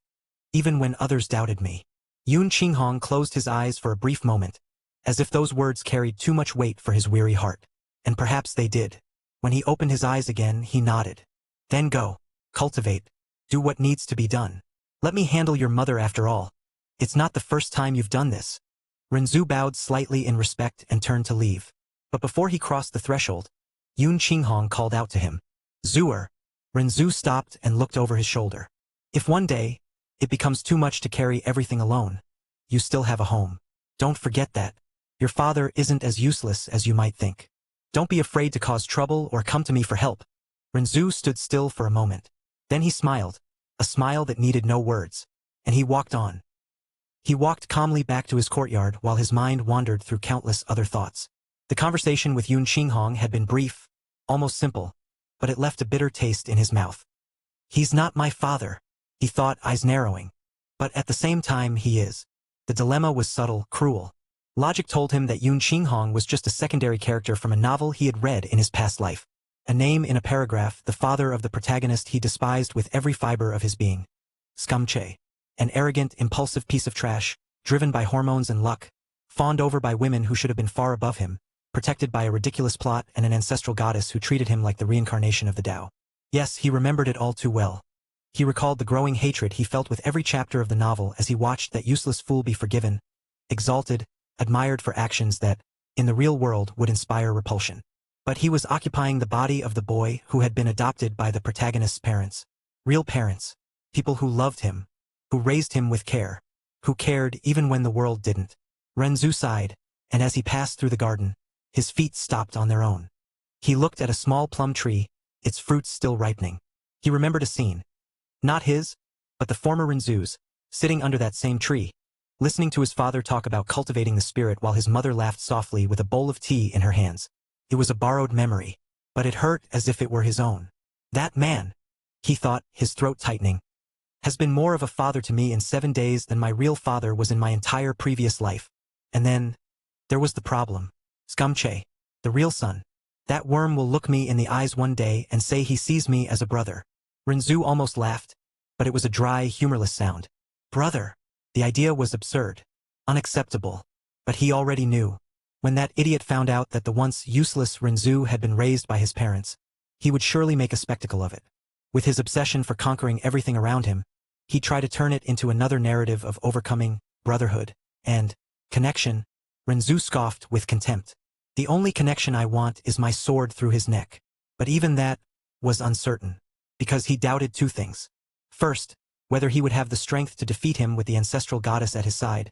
even when others doubted me. Yun Qinghong closed his eyes for a brief moment, as if those words carried too much weight for his weary heart. And perhaps they did. When he opened his eyes again, he nodded. Then go. Cultivate. Do what needs to be done. Let me handle your mother after all. It's not the first time you've done this. Renzu bowed slightly in respect and turned to leave. But before he crossed the threshold, Yun Qinghong called out to him. Zuer. Renzu stopped and looked over his shoulder. If one day, it becomes too much to carry everything alone, you still have a home. Don't forget that. Your father isn't as useless as you might think. Don't be afraid to cause trouble or come to me for help. Renzu stood still for a moment. Then he smiled, a smile that needed no words, and he walked on. He walked calmly back to his courtyard while his mind wandered through countless other thoughts. The conversation with Yun Qinghong had been brief, almost simple, but it left a bitter taste in his mouth. He's not my father, he thought, eyes narrowing. But at the same time he is. The dilemma was subtle, cruel. Logic told him that Yun Qinghong was just a secondary character from a novel he had read in his past life. A name in a paragraph, the father of the protagonist he despised with every fiber of his being. Scumche. An arrogant, impulsive piece of trash, driven by hormones and luck, fawned over by women who should have been far above him, protected by a ridiculous plot and an ancestral goddess who treated him like the reincarnation of the Tao. Yes, he remembered it all too well. He recalled the growing hatred he felt with every chapter of the novel as he watched that useless fool be forgiven, exalted, admired for actions that, in the real world, would inspire repulsion. But he was occupying the body of the boy who had been adopted by the protagonist's parents. Real parents. People who loved him, who raised him with care, who cared even when the world didn't. Renzu sighed, and as he passed through the garden, his feet stopped on their own. He looked at a small plum tree, its fruits still ripening. He remembered a scene. Not his, but the former Renzu's, sitting under that same tree, listening to his father talk about cultivating the spirit while his mother laughed softly with a bowl of tea in her hands. It was a borrowed memory, but it hurt as if it were his own. That man, he thought, his throat tightening, has been more of a father to me in 7 days than my real father was in my entire previous life. And then, there was the problem. Scumche, the real son. That worm will look me in the eyes one day and say he sees me as a brother. Renzu almost laughed, but it was a dry, humorless sound. Brother. The idea was absurd, unacceptable, but he already knew. When that idiot found out that the once useless Renzu had been raised by his parents, he would surely make a spectacle of it. With his obsession for conquering everything around him, he'd try to turn it into another narrative of overcoming, brotherhood, and connection. Renzu scoffed with contempt. The only connection I want is my sword through his neck. But even that was uncertain, because he doubted 2 things. First, whether he would have the strength to defeat him with the ancestral goddess at his side,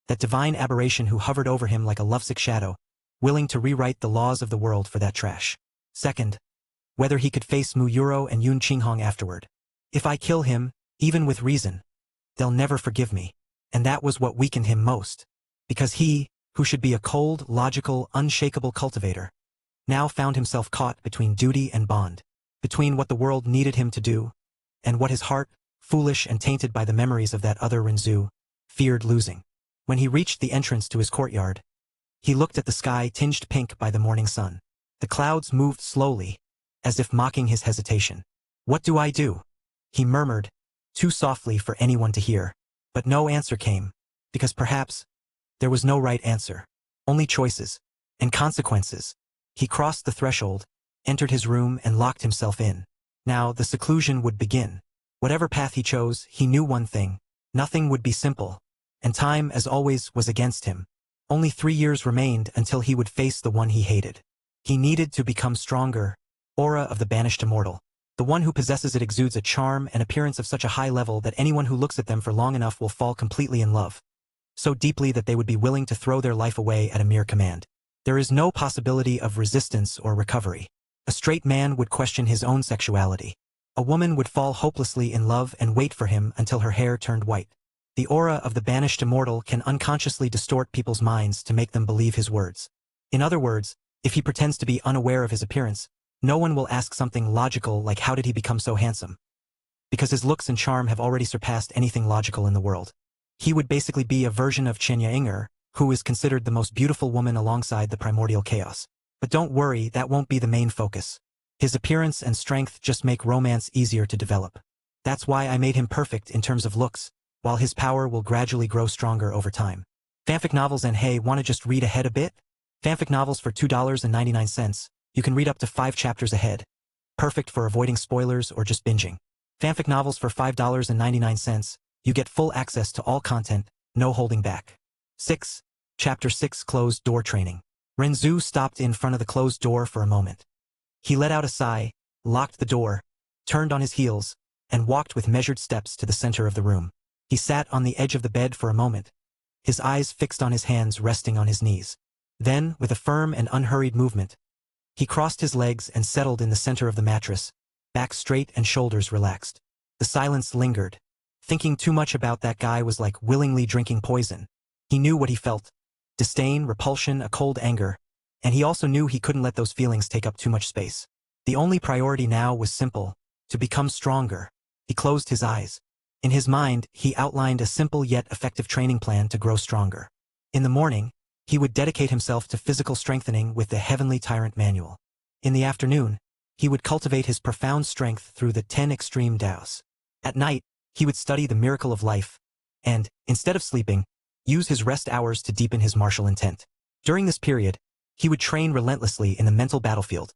that divine aberration who hovered over him like a lovesick shadow, willing to rewrite the laws of the world for that trash. Second, whether he could face Muyuro and Yun Qinghong afterward. If I kill him, even with reason, they'll never forgive me. And that was what weakened him most. Because he, who should be a cold, logical, unshakable cultivator, now found himself caught between duty and bond, between what the world needed him to do, and what his heart, foolish and tainted by the memories of that other Renzu, feared losing. When he reached the entrance to his courtyard, he looked at the sky tinged pink by the morning sun. The clouds moved slowly, as if mocking his hesitation. What do I do? He murmured, too softly for anyone to hear. But no answer came, because perhaps there was no right answer. Only choices and consequences. He crossed the threshold, entered his room and locked himself in. Now the seclusion would begin. Whatever path he chose, he knew one thing. Nothing would be simple. And time, as always, was against him. Only 3 years remained until he would face the one he hated. He needed to become stronger. Aura of the banished immortal. The one who possesses it exudes a charm and appearance of such a high level that anyone who looks at them for long enough will fall completely in love. So deeply that they would be willing to throw their life away at a mere command. There is no possibility of resistance or recovery. A straight man would question his own sexuality. A woman would fall hopelessly in love and wait for him until her hair turned white. The aura of the banished immortal can unconsciously distort people's minds to make them believe his words. In other words, if he pretends to be unaware of his appearance, no one will ask something logical like how did he become so handsome? Because his looks and charm have already surpassed anything logical in the world. He would basically be a version of Chenya Inger, who is considered the most beautiful woman alongside the primordial chaos. But don't worry, that won't be the main focus. His appearance and strength just make romance easier to develop. That's why I made him perfect in terms of looks, while his power will gradually grow stronger over time. Fanfic novels and hey, wanna just read ahead a bit? Fanfic novels for $2.99. You can read up to 5 chapters ahead. Perfect for avoiding spoilers or just binging. Fanfic novels for $5.99. You get full access to all content, no holding back. 6. Chapter 6 Closed Door Training. Renzu stopped in front of the closed door for a moment. He let out a sigh, locked the door, turned on his heels, and walked with measured steps to the center of the room. He sat on the edge of the bed for a moment, his eyes fixed on his hands resting on his knees. Then, with a firm and unhurried movement, he crossed his legs and settled in the center of the mattress, back straight and shoulders relaxed. The silence lingered. Thinking too much about that guy was like willingly drinking poison. He knew what he felt. Disdain, repulsion, a cold anger. And he also knew he couldn't let those feelings take up too much space. The only priority now was simple: to become stronger. He closed his eyes. In his mind, he outlined a simple yet effective training plan to grow stronger. In the morning, he would dedicate himself to physical strengthening with the Heavenly Tyrant Manual. In the afternoon, he would cultivate his profound strength through the 10 Extreme Taos. At night, he would study the miracle of life, and, instead of sleeping, use his rest hours to deepen his martial intent. During this period, he would train relentlessly in the mental battlefield,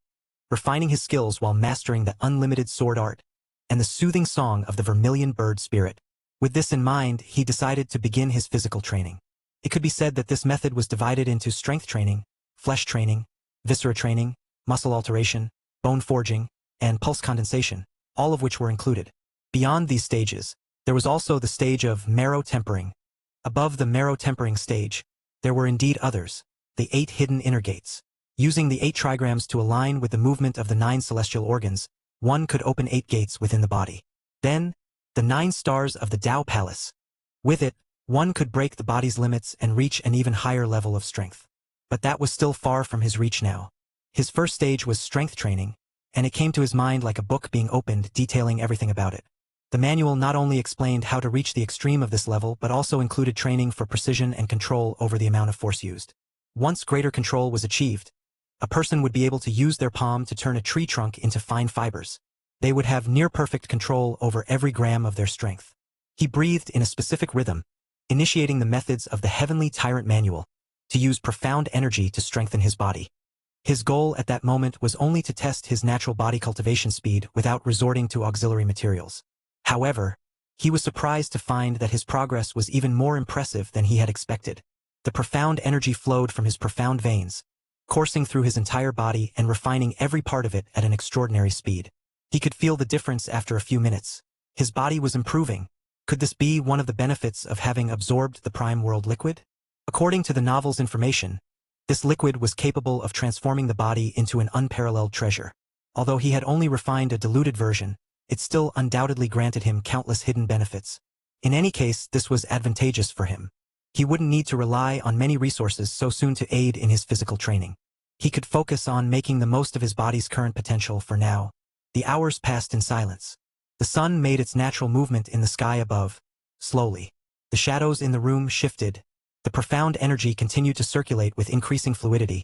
refining his skills while mastering the unlimited sword art and the soothing song of the vermilion bird spirit. With this in mind, he decided to begin his physical training. It could be said that this method was divided into strength training, flesh training, viscera training, muscle alteration, bone forging, and pulse condensation, all of which were included. Beyond these stages, there was also the stage of marrow tempering. Above the marrow tempering stage, there were indeed others, the 8 hidden inner gates. Using the 8 trigrams to align with the movement of the 9 celestial organs, one could open 8 gates within the body. Then, the 9 stars of the Tao Palace. With it, One could break the body's limits and reach an even higher level of strength. But that was still far from his reach now. His first stage was strength training, and it came to his mind like a book being opened detailing everything about it. The manual not only explained how to reach the extreme of this level but also included training for precision and control over the amount of force used. Once greater control was achieved, a person would be able to use their palm to turn a tree trunk into fine fibers. They would have near-perfect control over every gram of their strength. He breathed in a specific rhythm, initiating the methods of the Heavenly Tyrant Manual, to use profound energy to strengthen his body. His goal at that moment was only to test his natural body cultivation speed without resorting to auxiliary materials. However, he was surprised to find that his progress was even more impressive than he had expected. The profound energy flowed from his profound veins, coursing through his entire body and refining every part of it at an extraordinary speed. He could feel the difference after a few minutes. His body was improving. Could this be one of the benefits of having absorbed the Prime World liquid? According to the novel's information, this liquid was capable of transforming the body into an unparalleled treasure. Although he had only refined a diluted version, it still undoubtedly granted him countless hidden benefits. In any case, this was advantageous for him. He wouldn't need to rely on many resources so soon to aid in his physical training. He could focus on making the most of his body's current potential for now. The hours passed in silence. The sun made its natural movement in the sky above, slowly. The shadows in the room shifted. The profound energy continued to circulate with increasing fluidity,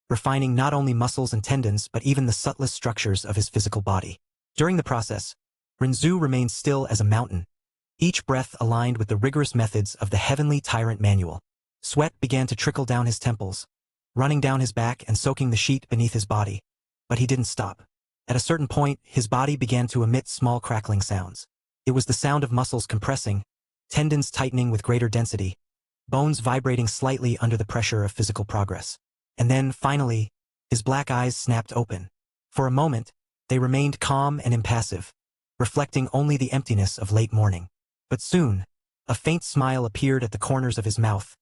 refining not only muscles and tendons but even the subtlest structures of his physical body. During the process, Renzu remained still as a mountain, each breath aligned with the rigorous methods of the Heavenly Tyrant Manual. Sweat began to trickle down his temples, running down his back and soaking the sheet beneath his body. But he didn't stop. At a certain point, his body began to emit small crackling sounds. It was the sound of muscles compressing, tendons tightening with greater density, bones vibrating slightly under the pressure of physical progress. And then, finally, his black eyes snapped open. For a moment, they remained calm and impassive, reflecting only the emptiness of late morning. But soon, a faint smile appeared at the corners of his mouth,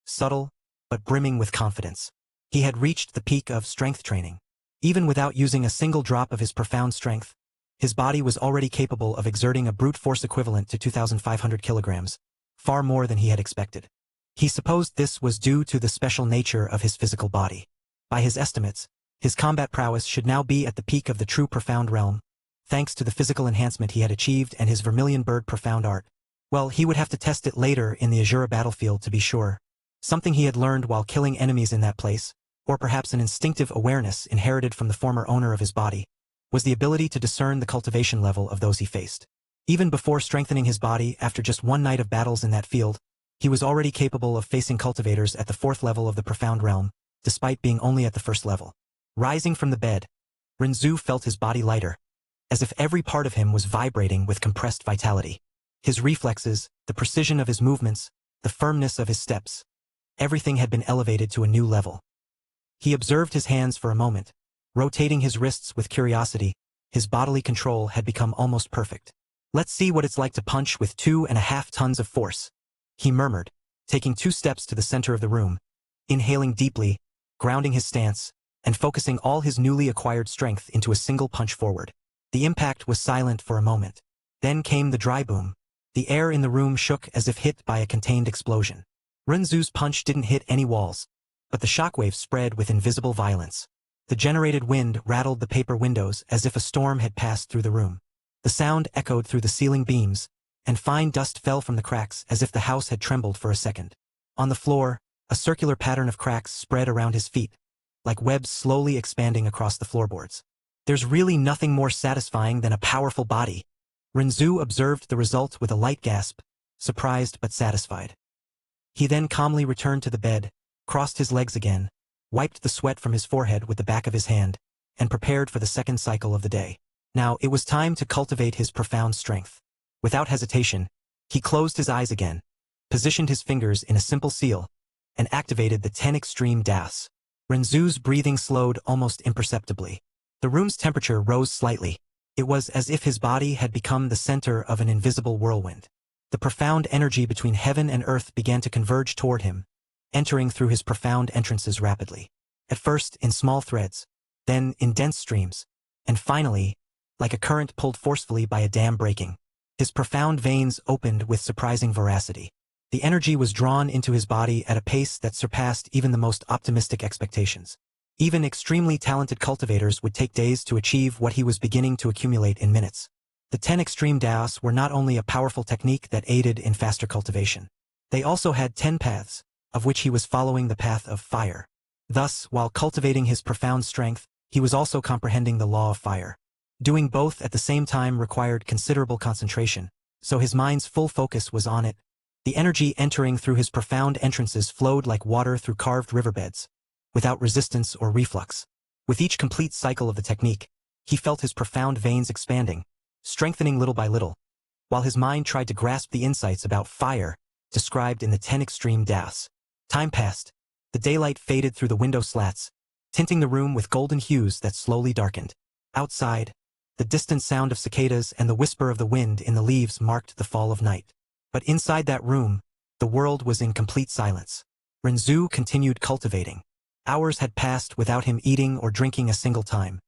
subtle, but brimming with confidence. He had reached the peak of strength training. Even without using a single drop of his profound strength, his body was already capable of exerting a brute force equivalent to 2,500 kilograms, far more than he had expected. He supposed this was due to the special nature of his physical body. By his estimates, his combat prowess should now be at the peak of the true profound realm, thanks to the physical enhancement he had achieved and his vermilion bird profound art. Well, he would have to test it later in the Azura battlefield to be sure. Something he had learned while killing enemies in that place, or perhaps an instinctive awareness inherited from the former owner of his body, was the ability to discern the cultivation level of those he faced. Even before strengthening his body after just one night of battles in that field, he was already capable of facing cultivators at the 4th level of the profound realm, despite being only at the 1st level. Rising from the bed, Renzu felt his body lighter, as if every part of him was vibrating with compressed vitality. His reflexes, the precision of his movements, the firmness of his steps, everything had been elevated to a new level. He observed his hands for a moment, rotating his wrists with curiosity. His bodily control had become almost perfect. "Let's see what it's like to punch with 2.5 tons of force," he murmured, taking 2 steps to the center of the room, inhaling deeply, grounding his stance, and focusing all his newly acquired strength into a single punch forward. The impact was silent for a moment. Then came the dry boom. The air in the room shook as if hit by a contained explosion. Renzu's punch didn't hit any walls, but the shockwaves spread with invisible violence. The generated wind rattled the paper windows as if a storm had passed through the room. The sound echoed through the ceiling beams, and fine dust fell from the cracks as if the house had trembled for a second. On the floor, a circular pattern of cracks spread around his feet, like webs slowly expanding across the floorboards. "There's really nothing more satisfying than a powerful body." Renzu observed the result with a light gasp, surprised but satisfied. He then calmly returned to the bed, crossed his legs again, wiped the sweat from his forehead with the back of his hand, and prepared for the second cycle of the day. Now it was time to cultivate his profound strength. Without hesitation, he closed his eyes again, positioned his fingers in a simple seal, and activated the 10 extreme das. Renzu's breathing slowed almost imperceptibly. The room's temperature rose slightly. It was as if his body had become the center of an invisible whirlwind. The profound energy between heaven and earth began to converge toward him, entering through his profound entrances rapidly. At first in small threads, then in dense streams, and finally, like a current pulled forcefully by a dam breaking. His profound veins opened with surprising veracity. The energy was drawn into his body at a pace that surpassed even the most optimistic expectations. Even extremely talented cultivators would take days to achieve what he was beginning to accumulate in minutes. The 10 extreme daos were not only a powerful technique that aided in faster cultivation. They also had 10 paths, of which he was following the path of fire. Thus, while cultivating his profound strength, he was also comprehending the law of fire. Doing both at the same time required considerable concentration, so his mind's full focus was on it. The energy entering through his profound entrances flowed like water through carved riverbeds, without resistance or reflux. With each complete cycle of the technique, he felt his profound veins expanding, strengthening little by little, while his mind tried to grasp the insights about fire described in the 10 extreme daos. Time passed. The daylight faded through the window slats, tinting the room with golden hues that slowly darkened. Outside, the distant sound of cicadas and the whisper of the wind in the leaves marked the fall of night. But inside that room, the world was in complete silence. Renzu continued cultivating. Hours had passed without him eating or drinking a single time.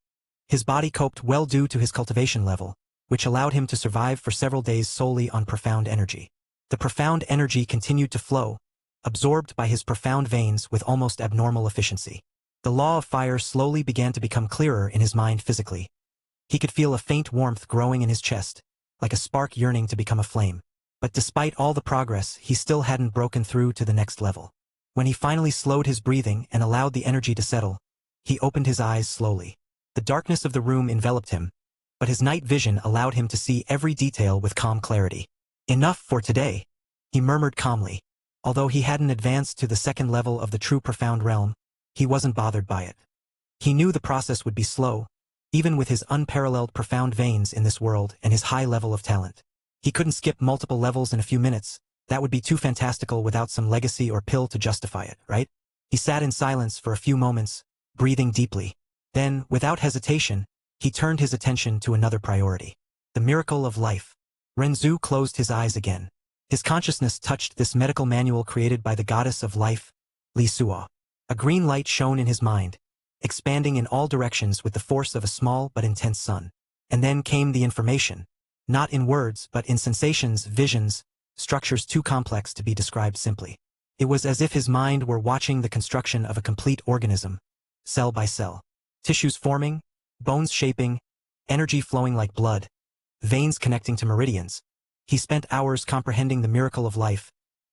His body coped well due to his cultivation level, which allowed him to survive for several days solely on profound energy. The profound energy continued to flow, absorbed by his profound veins with almost abnormal efficiency. The law of fire slowly began to become clearer in his mind physically. He could feel a faint warmth growing in his chest, like a spark yearning to become a flame. But despite all the progress, he still hadn't broken through to the next level. When he finally slowed his breathing and allowed the energy to settle, he opened his eyes slowly. The darkness of the room enveloped him, but his night vision allowed him to see every detail with calm clarity. "Enough for today," he murmured calmly. Although he hadn't advanced to the second level of the true profound realm, he wasn't bothered by it. He knew the process would be slow, even with his unparalleled profound veins in this world and his high level of talent. He couldn't skip multiple levels in a few minutes. That would be too fantastical without some legacy or pill to justify it, right? He sat in silence for a few moments, breathing deeply. Then, without hesitation, he turned his attention to another priority: the miracle of life. Renzu closed his eyes again. His consciousness touched this medical manual created by the goddess of life, Li Suo. A green light shone in his mind, expanding in all directions with the force of a small but intense sun. And then came the information. Not in words, but in sensations, visions, structures too complex to be described simply. It was as if his mind were watching the construction of a complete organism, cell by cell. Tissues forming, bones shaping, energy flowing like blood, veins connecting to meridians. He spent hours comprehending the miracle of life,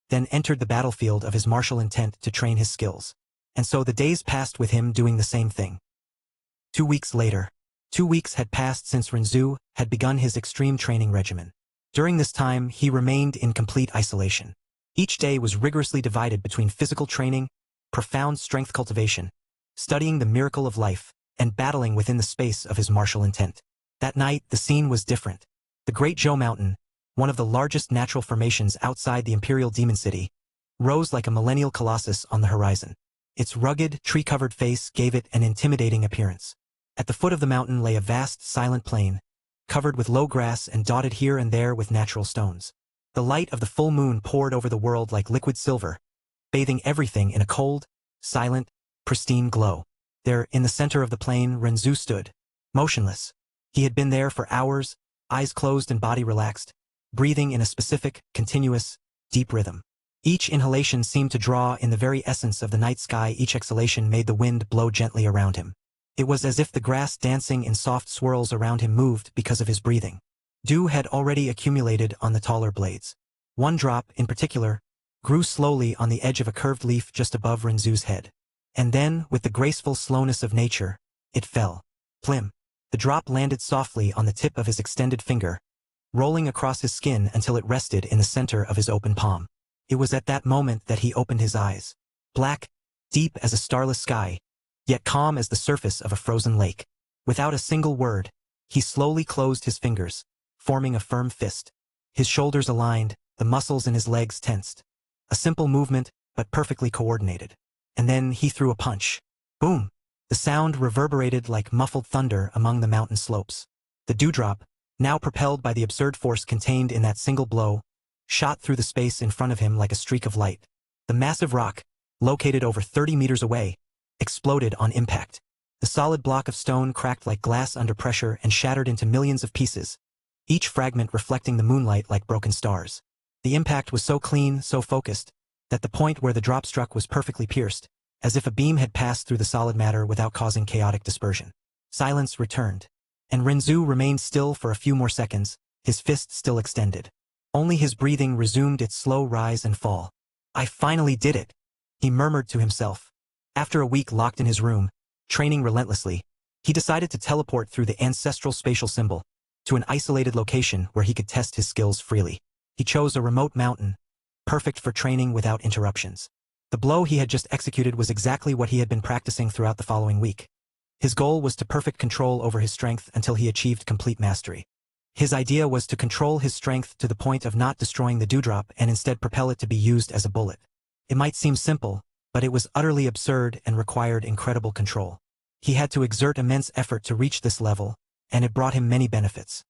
then entered the battlefield of his martial intent to train his skills. And so the days passed with him doing the same thing. 2 weeks later. 2 weeks had passed since Renzu had begun his extreme training regimen. During this time, he remained in complete isolation. Each day was rigorously divided between physical training, profound strength cultivation, studying the miracle of life, and battling within the space of his martial intent. That night, the scene was different. The Great Zhou Mountain, one of the largest natural formations outside the Imperial Demon City, rose like a millennial colossus on the horizon. Its rugged, tree-covered face gave it an intimidating appearance. At the foot of the mountain lay a vast, silent plain, covered with low grass and dotted here and there with natural stones. The light of the full moon poured over the world like liquid silver, bathing everything in a cold, silent, pristine glow. There, in the center of the plain, Renzu stood, motionless. He had been there for hours, eyes closed and body relaxed, breathing in a specific, continuous, deep rhythm. Each inhalation seemed to draw in the very essence of the night sky. Each exhalation made the wind blow gently around him. It was as if the grass dancing in soft swirls around him moved because of his breathing. Dew had already accumulated on the taller blades. One drop, in particular, grew slowly on the edge of a curved leaf just above Renzu's head. And then, with the graceful slowness of nature, it fell. Plim. The drop landed softly on the tip of his extended finger, rolling across his skin until it rested in the center of his open palm. It was at that moment that he opened his eyes. Black, deep as a starless sky, yet calm as the surface of a frozen lake. Without a single word, he slowly closed his fingers, forming a firm fist. His shoulders aligned, the muscles in his legs tensed. A simple movement, but perfectly coordinated. And then he threw a punch. Boom! The sound reverberated like muffled thunder among the mountain slopes. The dewdrop, now propelled by the absurd force contained in that single blow, shot through the space in front of him like a streak of light. The massive rock, located over 30 meters away, exploded on impact. The solid block of stone cracked like glass under pressure and shattered into millions of pieces, each fragment reflecting the moonlight like broken stars. The impact was so clean, so focused, that the point where the drop struck was perfectly pierced, as if a beam had passed through the solid matter without causing chaotic dispersion. Silence returned, and Renzu remained still for a few more seconds, his fist still extended. Only his breathing resumed its slow rise and fall. "I finally did it," he murmured to himself. After a week locked in his room, training relentlessly, he decided to teleport through the ancestral spatial symbol to an isolated location where he could test his skills freely. He chose a remote mountain, perfect for training without interruptions. The blow he had just executed was exactly what he had been practicing throughout the following week. His goal was to perfect control over his strength until he achieved complete mastery. His idea was to control his strength to the point of not destroying the dewdrop and instead propel it to be used as a bullet. It might seem simple, but it was utterly absurd and required incredible control. He had to exert immense effort to reach this level, and it brought him many benefits.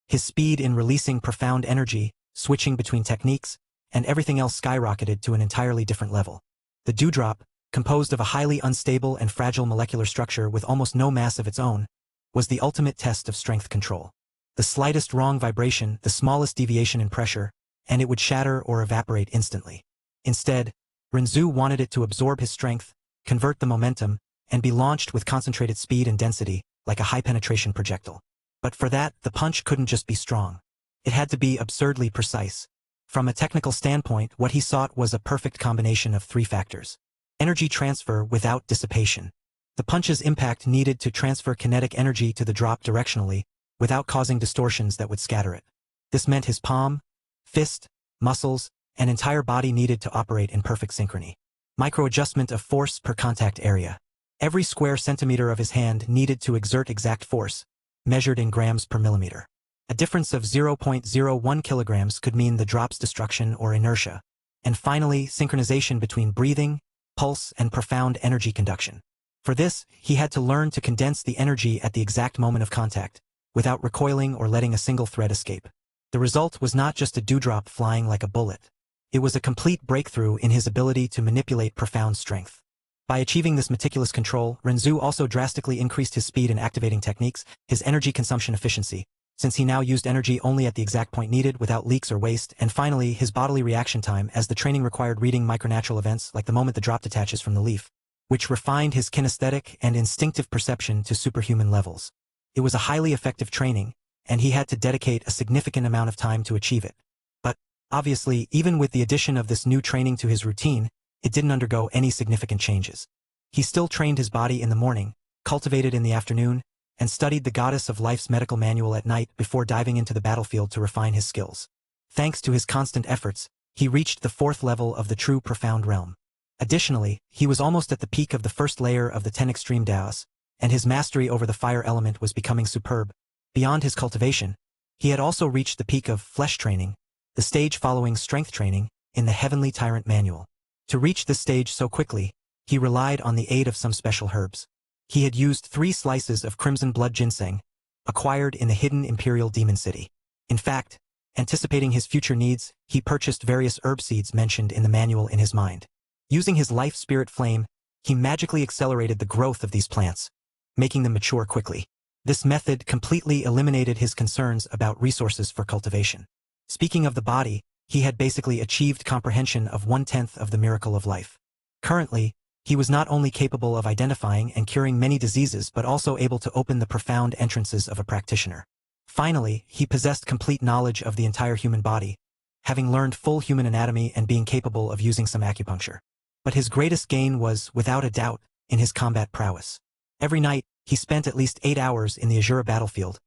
His speed in releasing profound energy, switching between techniques, and everything else skyrocketed to an entirely different level. The dewdrop, composed of a highly unstable and fragile molecular structure with almost no mass of its own, was the ultimate test of strength control. The slightest wrong vibration, the smallest deviation in pressure, and it would shatter or evaporate instantly. Instead, Renzu wanted it to absorb his strength, convert the momentum, and be launched with concentrated speed and density, like a high-penetration projectile. But for that, the punch couldn't just be strong. It had to be absurdly precise. From a technical standpoint, what he sought was a perfect combination of three factors. Energy transfer without dissipation. The punch's impact needed to transfer kinetic energy to the drop directionally, without causing distortions that would scatter it. This meant his palm, fist, muscles, and entire body needed to operate in perfect synchrony. Micro-adjustment of force per contact area. Every square centimeter of his hand needed to exert exact force, measured in grams per millimeter. A difference of 0.01 kilograms could mean the drop's destruction or inertia. And finally, synchronization between breathing, pulse, and profound energy conduction. For this, he had to learn to condense the energy at the exact moment of contact, without recoiling or letting a single thread escape. The result was not just a dewdrop flying like a bullet. It was a complete breakthrough in his ability to manipulate profound strength. By achieving this meticulous control, Renzu also drastically increased his speed in activating techniques, his energy consumption efficiency, since he now used energy only at the exact point needed without leaks or waste, and finally, his bodily reaction time, as the training required reading micronatural events like the moment the drop detaches from the leaf, which refined his kinesthetic and instinctive perception to superhuman levels. It was a highly effective training, and he had to dedicate a significant amount of time to achieve it. But, obviously, even with the addition of this new training to his routine, it didn't undergo any significant changes. He still trained his body in the morning, cultivated in the afternoon, and studied the goddess of life's medical manual at night before diving into the battlefield to refine his skills. Thanks to his constant efforts, he reached the fourth level of the true profound realm. Additionally, he was almost at the peak of the first layer of the 10 extreme Daos, and his mastery over the fire element was becoming superb. Beyond his cultivation, he had also reached the peak of flesh training, the stage following strength training, in the Heavenly Tyrant Manual. To reach this stage so quickly, he relied on the aid of some special herbs. He had used 3 slices of crimson blood ginseng, acquired in the hidden Imperial Demon City. In fact, anticipating his future needs, he purchased various herb seeds mentioned in the manual in his mind. Using his life spirit flame, he magically accelerated the growth of these plants, making them mature quickly. This method completely eliminated his concerns about resources for cultivation. Speaking of the body, he had basically achieved comprehension of 1/10 of the miracle of life. Currently, he was not only capable of identifying and curing many diseases but also able to open the profound entrances of a practitioner. Finally, he possessed complete knowledge of the entire human body, having learned full human anatomy and being capable of using some acupuncture. But his greatest gain was, without a doubt, in his combat prowess. Every night, he spent at least 8 hours in the Azura battlefield,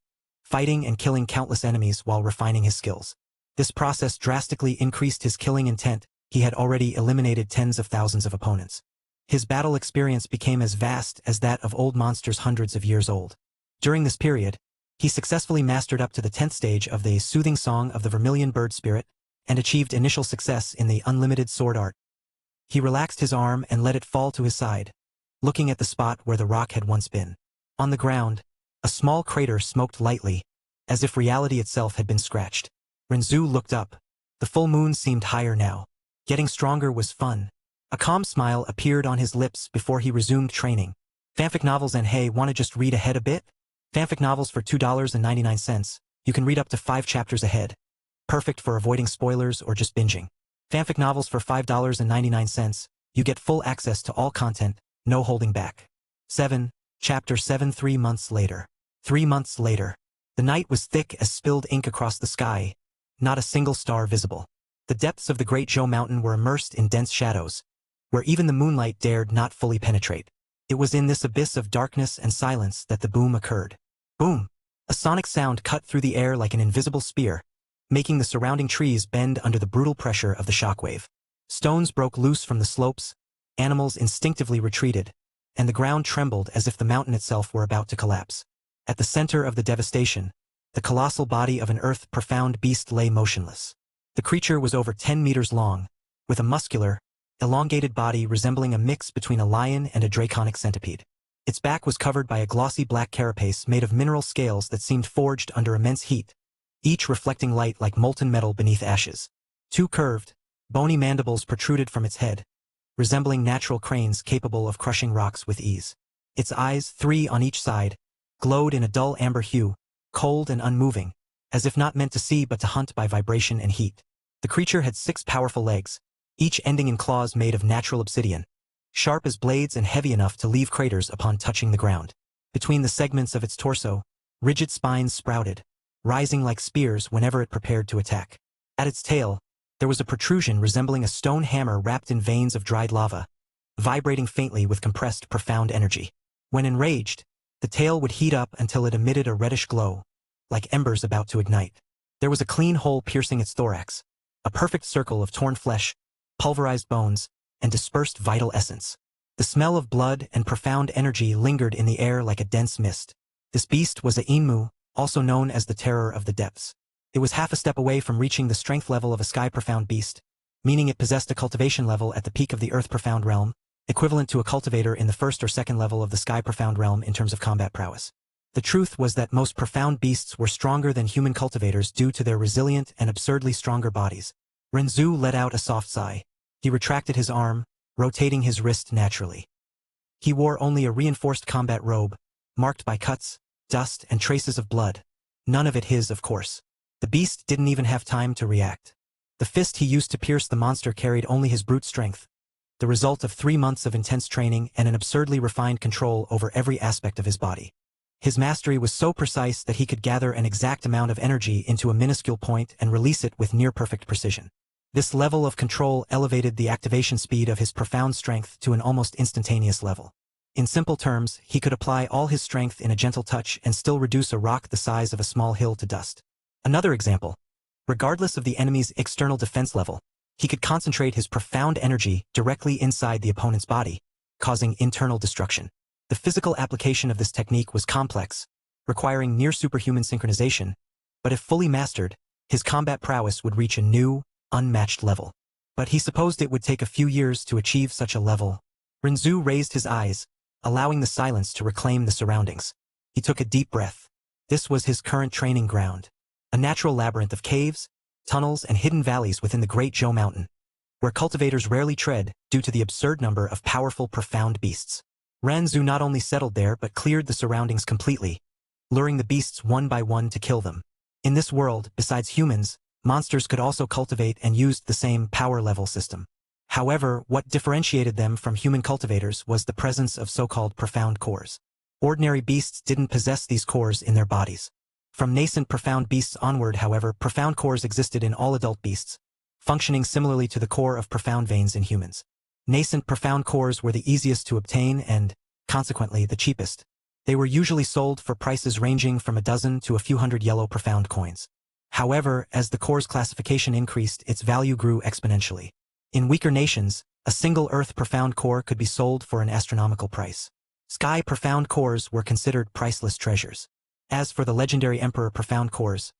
fighting and killing countless enemies while refining his skills. This process drastically increased his killing intent. He had already eliminated tens of thousands of opponents. His battle experience became as vast as that of old monsters hundreds of years old. During this period, he successfully mastered up to the 10th stage of the Soothing Song of the Vermilion Bird Spirit and achieved initial success in the Unlimited Sword Art. He relaxed his arm and let it fall to his side, looking at the spot where the rock had once been. On the ground, a small crater smoked lightly, as if reality itself had been scratched. Renzu looked up. The full moon seemed higher now. Getting stronger was fun. A calm smile appeared on his lips before he resumed training. Fanfic novels and hey, wanna just read ahead a bit? Fanfic novels for $2.99. You can read up to 5 chapters ahead. perfect for avoiding spoilers or just binging. Fanfic novels for $5.99. You get full access to all content, no holding back. 7. Chapter 7. 3 months later. 3 months later. The night was thick as spilled ink across the sky, not a single star visible. The depths of the Great Zhou Mountain were immersed in dense shadows, where even the moonlight dared not fully penetrate. It was in this abyss of darkness and silence that the boom occurred. Boom! A sonic sound cut through the air like an invisible spear, making the surrounding trees bend under the brutal pressure of the shockwave. Stones broke loose from the slopes, animals instinctively retreated, and the ground trembled as if the mountain itself were about to collapse. At the center of the devastation, the colossal body of an earth-profound beast lay motionless. The creature was over 10 meters long, with a muscular, elongated body resembling a mix between a lion and a draconic centipede. Its back was covered by a glossy black carapace made of mineral scales that seemed forged under immense heat, each reflecting light like molten metal beneath ashes. Two curved, bony mandibles protruded from its head, resembling natural cranes capable of crushing rocks with ease. Its eyes, 3 on each side, glowed in a dull amber hue, cold and unmoving, as if not meant to see but to hunt by vibration and heat. The creature had 6 powerful legs, each ending in claws made of natural obsidian, sharp as blades and heavy enough to leave craters upon touching the ground. Between the segments of its torso, rigid spines sprouted, rising like spears whenever it prepared to attack. At its tail, there was a protrusion resembling a stone hammer wrapped in veins of dried lava, vibrating faintly with compressed, profound energy. When enraged, the tail would heat up until it emitted a reddish glow, like embers about to ignite. There was a clean hole piercing its thorax, a perfect circle of torn flesh, pulverized bones, and dispersed vital essence. The smell of blood and profound energy lingered in the air like a dense mist. This beast was a Inmu, also known as the Terror of the Depths. It was half a step away from reaching the strength level of a sky-profound beast, meaning it possessed a cultivation level at the peak of the earth-profound realm, equivalent to a cultivator in the first or second level of the sky-profound realm in terms of combat prowess. The truth was that most profound beasts were stronger than human cultivators due to their resilient and absurdly stronger bodies. Renzu let out a soft sigh. He retracted his arm, rotating his wrist naturally. He wore only a reinforced combat robe, marked by cuts, dust, and traces of blood. None of it his, of course. The beast didn't even have time to react. The fist he used to pierce the monster carried only his brute strength, the result of 3 months of intense training and an absurdly refined control over every aspect of his body. His mastery was so precise that he could gather an exact amount of energy into a minuscule point and release it with near-perfect precision. This level of control elevated the activation speed of his profound strength to an almost instantaneous level. In simple terms, he could apply all his strength in a gentle touch and still reduce a rock the size of a small hill to dust. Another example. Regardless of the enemy's external defense level, he could concentrate his profound energy directly inside the opponent's body, causing internal destruction. The physical application of this technique was complex, requiring near-superhuman synchronization, but if fully mastered, his combat prowess would reach a new, unmatched level. But he supposed it would take a few years to achieve such a level. Renzu raised his eyes, allowing the silence to reclaim the surroundings. He took a deep breath. This was his current training ground, a natural labyrinth of caves, tunnels, and hidden valleys within the Great Zhou Mountain, where cultivators rarely tread due to the absurd number of powerful, profound beasts. Renzu not only settled there but cleared the surroundings completely, luring the beasts one by one to kill them. In this world, besides humans, monsters could also cultivate and used the same power level system. However, what differentiated them from human cultivators was the presence of so-called profound cores. Ordinary beasts didn't possess these cores in their bodies. From nascent profound beasts onward, however, profound cores existed in all adult beasts, functioning similarly to the core of profound veins in humans. Nascent profound cores were the easiest to obtain and, consequently, the cheapest. They were usually sold for prices ranging from a dozen to a few hundred yellow profound coins. However, as the core's classification increased, its value grew exponentially. In weaker nations, a single Earth profound core could be sold for an astronomical price. Sky profound cores were considered priceless treasures. As for the legendary Emperor profound cores,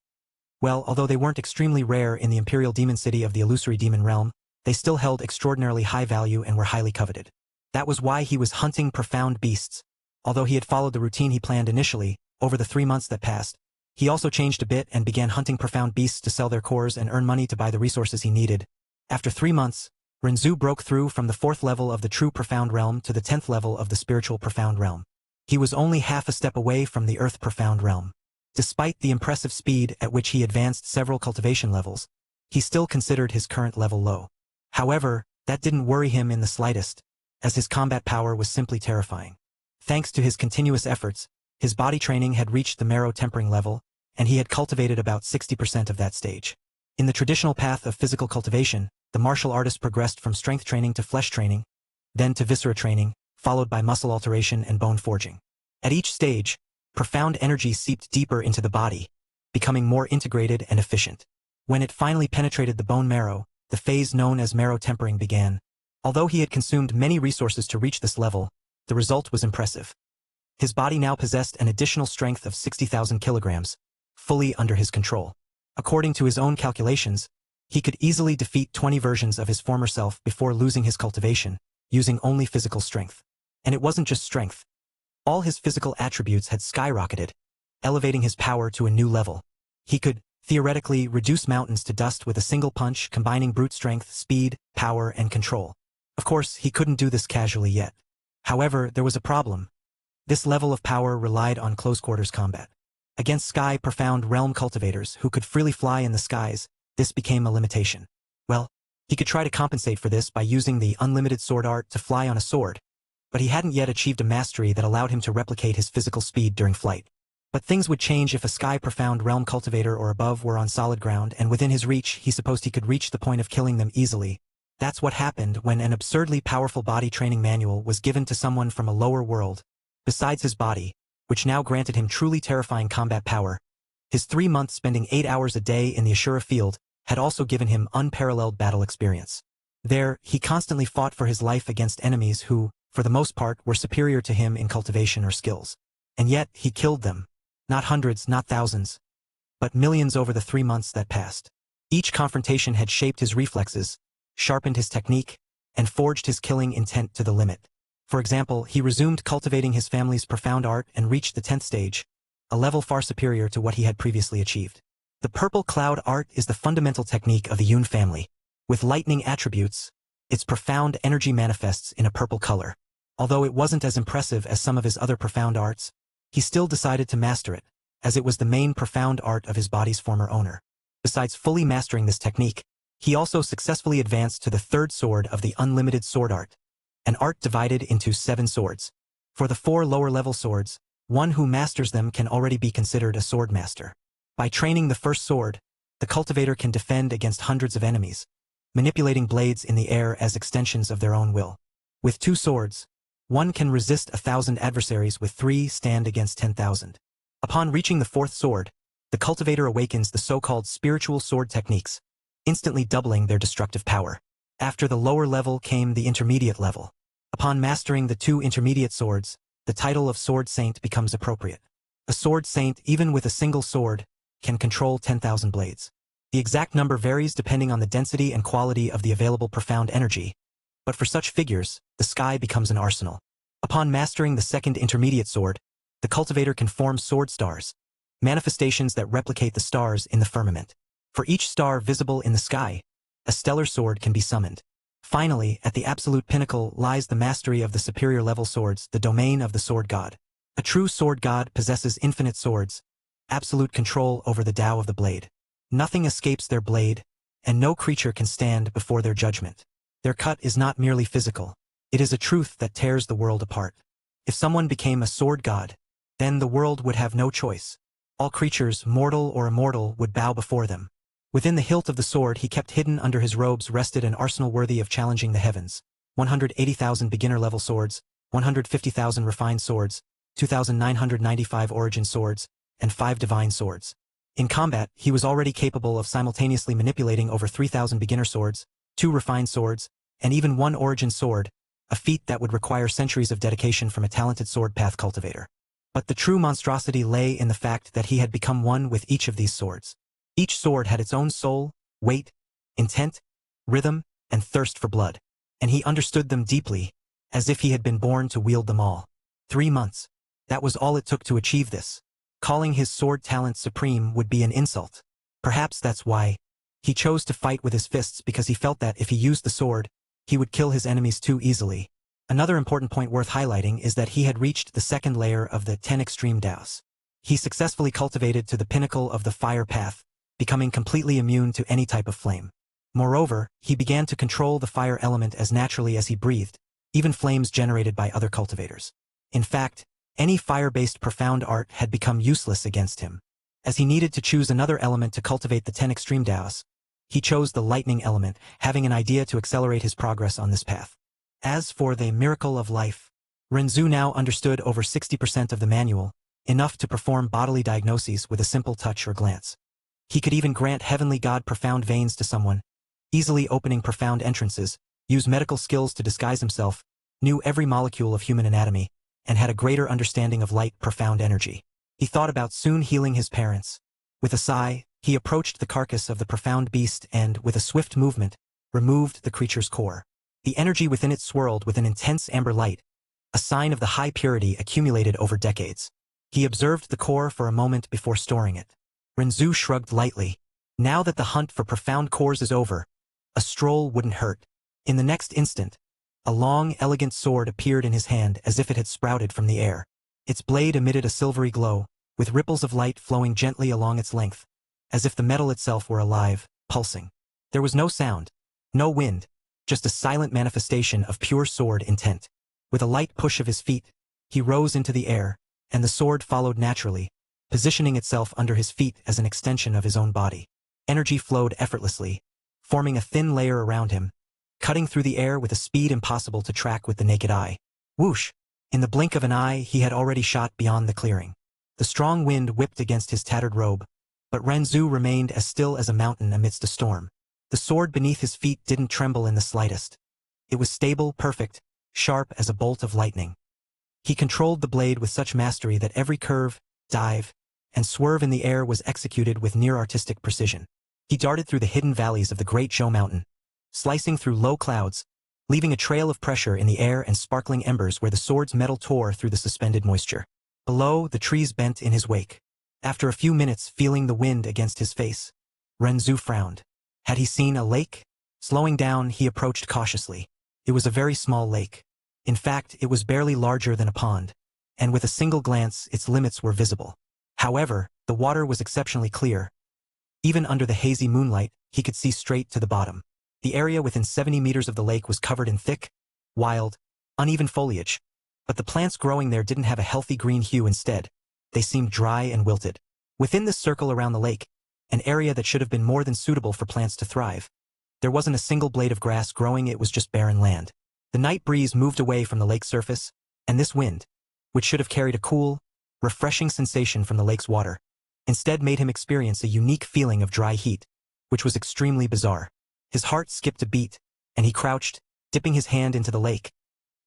well, although they weren't extremely rare in the Imperial Demon City of the illusory demon realm, they still held extraordinarily high value and were highly coveted. That was why he was hunting profound beasts. Although he had followed the routine he planned initially, over the 3 months that passed, he also changed a bit and began hunting profound beasts to sell their cores and earn money to buy the resources he needed. After 3 months, Renzu broke through from the 4th level of the true profound realm to the 10th level of the spiritual profound realm. He was only half a step away from the earth profound realm. Despite the impressive speed at which he advanced several cultivation levels, he still considered his current level low. However, that didn't worry him in the slightest, as his combat power was simply terrifying. Thanks to his continuous efforts, his body training had reached the marrow tempering level, and he had cultivated about 60% of that stage. In the traditional path of physical cultivation, the martial artist progressed from strength training to flesh training, then to viscera training, followed by muscle alteration and bone forging. At each stage, profound energy seeped deeper into the body, becoming more integrated and efficient. When it finally penetrated the bone marrow, the phase known as marrow tempering began. Although he had consumed many resources to reach this level, the result was impressive. His body now possessed an additional strength of 60,000 kilograms, fully under his control. According to his own calculations, he could easily defeat 20 versions of his former self before losing his cultivation, using only physical strength. And it wasn't just strength. All his physical attributes had skyrocketed, elevating his power to a new level. He could, theoretically, reduce mountains to dust with a single punch, combining brute strength, speed, power, and control. Of course, he couldn't do this casually yet. However, there was a problem. This level of power relied on close-quarters combat. Against sky profound realm cultivators who could freely fly in the skies, this became a limitation. Well, he could try to compensate for this by using the unlimited sword art to fly on a sword, but he hadn't yet achieved a mastery that allowed him to replicate his physical speed during flight. But things would change if a sky profound realm cultivator or above were on solid ground and within his reach. He supposed he could reach the point of killing them easily. That's what happened when an absurdly powerful body training manual was given to someone from a lower world. Besides his body, which now granted him truly terrifying combat power, his 3 months spending 8 hours a day in the Ashura field had also given him unparalleled battle experience. There, he constantly fought for his life against enemies who, for the most part, were superior to him in cultivation or skills. And yet, he killed them. Not hundreds, not thousands, but millions over the 3 months that passed. Each confrontation had shaped his reflexes, sharpened his technique, and forged his killing intent to the limit. For example, he resumed cultivating his family's profound art and reached the 10th stage, a level far superior to what he had previously achieved. The purple cloud art is the fundamental technique of the Yun family. With lightning attributes, its profound energy manifests in a purple color. Although it wasn't as impressive as some of his other profound arts, he still decided to master it, as it was the main profound art of his body's former owner. Besides fully mastering this technique, he also successfully advanced to the 3rd sword of the unlimited sword art, an art divided into 7 swords. For the 4 lower-level swords, one who masters them can already be considered a sword master. By training the 1st sword, the cultivator can defend against hundreds of enemies, manipulating blades in the air as extensions of their own will. With 2 swords, one can resist 1,000 adversaries, with 3 stand against 10,000. Upon reaching the 4th sword, the cultivator awakens the so-called spiritual sword techniques, instantly doubling their destructive power. After the lower level came the intermediate level. Upon mastering the 2 intermediate swords, the title of Sword Saint becomes appropriate. A Sword Saint, even with a single sword, can control 10,000 blades. The exact number varies depending on the density and quality of the available profound energy, but for such figures, the sky becomes an arsenal. Upon mastering the 2nd intermediate sword, the cultivator can form sword stars, manifestations that replicate the stars in the firmament. For each star visible in the sky, a stellar sword can be summoned. Finally, at the absolute pinnacle lies the mastery of the superior level swords, the domain of the sword god. A true sword god possesses infinite swords, absolute control over the Tao of the blade. Nothing escapes their blade, and no creature can stand before their judgment. Their cut is not merely physical. It is a truth that tears the world apart. If someone became a sword god, then the world would have no choice. All creatures, mortal or immortal, would bow before them. Within the hilt of the sword he kept hidden under his robes rested an arsenal worthy of challenging the heavens. 180,000 beginner-level swords, 150,000 refined swords, 2,995 origin swords, and 5 divine swords. In combat, he was already capable of simultaneously manipulating over 3,000 beginner swords, 2 refined swords, and even 1 origin sword, a feat that would require centuries of dedication from a talented sword path cultivator. But the true monstrosity lay in the fact that he had become one with each of these swords. Each sword had its own soul, weight, intent, rhythm, and thirst for blood, and he understood them deeply, as if he had been born to wield them all. 3 months. That was all it took to achieve this. Calling his sword talent supreme would be an insult. Perhaps that's why he chose to fight with his fists, because he felt that if he used the sword, he would kill his enemies too easily. Another important point worth highlighting is that he had reached the 2nd layer of the 10 extreme Taos. he successfully cultivated to the pinnacle of the fire path, becoming completely immune to any type of flame. Moreover, he began to control the fire element as naturally as he breathed, even flames generated by other cultivators. In fact, any fire-based profound art had become useless against him. As he needed to choose another element to cultivate the 10 extreme Daos, he chose the lightning element, having an idea to accelerate his progress on this path. As for the miracle of life, Renzu now understood over 60% of the manual, enough to perform bodily diagnoses with a simple touch or glance. He could even grant heavenly god profound veins to someone, easily opening profound entrances, use medical skills to disguise himself, knew every molecule of human anatomy, and had a greater understanding of light profound energy. He thought about soon healing his parents. With a sigh, he approached the carcass of the profound beast and, with a swift movement, removed the creature's core. The energy within it swirled with an intense amber light, a sign of the high purity accumulated over decades. He observed the core for a moment before storing it. Renzu shrugged lightly. Now that the hunt for profound cores is over, a stroll wouldn't hurt. In the next instant, a long, elegant sword appeared in his hand as if it had sprouted from the air. Its blade emitted a silvery glow, with ripples of light flowing gently along its length, as if the metal itself were alive, pulsing. There was no sound, no wind, just a silent manifestation of pure sword intent. With a light push of his feet, he rose into the air, and the sword followed naturally, positioning itself under his feet as an extension of his own body. Energy flowed effortlessly, forming a thin layer around him, cutting through the air with a speed impossible to track with the naked eye. Whoosh! In the blink of an eye, he had already shot beyond the clearing. The strong wind whipped against his tattered robe, but Renzu remained as still as a mountain amidst a storm. The sword beneath his feet didn't tremble in the slightest. It was stable, perfect, sharp as a bolt of lightning. He controlled the blade with such mastery that every curve, dive, and swerve in the air was executed with near-artistic precision. He darted through the hidden valleys of the Great Zhou Mountain, slicing through low clouds, leaving a trail of pressure in the air and sparkling embers where the sword's metal tore through the suspended moisture. Below, the trees bent in his wake. After a few minutes feeling the wind against his face, Renzu frowned. Had he seen a lake? Slowing down, he approached cautiously. It was a very small lake. In fact, it was barely larger than a pond, and with a single glance, its limits were visible. However, the water was exceptionally clear. Even under the hazy moonlight, he could see straight to the bottom. The area within 70 meters of the lake was covered in thick, wild, uneven foliage, but the plants growing there didn't have a healthy green hue. Instead, they seemed dry and wilted. Within this circle around the lake, an area that should have been more than suitable for plants to thrive, there wasn't a single blade of grass growing. It was just barren land. The night breeze moved away from the lake's surface, and this wind, which should have carried a cool, refreshing sensation from the lake's water, instead made him experience a unique feeling of dry heat, which was extremely bizarre. His heart skipped a beat, and he crouched, dipping his hand into the lake.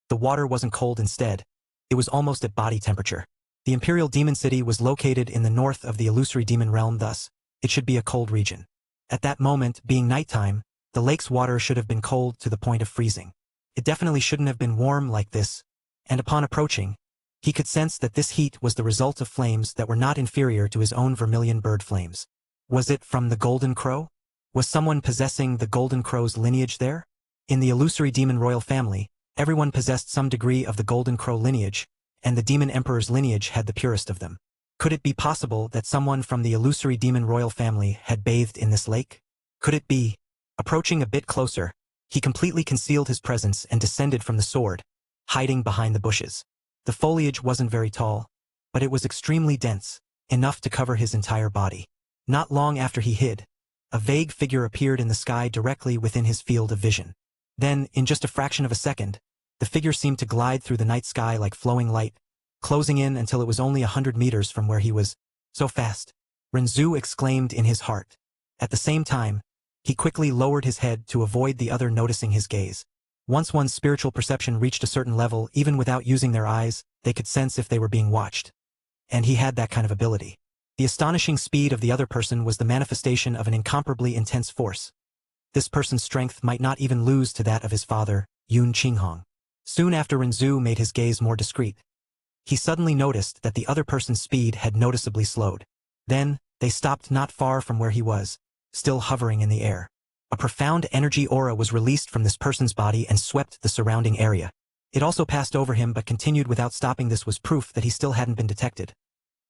The water wasn't cold. Instead, it was almost at body temperature. The Imperial Demon City was located in the north of the illusory demon realm, thus, it should be a cold region. At that moment, being nighttime, the lake's water should have been cold to the point of freezing. It definitely shouldn't have been warm like this, and upon approaching, he could sense that this heat was the result of flames that were not inferior to his own vermilion bird flames. Was it from the Golden Crow? Was someone possessing the Golden Crow's lineage there? In the illusory demon royal family, everyone possessed some degree of the Golden Crow lineage, and the Demon Emperor's lineage had the purest of them. Could it be possible that someone from the illusory demon royal family had bathed in this lake? Could it be? Approaching a bit closer, he completely concealed his presence and descended from the sword, hiding behind the bushes. The foliage wasn't very tall, but it was extremely dense, enough to cover his entire body. Not long after he hid, a vague figure appeared in the sky directly within his field of vision. Then, in just a fraction of a second, the figure seemed to glide through the night sky like flowing light, closing in until it was only 100 meters from where he was. So fast, Renzu exclaimed in his heart. At the same time, he quickly lowered his head to avoid the other noticing his gaze. Once one's spiritual perception reached a certain level, even without using their eyes, they could sense if they were being watched. And he had that kind of ability. The astonishing speed of the other person was the manifestation of an incomparably intense force. This person's strength might not even lose to that of his father, Yun Qinghong. Soon after Renzu made his gaze more discreet, he suddenly noticed that the other person's speed had noticeably slowed. Then, they stopped not far from where he was, still hovering in the air. A profound energy aura was released from this person's body and swept the surrounding area. It also passed over him but continued without stopping. This was proof that he still hadn't been detected.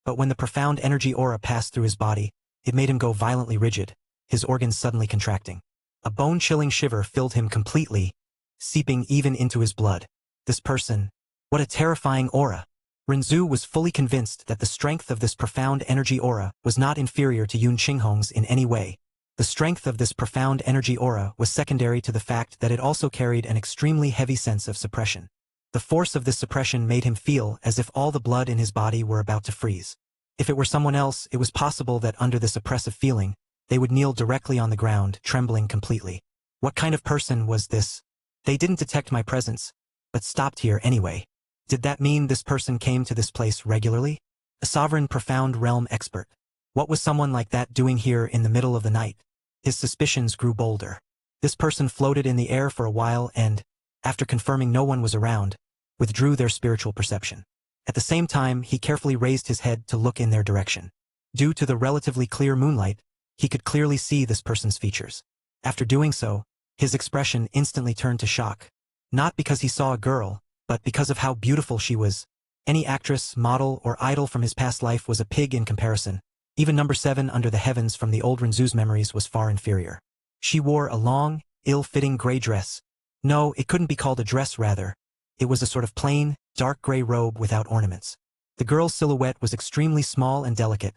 But when the profound energy aura passed through his body, it made him go violently rigid, his organs suddenly contracting. A bone-chilling shiver filled him completely, seeping even into his blood. This person, what a terrifying aura! Renzu was fully convinced that the strength of this profound energy aura was not inferior to Yun Qinghong's in any way. The strength of this profound energy aura was secondary to the fact that it also carried an extremely heavy sense of suppression. The force of this suppression made him feel as if all the blood in his body were about to freeze. If it were someone else, it was possible that under this oppressive feeling, they would kneel directly on the ground, trembling completely. What kind of person was this? They didn't detect my presence, but stopped here anyway. Did that mean this person came to this place regularly? A sovereign profound realm expert. What was someone like that doing here in the middle of the night? His suspicions grew bolder. This person floated in the air for a while and, after confirming no one was around, withdrew their spiritual perception. At the same time, he carefully raised his head to look in their direction. Due to the relatively clear moonlight, he could clearly see this person's features. After doing so, his expression instantly turned to shock. Not because he saw a girl, but because of how beautiful she was. Any actress, model, or idol from his past life was a pig in comparison. Even number 7 under the heavens from the old Renzu's memories was far inferior. She wore a long, ill-fitting gray dress. No, it couldn't be called a dress rather. It was a sort of plain, dark gray robe without ornaments. The girl's silhouette was extremely small and delicate,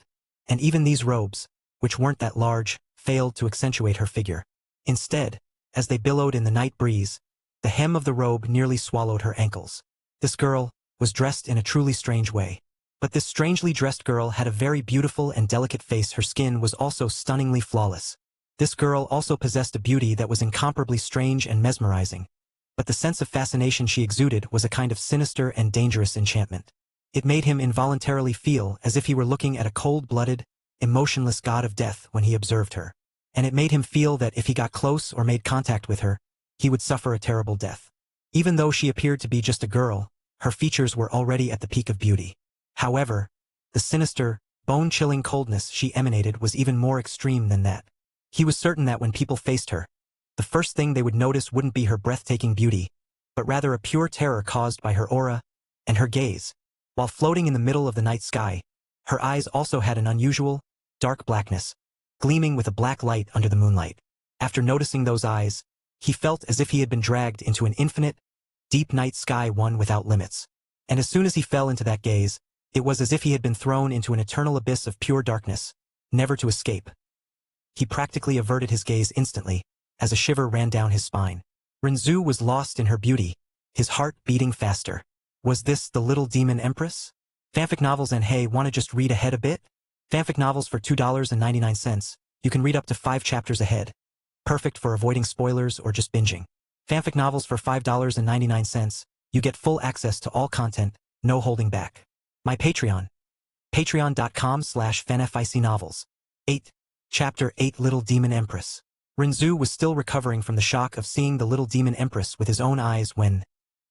and even these robes, which weren't that large, failed to accentuate her figure. Instead, as they billowed in the night breeze, the hem of the robe nearly swallowed her ankles. This girl was dressed in a truly strange way. But this strangely dressed girl had a very beautiful and delicate face. Her skin was also stunningly flawless. This girl also possessed a beauty that was incomparably strange and mesmerizing. But the sense of fascination she exuded was a kind of sinister and dangerous enchantment. It made him involuntarily feel as if he were looking at a cold-blooded, emotionless god of death when he observed her. And it made him feel that if he got close or made contact with her, he would suffer a terrible death. Even though she appeared to be just a girl, her features were already at the peak of beauty. However, the sinister, bone-chilling coldness she emanated was even more extreme than that. He was certain that when people faced her, the first thing they would notice wouldn't be her breathtaking beauty, but rather a pure terror caused by her aura and her gaze. While floating in the middle of the night sky, her eyes also had an unusual, dark blackness, gleaming with a black light under the moonlight. After noticing those eyes, he felt as if he had been dragged into an infinite, deep night sky, one without limits. And as soon as he fell into that gaze, it was as if he had been thrown into an eternal abyss of pure darkness, never to escape. He practically averted his gaze instantly, as a shiver ran down his spine. Renzu was lost in her beauty, his heart beating faster. Was this the little demon empress? Fanfic novels and hey, wanna just read ahead a bit? Fanfic novels for $2.99. You can read up to 5 chapters ahead. Perfect for avoiding spoilers or just binging. Fanfic novels for $5.99. You get full access to all content, no holding back. My Patreon. Patreon.com/fanficnovels. 8. Chapter 8 Little Demon Empress. Renzu was still recovering from the shock of seeing the little demon empress with his own eyes when,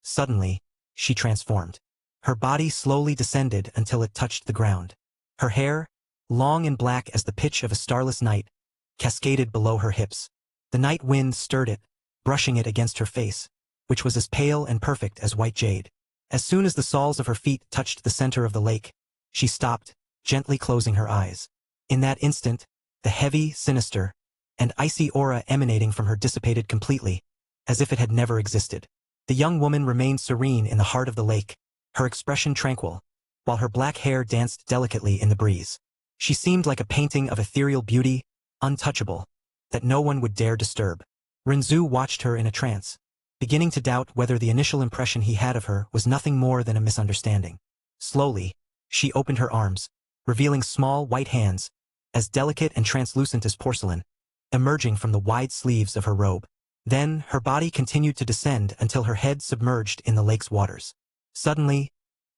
suddenly, she transformed. Her body slowly descended until it touched the ground. Her hair, long and black as the pitch of a starless night, cascaded below her hips. The night wind stirred it, brushing it against her face, which was as pale and perfect as white jade. As soon as the soles of her feet touched the center of the lake, she stopped, gently closing her eyes. In that instant, the heavy, sinister, and icy aura emanating from her dissipated completely, as if it had never existed. The young woman remained serene in the heart of the lake, her expression tranquil, while her black hair danced delicately in the breeze. She seemed like a painting of ethereal beauty, untouchable, that no one would dare disturb. Renzu watched her in a trance, beginning to doubt whether the initial impression he had of her was nothing more than a misunderstanding. Slowly, she opened her arms, revealing small white hands, as delicate and translucent as porcelain, emerging from the wide sleeves of her robe. Then, her body continued to descend until her head submerged in the lake's waters. Suddenly,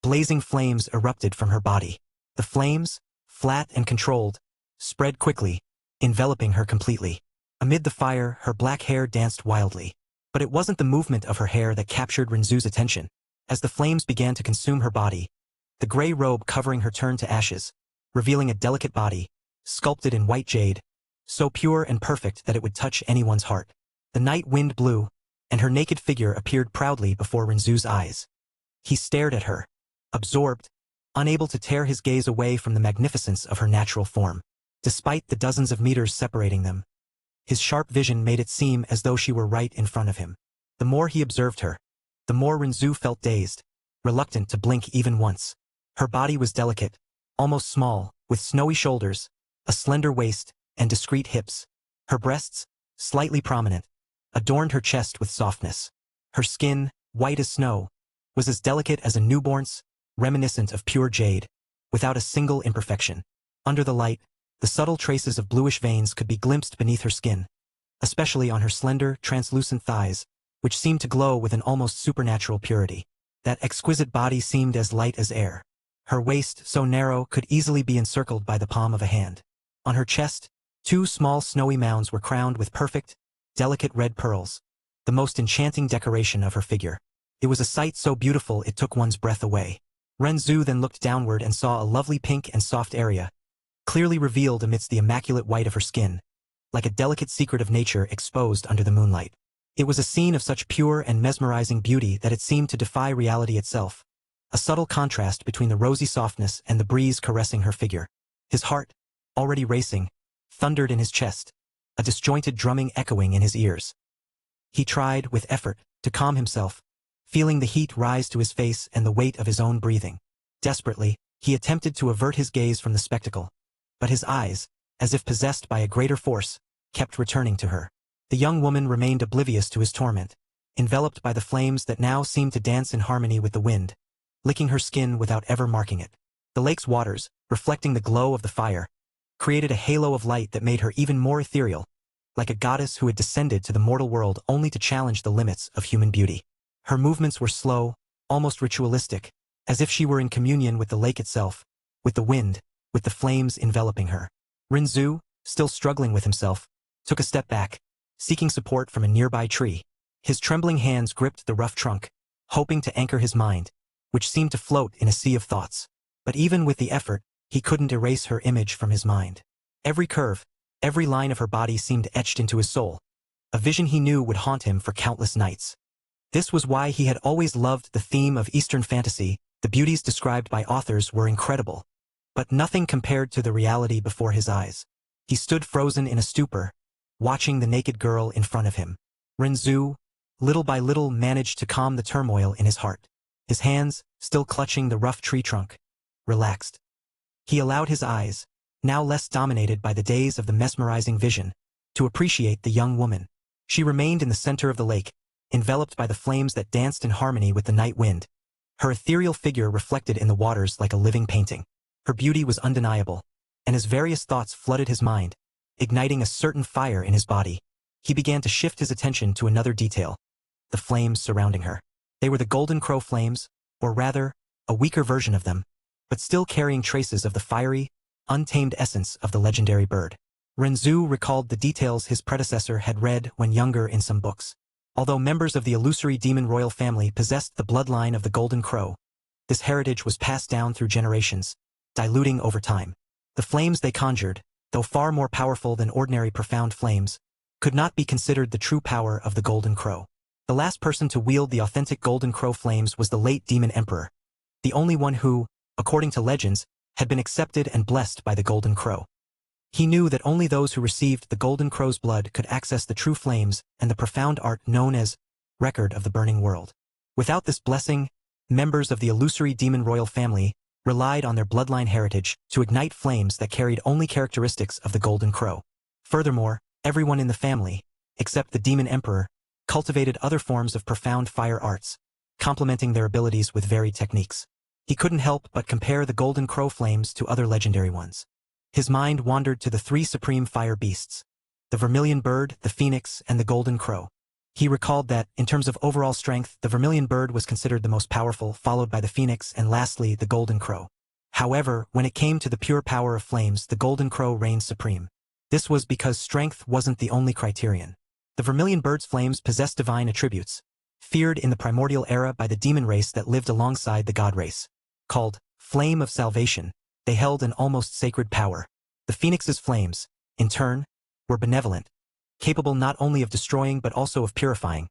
blazing flames erupted from her body. The flames, flat and controlled, spread quickly, enveloping her completely. Amid the fire, her black hair danced wildly. But it wasn't the movement of her hair that captured Renzu's attention. As the flames began to consume her body, the gray robe covering her turned to ashes, revealing a delicate body, sculpted in white jade, so pure and perfect that it would touch anyone's heart. The night wind blew, and her naked figure appeared proudly before Renzu's eyes. He stared at her, absorbed, unable to tear his gaze away from the magnificence of her natural form. Despite the dozens of meters separating them, his sharp vision made it seem as though she were right in front of him. The more he observed her, the more Renzu felt dazed, reluctant to blink even once. Her body was delicate, almost small, with snowy shoulders, a slender waist, and discreet hips. Her breasts, slightly prominent, adorned her chest with softness. Her skin, white as snow, was as delicate as a newborn's, reminiscent of pure jade, without a single imperfection. Under the light, the subtle traces of bluish veins could be glimpsed beneath her skin, especially on her slender, translucent thighs, which seemed to glow with an almost supernatural purity. That exquisite body seemed as light as air. Her waist, so narrow, could easily be encircled by the palm of a hand. On her chest, 2 small snowy mounds were crowned with perfect, delicate red pearls, the most enchanting decoration of her figure. It was a sight so beautiful it took one's breath away. Renzu then looked downward and saw a lovely pink and soft area, clearly revealed amidst the immaculate white of her skin, like a delicate secret of nature exposed under the moonlight. It was a scene of such pure and mesmerizing beauty that it seemed to defy reality itself, a subtle contrast between the rosy softness and the breeze caressing her figure. His heart, already racing, thundered in his chest, a disjointed drumming echoing in his ears. He tried, with effort, to calm himself, feeling the heat rise to his face and the weight of his own breathing. Desperately, he attempted to avert his gaze from the spectacle, but his eyes, as if possessed by a greater force, kept returning to her. The young woman remained oblivious to his torment, enveloped by the flames that now seemed to dance in harmony with the wind, licking her skin without ever marking it. The lake's waters, reflecting the glow of the fire, created a halo of light that made her even more ethereal, like a goddess who had descended to the mortal world only to challenge the limits of human beauty. Her movements were slow, almost ritualistic, as if she were in communion with the lake itself, with the wind, with the flames enveloping her. Renzu, still struggling with himself, took a step back, seeking support from a nearby tree. His trembling hands gripped the rough trunk, hoping to anchor his mind, which seemed to float in a sea of thoughts. But even with the effort, he couldn't erase her image from his mind. Every curve, every line of her body seemed etched into his soul, a vision he knew would haunt him for countless nights. This was why he had always loved the theme of Eastern fantasy. The beauties described by authors were incredible, but nothing compared to the reality before his eyes. He stood frozen in a stupor, watching the naked girl in front of him. Renzu, little by little, managed to calm the turmoil in his heart. His hands, still clutching the rough tree trunk, relaxed. He allowed his eyes, now less dominated by the daze of the mesmerizing vision, to appreciate the young woman. She remained in the center of the lake, enveloped by the flames that danced in harmony with the night wind. Her ethereal figure reflected in the waters like a living painting. Her beauty was undeniable, and as various thoughts flooded his mind, igniting a certain fire in his body, he began to shift his attention to another detail: the flames surrounding her. They were the golden crow flames, or rather, a weaker version of them, but still carrying traces of the fiery, untamed essence of the legendary bird. Renzu recalled the details his predecessor had read when younger in some books. Although members of the illusory demon royal family possessed the bloodline of the golden crow, this heritage was passed down through generations, diluting over time. The flames they conjured, though far more powerful than ordinary profound flames, could not be considered the true power of the golden crow. The last person to wield the authentic golden crow flames was the late demon emperor, the only one who, according to legends, had been accepted and blessed by the golden crow. He knew that only those who received the golden crow's blood could access the true flames and the profound art known as Record of the Burning World. Without this blessing, members of the illusory demon royal family relied on their bloodline heritage to ignite flames that carried only characteristics of the golden crow. Furthermore, everyone in the family, except the demon emperor, cultivated other forms of profound fire arts, complementing their abilities with varied techniques. He couldn't help but compare the golden crow flames to other legendary ones. His mind wandered to the 3 supreme fire beasts: the vermilion bird, the phoenix, and the golden crow. He recalled that, in terms of overall strength, the vermilion bird was considered the most powerful, followed by the phoenix, and lastly, the golden crow. However, when it came to the pure power of flames, the golden crow reigned supreme. This was because strength wasn't the only criterion. The vermilion bird's flames possessed divine attributes, feared in the primordial era by the demon race that lived alongside the god race. Called Flame of Salvation, they held an almost sacred power. The phoenix's flames, in turn, were benevolent, capable not only of destroying but also of purifying,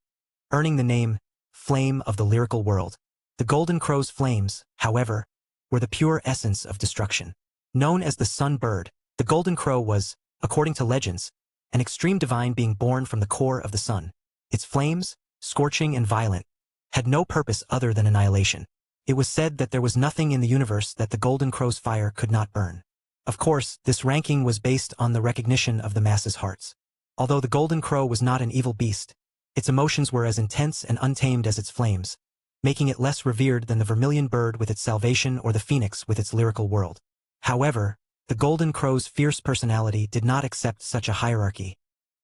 earning the name Flame of the Lyrical World. The golden crow's flames, however, were the pure essence of destruction. Known as the sun bird, the golden crow was, according to legends, an extreme divine being born from the core of the sun. Its flames, scorching and violent, had no purpose other than annihilation. It was said that there was nothing in the universe that the golden crow's fire could not burn. Of course, this ranking was based on the recognition of the masses' hearts. Although the golden crow was not an evil beast, its emotions were as intense and untamed as its flames, making it less revered than the vermilion bird with its salvation or the phoenix with its lyrical world. However, the golden crow's fierce personality did not accept such a hierarchy.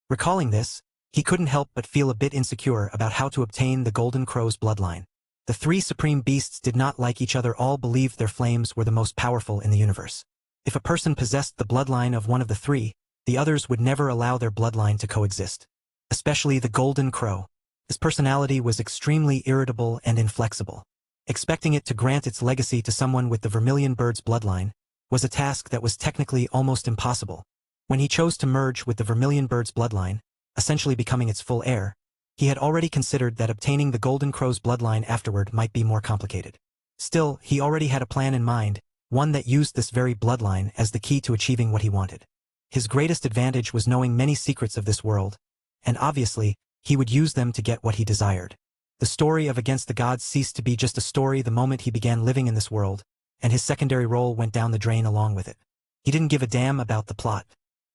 Recalling this, he couldn't help but feel a bit insecure about how to obtain the golden crow's bloodline. The three supreme beasts did not like each other. All believed their flames were the most powerful in the universe. If a person possessed the bloodline of one of the three, the others would never allow their bloodline to coexist. Especially the golden crow. His personality was extremely irritable and inflexible. Expecting it to grant its legacy to someone with the vermilion bird's bloodline was a task that was technically almost impossible. When he chose to merge with the vermilion bird's bloodline, essentially becoming its full heir, he had already considered that obtaining the golden crow's bloodline afterward might be more complicated. Still, he already had a plan in mind, one that used this very bloodline as the key to achieving what he wanted. His greatest advantage was knowing many secrets of this world, and obviously, he would use them to get what he desired. The story of Against the Gods ceased to be just a story the moment he began living in this world, and his secondary role went down the drain along with it. He didn't give a damn about the plot.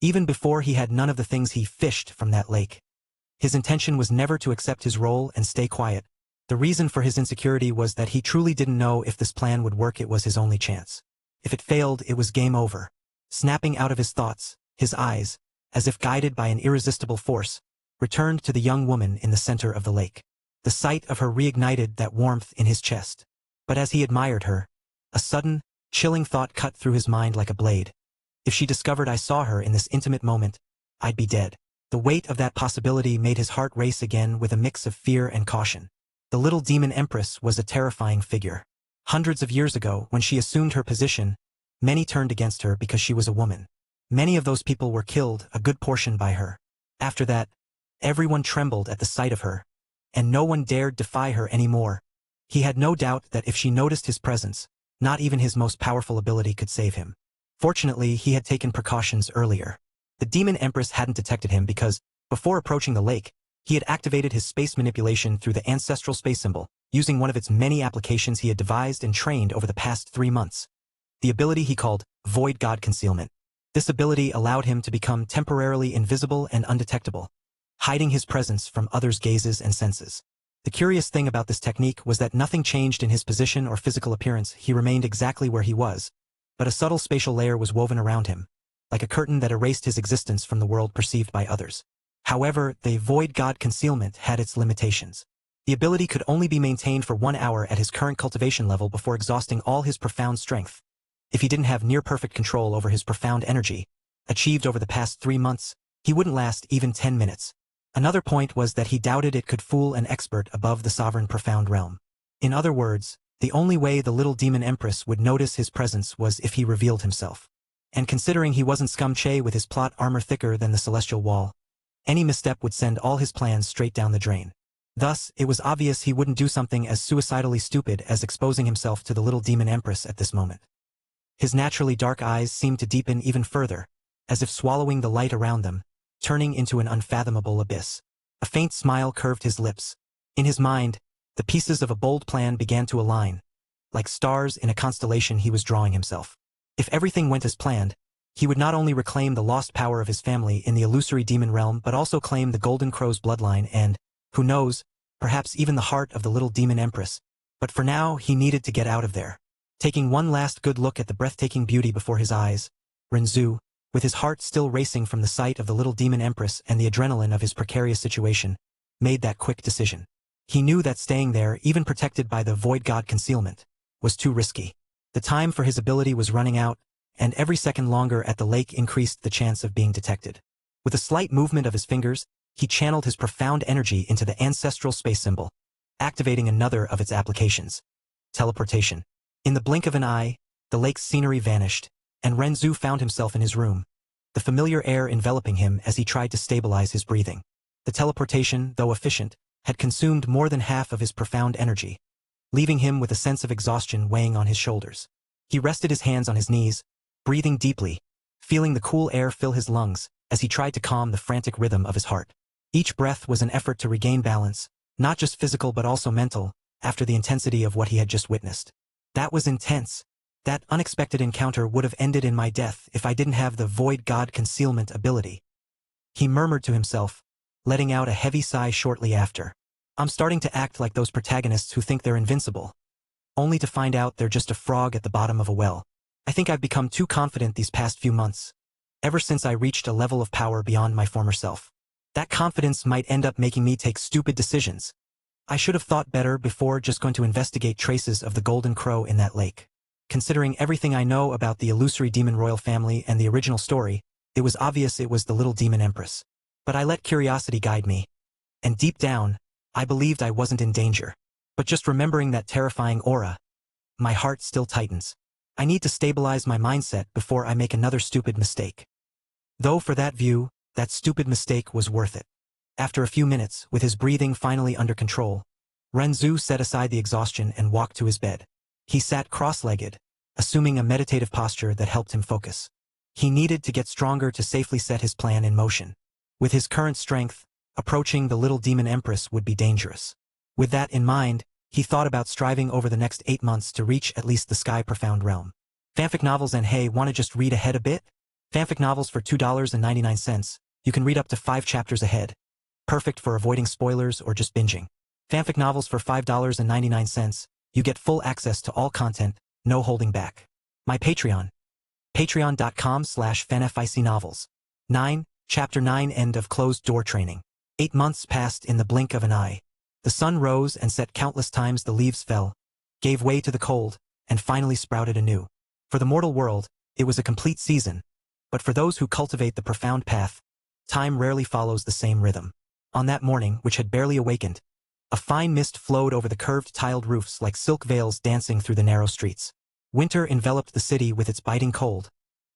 Even before he had none of the things he fished from that lake. His intention was never to accept his role and stay quiet. The reason for his insecurity was that he truly didn't know if this plan would work. It was his only chance. If it failed, it was game over. Snapping out of his thoughts, his eyes, as if guided by an irresistible force, returned to the young woman in the center of the lake. The sight of her reignited that warmth in his chest. But as he admired her, a sudden, chilling thought cut through his mind like a blade. If she discovered I saw her in this intimate moment, I'd be dead. The weight of that possibility made his heart race again with a mix of fear and caution. The little demon empress was a terrifying figure. Hundreds of years ago, when she assumed her position, many turned against her because she was a woman. Many of those people were killed, a good portion by her. After that, everyone trembled at the sight of her, and no one dared defy her anymore. He had no doubt that if she noticed his presence, not even his most powerful ability could save him. Fortunately, he had taken precautions earlier. The demon empress hadn't detected him because, before approaching the lake, he had activated his space manipulation through the ancestral space symbol, using one of its many applications he had devised and trained over the past 3 months. The ability he called Void God Concealment. This ability allowed him to become temporarily invisible and undetectable, hiding his presence from others' gazes and senses. The curious thing about this technique was that nothing changed in his position or physical appearance. He remained exactly where he was, but a subtle spatial layer was woven around him, like a curtain that erased his existence from the world perceived by others. However, the Void God Concealment had its limitations. The ability could only be maintained for 1 hour at his current cultivation level before exhausting all his profound strength. If he didn't have near-perfect control over his profound energy, achieved over the past 3 months, he wouldn't last even 10 minutes. Another point was that he doubted it could fool an expert above the sovereign profound realm. In other words, the only way the little demon empress would notice his presence was if he revealed himself. And considering he wasn't Scum-Che with his plot armor thicker than the celestial wall, any misstep would send all his plans straight down the drain. Thus, it was obvious he wouldn't do something as suicidally stupid as exposing himself to the little demon empress at this moment. His naturally dark eyes seemed to deepen even further, as if swallowing the light around them, turning into an unfathomable abyss. A faint smile curved his lips. In his mind, the pieces of a bold plan began to align. Like stars in a constellation he was drawing himself. If everything went as planned, he would not only reclaim the lost power of his family in the illusory demon realm but also claim the Golden Crow's bloodline and, who knows, perhaps even the heart of the little demon empress. But for now, he needed to get out of there. Taking one last good look at the breathtaking beauty before his eyes, Renzu, with his heart still racing from the sight of the little demon empress and the adrenaline of his precarious situation, made that quick decision. He knew that staying there, even protected by the Void God Concealment, was too risky. The time for his ability was running out, and every second longer at the lake increased the chance of being detected. With a slight movement of his fingers, he channeled his profound energy into the ancestral space symbol, activating another of its applications. Teleportation. In the blink of an eye, the lake's scenery vanished, and Renzu found himself in his room, the familiar air enveloping him as he tried to stabilize his breathing. The teleportation, though efficient, had consumed more than half of his profound energy, leaving him with a sense of exhaustion weighing on his shoulders. He rested his hands on his knees, breathing deeply, feeling the cool air fill his lungs as he tried to calm the frantic rhythm of his heart. Each breath was an effort to regain balance, not just physical but also mental, after the intensity of what he had just witnessed. That was intense. That unexpected encounter would have ended in my death if I didn't have the Void God concealment ability. He murmured to himself, letting out a heavy sigh shortly after. I'm starting to act like those protagonists who think they're invincible, only to find out they're just a frog at the bottom of a well. I think I've become too confident these past few months, ever since I reached a level of power beyond my former self. That confidence might end up making me take stupid decisions. I should have thought better before just going to investigate traces of the Golden Crow in that lake. Considering everything I know about the illusory demon royal family and the original story, it was obvious it was the little demon empress. But I let curiosity guide me. And deep down, I believed I wasn't in danger. But just remembering that terrifying aura, my heart still tightens. I need to stabilize my mindset before I make another stupid mistake. Though for that view, that stupid mistake was worth it. After a few minutes, with his breathing finally under control, Renzu set aside the exhaustion and walked to his bed. He sat cross-legged, assuming a meditative posture that helped him focus. He needed to get stronger to safely set his plan in motion. With his current strength, approaching the little demon empress would be dangerous. With that in mind, he thought about striving over the next 8 months to reach at least the Sky Profound realm. Fanfic novels and hey, wanna just read ahead a bit? Fanfic novels for $2.99. You can read up to 5 chapters ahead. Perfect for avoiding spoilers or just binging. Fanfic novels for $5.99. You get full access to all content, no holding back. My Patreon. Patreon.com/fanficnovels. 9. Chapter 9 End of Closed Door Training. 8 months passed in the blink of an eye. The sun rose and set countless times the leaves fell, gave way to the cold, and finally sprouted anew. For the mortal world, it was a complete season. But for those who cultivate the profound path, time rarely follows the same rhythm. On that morning, which had barely awakened, a fine mist flowed over the curved tiled roofs like silk veils dancing through the narrow streets. Winter enveloped the city with its biting cold,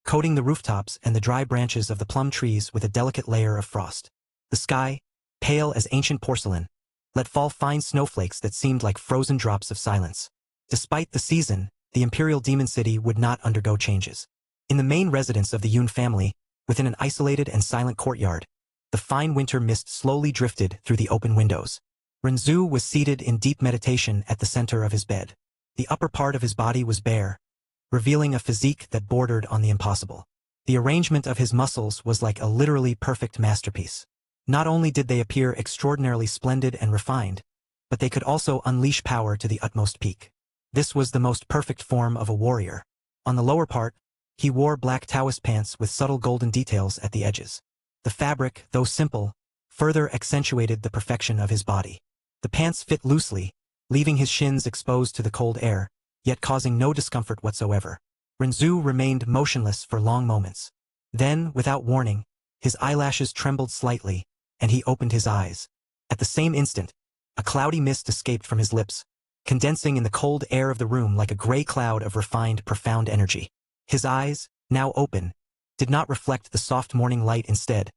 coating the rooftops and the dry branches of the plum trees with a delicate layer of frost. The sky, pale as ancient porcelain, let fall fine snowflakes that seemed like frozen drops of silence. Despite the season, the Imperial Demon City would not undergo changes. In the main residence of the Yoon family, within an isolated and silent courtyard, the fine winter mist slowly drifted through the open windows. Renzu was seated in deep meditation at the center of his bed. The upper part of his body was bare, revealing a physique that bordered on the impossible. The arrangement of his muscles was like a literally perfect masterpiece. Not only did they appear extraordinarily splendid and refined, but they could also unleash power to the utmost peak. This was the most perfect form of a warrior. On the lower part, he wore black Taoist pants with subtle golden details at the edges. The fabric, though simple, further accentuated the perfection of his body. The pants fit loosely, leaving his shins exposed to the cold air, yet causing no discomfort whatsoever. Renzu remained motionless for long moments. Then, without warning, his eyelashes trembled slightly, and he opened his eyes. At the same instant, a cloudy mist escaped from his lips, condensing in the cold air of the room like a gray cloud of refined, profound energy. His eyes, now open, did not reflect the soft morning light instead.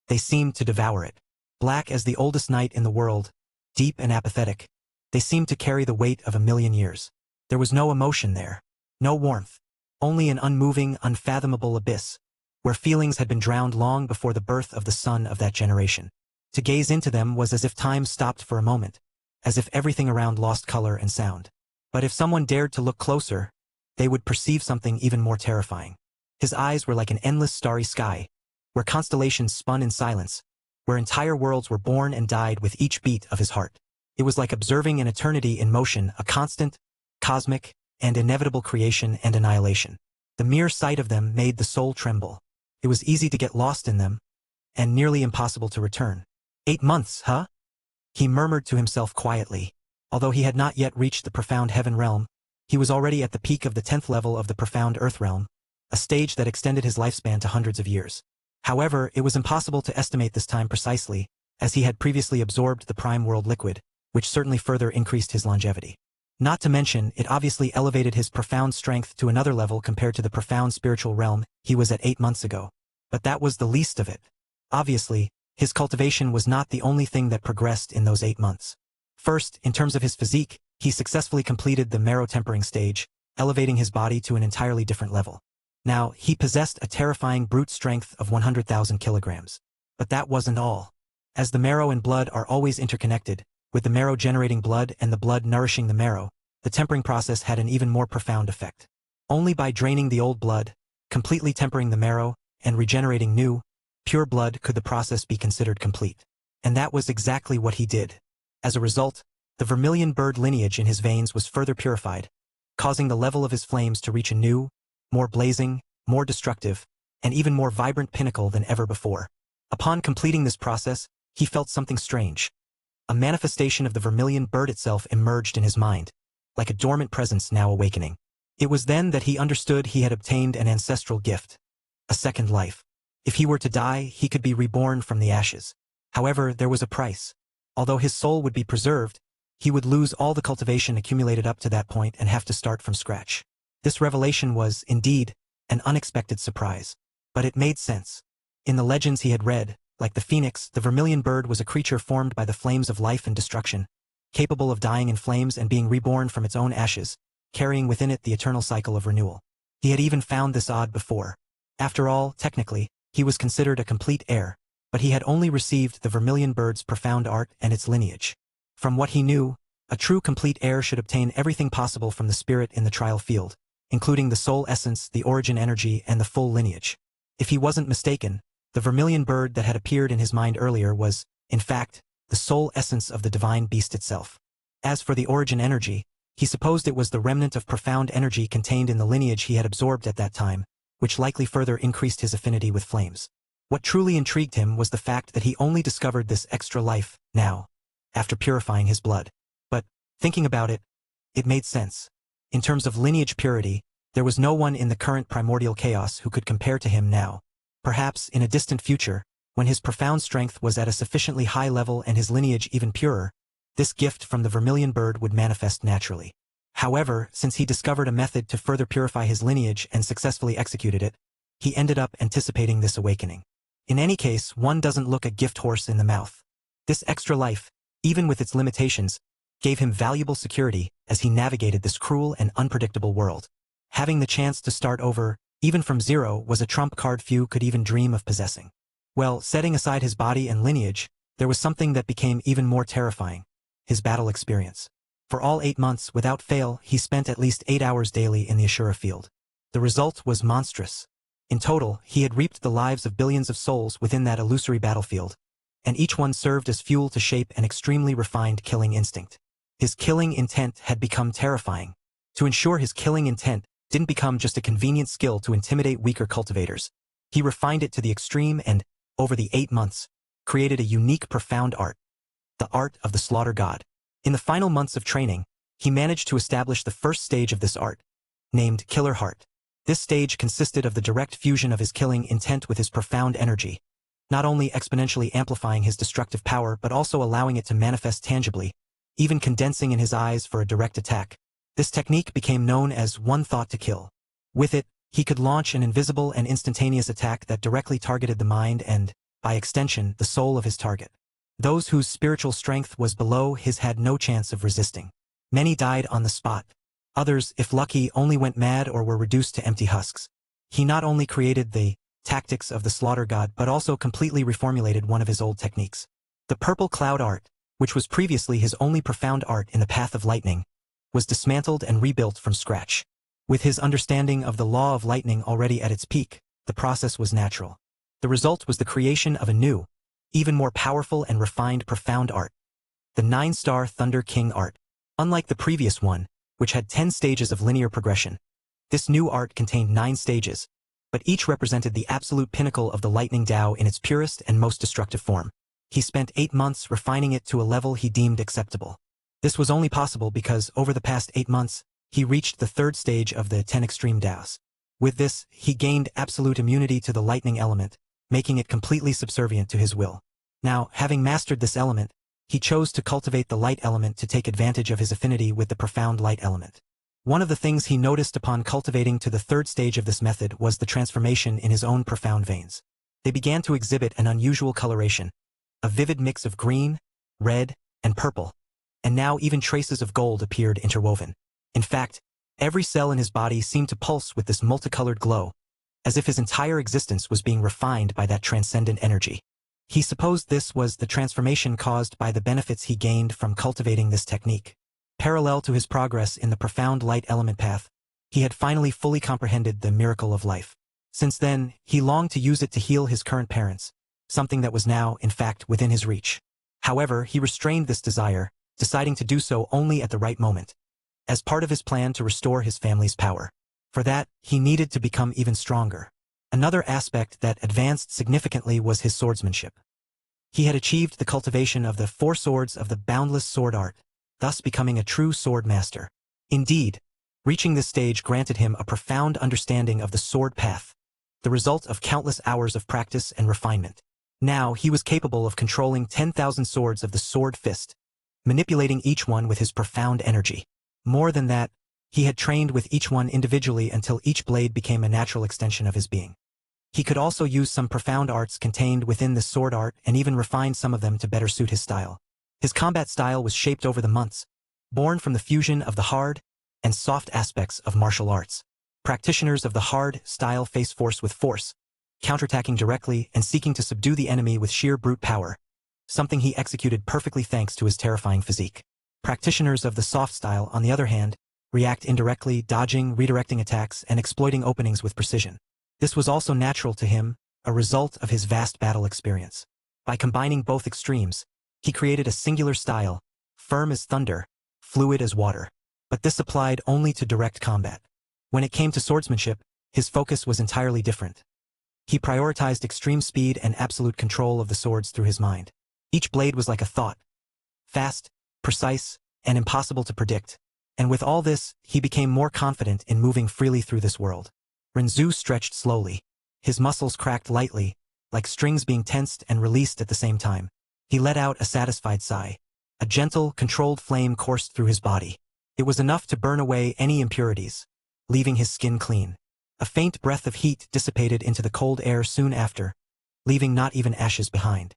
They seemed to devour it. Black as the oldest night in the world, deep and apathetic, they seemed to carry the weight of 1,000,000 years. There was no emotion there, no warmth, only an unmoving, unfathomable abyss, where feelings had been drowned long before the birth of the son of that generation. To gaze into them was as if time stopped for a moment, as if everything around lost color and sound. But if someone dared to look closer, they would perceive something even more terrifying. His eyes were like an endless starry sky, where constellations spun in silence, where entire worlds were born and died with each beat of his heart. It was like observing an eternity in motion, a constant, cosmic, and inevitable creation and annihilation. The mere sight of them made the soul tremble. It was easy to get lost in them, and nearly impossible to return. 8 months, huh? He murmured to himself quietly. Although he had not yet reached the profound heaven realm, he was already at the peak of the 10th level of the profound earth realm, a stage that extended his lifespan to hundreds of years. However, it was impossible to estimate this time precisely, as he had previously absorbed the prime world liquid, which certainly further increased his longevity. Not to mention, it obviously elevated his profound strength to another level compared to the profound spiritual realm he was at 8 months ago. But that was the least of it. Obviously, his cultivation was not the only thing that progressed in those 8 months. First, in terms of his physique, he successfully completed the marrow tempering stage, elevating his body to an entirely different level. Now, he possessed a terrifying brute strength of 100,000 kilograms. But that wasn't all. As the marrow and blood are always interconnected, with the marrow generating blood and the blood nourishing the marrow, the tempering process had an even more profound effect. Only by draining the old blood, completely tempering the marrow, and regenerating new, pure blood could the process be considered complete. And that was exactly what he did. As a result, the vermilion bird lineage in his veins was further purified, causing the level of his flames to reach a new, more blazing, more destructive, and even more vibrant pinnacle than ever before. Upon completing this process, he felt something strange. A manifestation of the vermilion bird itself emerged in his mind, like a dormant presence now awakening. It was then that he understood he had obtained an ancestral gift, a second life. If he were to die, he could be reborn from the ashes. However, there was a price. Although his soul would be preserved, he would lose all the cultivation accumulated up to that point and have to start from scratch. This revelation was, indeed, an unexpected surprise. But it made sense. In the legends he had read, like the phoenix, the vermilion bird was a creature formed by the flames of life and destruction, capable of dying in flames and being reborn from its own ashes, carrying within it the eternal cycle of renewal. He had even found this odd before. After all, technically, he was considered a complete heir, but he had only received the vermilion bird's profound art and its lineage. From what he knew, a true complete heir should obtain everything possible from the spirit in the trial field, including the soul essence, the origin energy, and the full lineage. If he wasn't mistaken, the vermilion bird that had appeared in his mind earlier was, in fact, the soul essence of the divine beast itself. As for the origin energy, he supposed it was the remnant of profound energy contained in the lineage he had absorbed at that time, which likely further increased his affinity with flames. What truly intrigued him was the fact that he only discovered this extra life now, after purifying his blood. But, thinking about it, it made sense. In terms of lineage purity, there was no one in the current primordial chaos who could compare to him now. Perhaps, in a distant future, when his profound strength was at a sufficiently high level and his lineage even purer, this gift from the vermilion bird would manifest naturally. However, since he discovered a method to further purify his lineage and successfully executed it, he ended up anticipating this awakening. In any case, one doesn't look a gift horse in the mouth. This extra life, even with its limitations, gave him valuable security as he navigated this cruel and unpredictable world. Having the chance to start over, even from zero, was a trump card few could even dream of possessing. Well, setting aside his body and lineage, there was something that became even more terrifying: his battle experience. For all 8 months, without fail, he spent at least 8 hours daily in the Ashura field. The result was monstrous. In total, he had reaped the lives of billions of souls within that illusory battlefield, and each one served as fuel to shape an extremely refined killing instinct. His killing intent had become terrifying. To ensure his killing intent didn't become just a convenient skill to intimidate weaker cultivators, he refined it to the extreme and, over the 8 months, created a unique, profound art: the art of the slaughter god. In the final months of training, he managed to establish the first stage of this art, named Killer Heart. This stage consisted of the direct fusion of his killing intent with his profound energy, not only exponentially amplifying his destructive power but also allowing it to manifest tangibly, even condensing in his eyes for a direct attack. This technique became known as one thought to kill. With it, he could launch an invisible and instantaneous attack that directly targeted the mind and, by extension, the soul of his target. Those whose spiritual strength was below his had no chance of resisting. Many died on the spot. Others, if lucky, only went mad or were reduced to empty husks. He not only created the tactics of the slaughter god but also completely reformulated one of his old techniques. The purple cloud art, which was previously his only profound art in the path of lightning, was dismantled and rebuilt from scratch. With his understanding of the law of lightning already at its peak, the process was natural. The result was the creation of a new, even more powerful and refined profound art: the 9-star Thunder King art. Unlike the previous one, which had 10 stages of linear progression, this new art contained 9 stages, but each represented the absolute pinnacle of the lightning Tao in its purest and most destructive form. He spent 8 months refining it to a level he deemed acceptable. This was only possible because, over the past 8 months, he reached the 3rd stage of the 10 extreme Taos. With this, he gained absolute immunity to the lightning element, making it completely subservient to his will. Now, having mastered this element, he chose to cultivate the light element to take advantage of his affinity with the profound light element. One of the things he noticed upon cultivating to the 3rd stage of this method was the transformation in his own profound veins. They began to exhibit an unusual coloration, a vivid mix of green, red, and purple, and now even traces of gold appeared interwoven. In fact, Every cell in his body seemed to pulse with this multicolored glow, as if his entire existence was being refined by that transcendent energy. He supposed this was the transformation caused by the benefits he gained from cultivating this technique. Parallel to his progress in the profound light element path, he had finally fully comprehended the miracle of life. Since then, he longed to use it to heal his current parents, something that was now, in fact, within his reach. However, he restrained this desire, deciding to do so only at the right moment, as part of his plan to restore his family's power. For that, he needed to become even stronger. Another aspect that advanced significantly was his swordsmanship. He had achieved the cultivation of the 4 swords of the boundless sword art, thus becoming a true sword master. Indeed, reaching this stage granted him a profound understanding of the sword path, the result of countless hours of practice and refinement. Now he was capable of controlling 10,000 swords of the sword fist, manipulating each one with his profound energy. More than that, he had trained with each one individually until each blade became a natural extension of his being. He could also use some profound arts contained within this sword art and even refine some of them to better suit his style. His combat style was shaped over the months, born from the fusion of the hard and soft aspects of martial arts. Practitioners of the hard style face force with force, counterattacking directly and seeking to subdue the enemy with sheer brute power, something he executed perfectly thanks to his terrifying physique. Practitioners of the soft style, on the other hand, react indirectly, dodging, redirecting attacks, and exploiting openings with precision. This was also natural to him, a result of his vast battle experience. By combining both extremes, he created a singular style, firm as thunder, fluid as water. But this applied only to direct combat. When it came to swordsmanship, his focus was entirely different. He prioritized extreme speed and absolute control of the swords through his mind. Each blade was like a thought, fast, precise, and impossible to predict. And with all this, he became more confident in moving freely through this world. Renzu stretched slowly. His muscles cracked lightly, like strings being tensed and released at the same time. He let out a satisfied sigh. A gentle, controlled flame coursed through his body. It was enough to burn away any impurities, leaving his skin clean. A faint breath of heat dissipated into the cold air soon after, leaving not even ashes behind.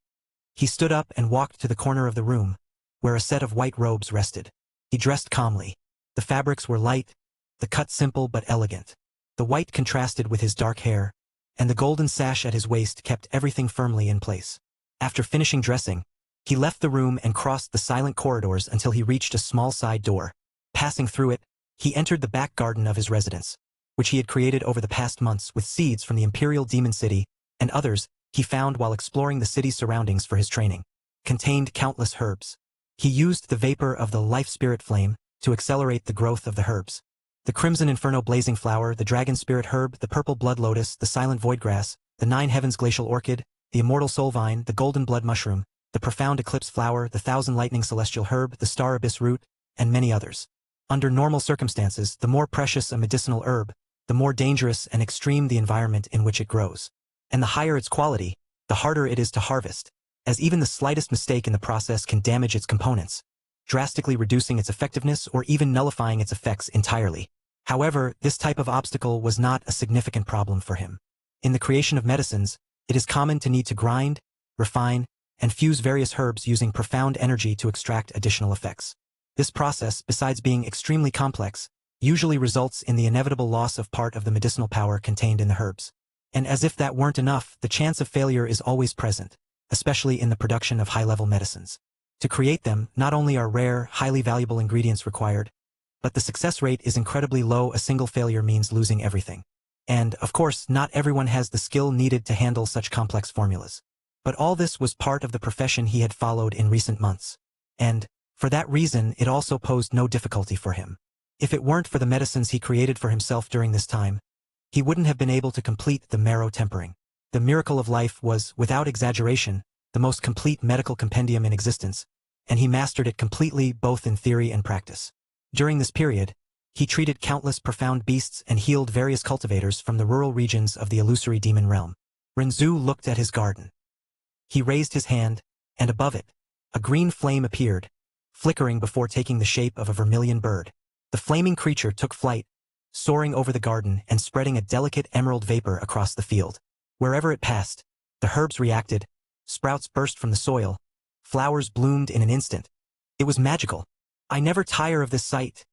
He stood up and walked to the corner of the room, where a set of white robes rested. He dressed calmly. The fabrics were light, the cut simple but elegant. The white contrasted with his dark hair, and the golden sash at his waist kept everything firmly in place. After finishing dressing, he left the room and crossed the silent corridors until he reached a small side door. Passing through it, he entered the back garden of his residence, which he had created over the past months with seeds from the Imperial Demon City, and others he found while exploring the city's surroundings for his training. Contained countless herbs. He used the vapor of the life spirit flame to accelerate the growth of the herbs. The crimson inferno blazing flower, the dragon spirit herb, the purple blood lotus, the silent void grass, the 9 heavens glacial orchid, the immortal soul vine, the golden blood mushroom, the profound eclipse flower, the 1,000 lightning celestial herb, the star abyss root, and many others. Under normal circumstances, the more precious a medicinal herb, the more dangerous and extreme the environment in which it grows. And the higher its quality, the harder it is to harvest, as even the slightest mistake in the process can damage its components, drastically reducing its effectiveness or even nullifying its effects entirely. However, this type of obstacle was not a significant problem for him. In the creation of medicines, it is common to need to grind, refine, and fuse various herbs using profound energy to extract additional effects. This process, besides being extremely complex, usually results in the inevitable loss of part of the medicinal power contained in the herbs. And as if that weren't enough, the chance of failure is always present, especially in the production of high-level medicines. To create them, not only are rare, highly valuable ingredients required, but the success rate is incredibly low. A single failure means losing everything. And, of course, not everyone has the skill needed to handle such complex formulas. But all this was part of the profession he had followed in recent months. And, for that reason, it also posed no difficulty for him. If it weren't for the medicines he created for himself during this time, he wouldn't have been able to complete the marrow tempering. The miracle of life was, without exaggeration, the most complete medical compendium in existence, and he mastered it completely both in theory and practice. During this period, he treated countless profound beasts and healed various cultivators from the rural regions of the illusory demon realm. Renzu looked at his garden. He raised his hand, and above it, a green flame appeared, flickering before taking the shape of a vermilion bird. The flaming creature took flight, soaring over the garden and spreading a delicate emerald vapor across the field. Wherever it passed, the herbs reacted, sprouts burst from the soil, flowers bloomed in an instant. It was magical. "I never tire of this sight,"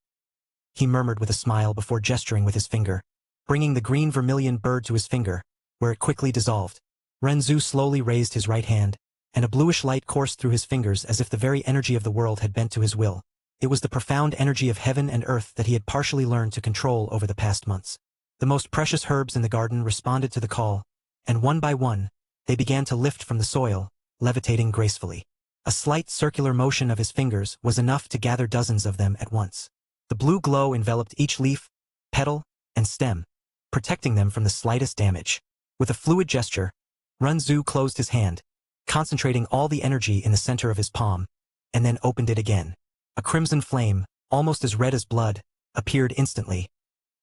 he murmured with a smile before gesturing with his finger, bringing the green vermilion bird to his finger, where it quickly dissolved. Renzu slowly raised his right hand, and a bluish light coursed through his fingers as if the very energy of the world had bent to his will. It was the profound energy of heaven and earth that he had partially learned to control over the past months. The most precious herbs in the garden responded to the call, and one by one, they began to lift from the soil, levitating gracefully. A slight circular motion of his fingers was enough to gather dozens of them at once. The blue glow enveloped each leaf, petal, and stem, protecting them from the slightest damage. With a fluid gesture, Renzu closed his hand, concentrating all the energy in the center of his palm, and then opened it again. A crimson flame, almost as red as blood, appeared instantly.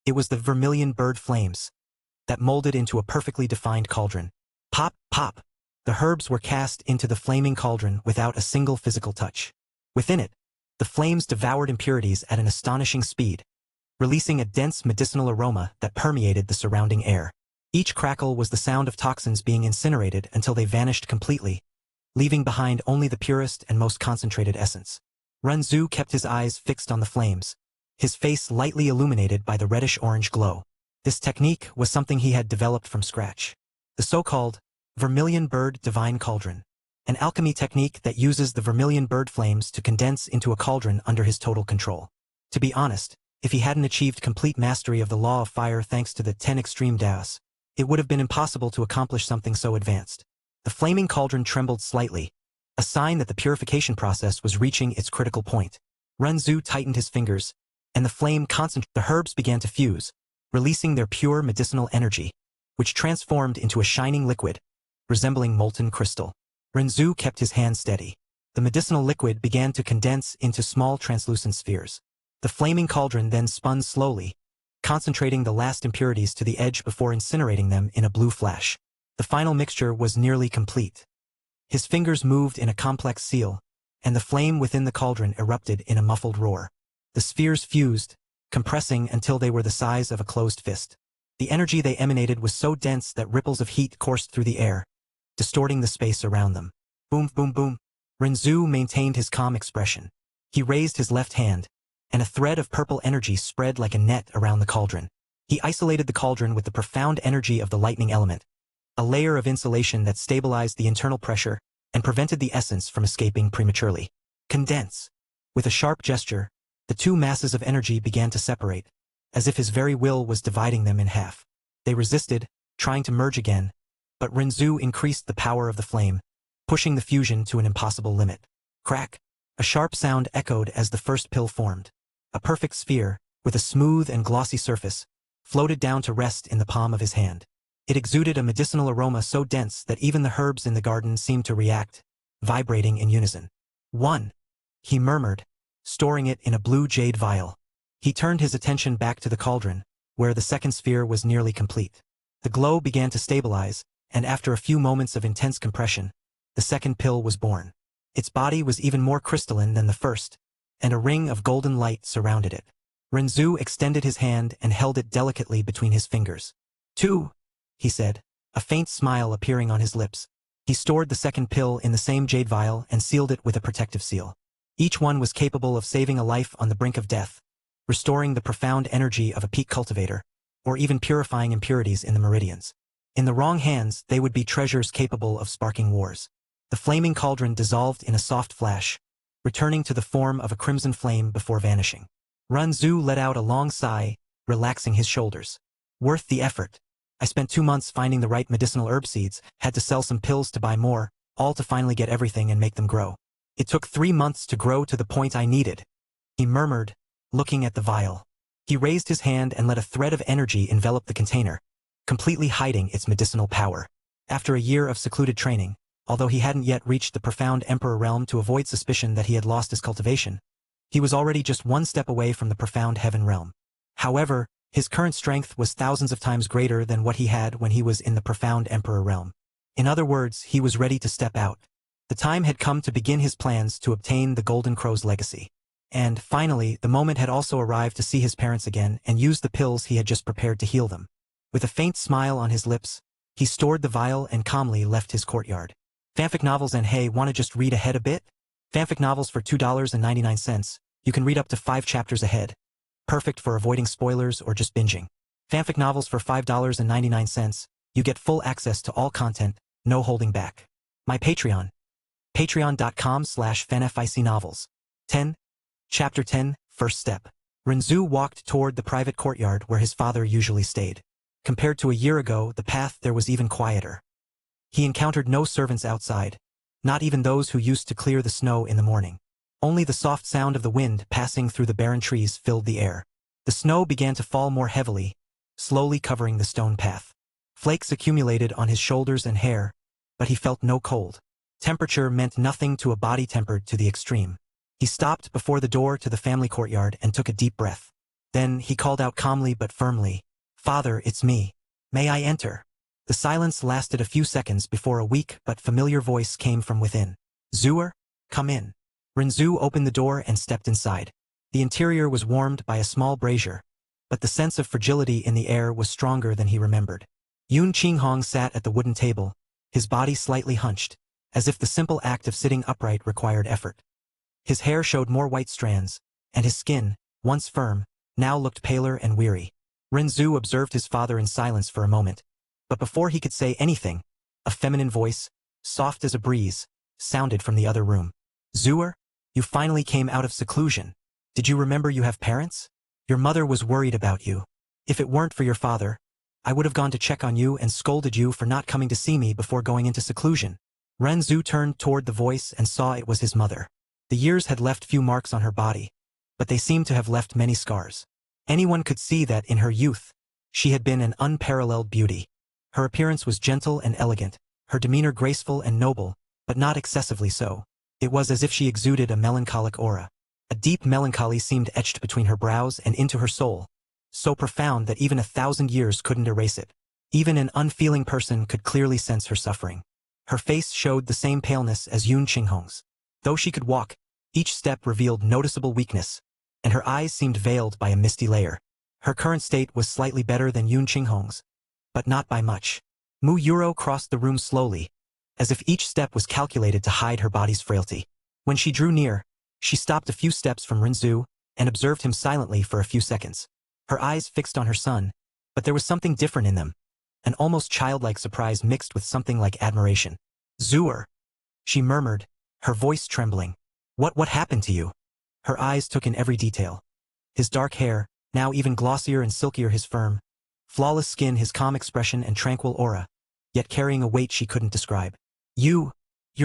It was the vermilion bird flames that molded into a perfectly defined cauldron. Pop, pop! The herbs were cast into the flaming cauldron without a single physical touch. Within it, the flames devoured impurities at an astonishing speed, releasing a dense medicinal aroma that permeated the surrounding air. Each crackle was the sound of toxins being incinerated until they vanished completely, leaving behind only the purest and most concentrated essence. Renzu kept his eyes fixed on the flames, his face lightly illuminated by the reddish-orange glow. This technique was something he had developed from scratch. The so-called vermilion bird divine cauldron, an alchemy technique that uses the vermilion bird flames to condense into a cauldron under his total control. To be honest, if he hadn't achieved complete mastery of the law of fire thanks to the 10 extreme Daos, it would have been impossible to accomplish something so advanced. The flaming cauldron trembled slightly, a sign that the purification process was reaching its critical point. Renzu tightened his fingers, and the herbs began to fuse, releasing their pure medicinal energy, which transformed into a shining liquid, resembling molten crystal. Renzu kept his hand steady. The medicinal liquid began to condense into small translucent spheres. The flaming cauldron then spun slowly, concentrating the last impurities to the edge before incinerating them in a blue flash. The final mixture was nearly complete. His fingers moved in a complex seal, and the flame within the cauldron erupted in a muffled roar. The spheres fused, compressing until they were the size of a closed fist. The energy they emanated was so dense that ripples of heat coursed through the air, distorting the space around them. Boom, boom, boom. Renzu maintained his calm expression. He raised his left hand, and a thread of purple energy spread like a net around the cauldron. He isolated the cauldron with the profound energy of the lightning element, a layer of insulation that stabilized the internal pressure and prevented the essence from escaping prematurely. Condense. With a sharp gesture, the two masses of energy began to separate, as if his very will was dividing them in half. They resisted, trying to merge again, but Renzu increased the power of the flame, pushing the fusion to an impossible limit. Crack! A sharp sound echoed as the first pill formed. A perfect sphere, with a smooth and glossy surface, floated down to rest in the palm of his hand. It exuded a medicinal aroma so dense that even the herbs in the garden seemed to react, vibrating in unison. One, he murmured, storing it in a blue jade vial. He turned his attention back to the cauldron, where the second sphere was nearly complete. The glow began to stabilize, and after a few moments of intense compression, the second pill was born. Its body was even more crystalline than the first, and a ring of golden light surrounded it. Renzu extended his hand and held it delicately between his fingers. Two, he said, a faint smile appearing on his lips. He stored the second pill in the same jade vial and sealed it with a protective seal. Each one was capable of saving a life on the brink of death, restoring the profound energy of a peak cultivator, or even purifying impurities in the meridians. In the wrong hands, they would be treasures capable of sparking wars. The flaming cauldron dissolved in a soft flash, returning to the form of a crimson flame before vanishing. Renzu let out a long sigh, relaxing his shoulders. Worth the effort. I spent 2 months finding the right medicinal herb seeds, had to sell some pills to buy more, all to finally get everything and make them grow. It took 3 months to grow to the point I needed, he murmured, looking at the vial. He raised his hand and let a thread of energy envelop the container, completely hiding its medicinal power. After a year of secluded training, although he hadn't yet reached the profound Emperor realm to avoid suspicion that he had lost his cultivation, he was already just one step away from the profound heaven realm. However, his current strength was thousands of times greater than what he had when he was in the profound Emperor realm. In other words, he was ready to step out. The time had come to begin his plans to obtain the Golden Crow's legacy. And, finally, the moment had also arrived to see his parents again and use the pills he had just prepared to heal them. With a faint smile on his lips, he stored the vial and calmly left his courtyard. Fanfic novels and hey, wanna just read ahead a bit? Fanfic novels for $2.99. You can read up to 5 chapters ahead. perfect for avoiding spoilers or just binging. Fanfic novels for $5.99. You get full access to all content, no holding back. My Patreon. Patreon.com/fanficnovels. 10. Chapter 10, First Step. Renzu walked toward the private courtyard where his father usually stayed. Compared to a year ago, the path there was even quieter. He encountered no servants outside, not even those who used to clear the snow in the morning. Only the soft sound of the wind passing through the barren trees filled the air. The snow began to fall more heavily, slowly covering the stone path. Flakes accumulated on his shoulders and hair, but he felt no cold. Temperature meant nothing to a body tempered to the extreme. He stopped before the door to the family courtyard and took a deep breath. Then he called out calmly but firmly, "Father, it's me. May I enter?" The silence lasted a few seconds before a weak but familiar voice came from within. "Zuer, come in." Renzu opened the door and stepped inside. The interior was warmed by a small brazier, but the sense of fragility in the air was stronger than he remembered. Yun Qinghong sat at the wooden table, his body slightly hunched, as if the simple act of sitting upright required effort. His hair showed more white strands, and his skin, once firm, now looked paler and weary. Renzu observed his father in silence for a moment, but before he could say anything, a feminine voice, soft as a breeze, sounded from the other room. "Zuer, you finally came out of seclusion. Did you remember you have parents? Your mother was worried about you. If it weren't for your father, I would have gone to check on you and scolded you for not coming to see me before going into seclusion." Renzu turned toward the voice and saw it was his mother. The years had left few marks on her body, but they seemed to have left many scars. Anyone could see that in her youth, she had been an unparalleled beauty. Her appearance was gentle and elegant, her demeanor graceful and noble, but not excessively so. It was as if she exuded a melancholic aura. A deep melancholy seemed etched between her brows and into her soul, so profound that even 1,000 years couldn't erase it. Even an unfeeling person could clearly sense her suffering. Her face showed the same paleness as Yun Qinghong's. Though she could walk, each step revealed noticeable weakness, and her eyes seemed veiled by a misty layer. Her current state was slightly better than Yun Qinghong's, but not by much. Mu Yuro crossed the room slowly, as if each step was calculated to hide her body's frailty. When she drew near, she stopped a few steps from Renzu and observed him silently for a few seconds. Her eyes fixed on her son, but there was something different in them, an almost childlike surprise mixed with something like admiration. "Zuer," she murmured, her voice trembling. What happened to you?" Her eyes took in every detail. His dark hair, now even glossier and silkier, his firm, flawless skin, his calm expression and tranquil aura, yet carrying a weight she couldn't describe. You're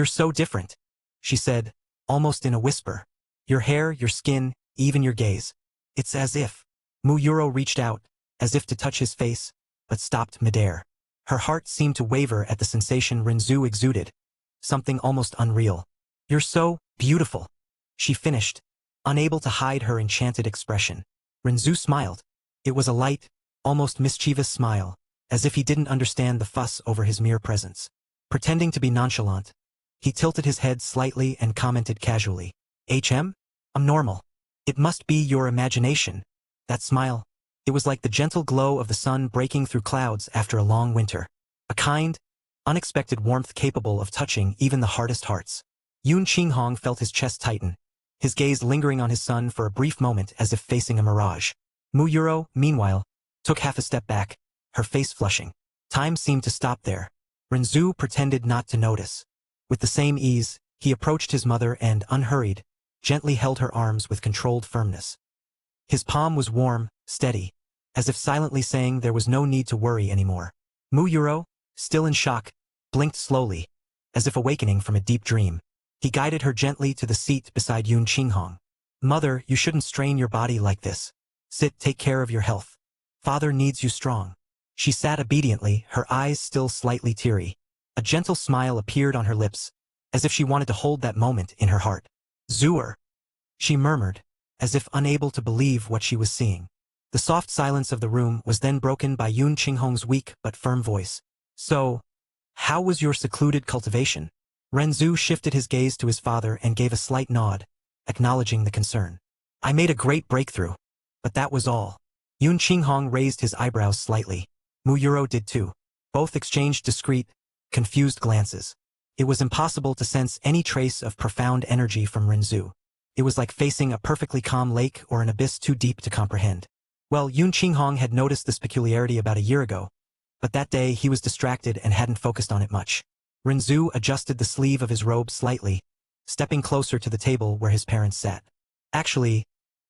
so different," she said, almost in a whisper. "Your hair, your skin, even your gaze. It's as if..." Mu Yuro reached out, as if to touch his face, but stopped midair. Her heart seemed to waver at the sensation Renzu exuded, something almost unreal. "You're so beautiful," she finished, unable to hide her enchanted expression. Renzu smiled. It was a light, almost mischievous smile, as if he didn't understand the fuss over his mere presence. Pretending to be nonchalant, he tilted his head slightly and commented casually, "I'm normal. It must be your imagination." That smile, it was like the gentle glow of the sun breaking through clouds after a long winter. A kind, unexpected warmth capable of touching even the hardest hearts. Yun Qinghong felt his chest tighten, his gaze lingering on his son for a brief moment as if facing a mirage. Mu Yuro, meanwhile, took half a step back, her face flushing. Time seemed to stop there. Renzu pretended not to notice. With the same ease, he approached his mother and, unhurried, gently held her arms with controlled firmness. His palm was warm, steady, as if silently saying there was no need to worry anymore. Mu Yuro, still in shock, blinked slowly, as if awakening from a deep dream. He guided her gently to the seat beside Yun Qinghong. "Mother, you shouldn't strain your body like this. Sit, take care of your health. Father needs you strong." She sat obediently, her eyes still slightly teary. A gentle smile appeared on her lips, as if she wanted to hold that moment in her heart. "Zuer," she murmured, as if unable to believe what she was seeing. The soft silence of the room was then broken by Yun Qinghong's weak but firm voice. "So, how was your secluded cultivation?" Renzu shifted his gaze to his father and gave a slight nod, acknowledging the concern. "I made a great breakthrough, but that was all." Yun Qinghong raised his eyebrows slightly. Mu Yuro did too. Both exchanged discreet, confused glances. It was impossible to sense any trace of profound energy from Renzu. It was like facing a perfectly calm lake or an abyss too deep to comprehend. Well, Yun Qinghong had noticed this peculiarity about a year ago, but that day he was distracted and hadn't focused on it much. Renzu adjusted the sleeve of his robe slightly, stepping closer to the table where his parents sat. Actually,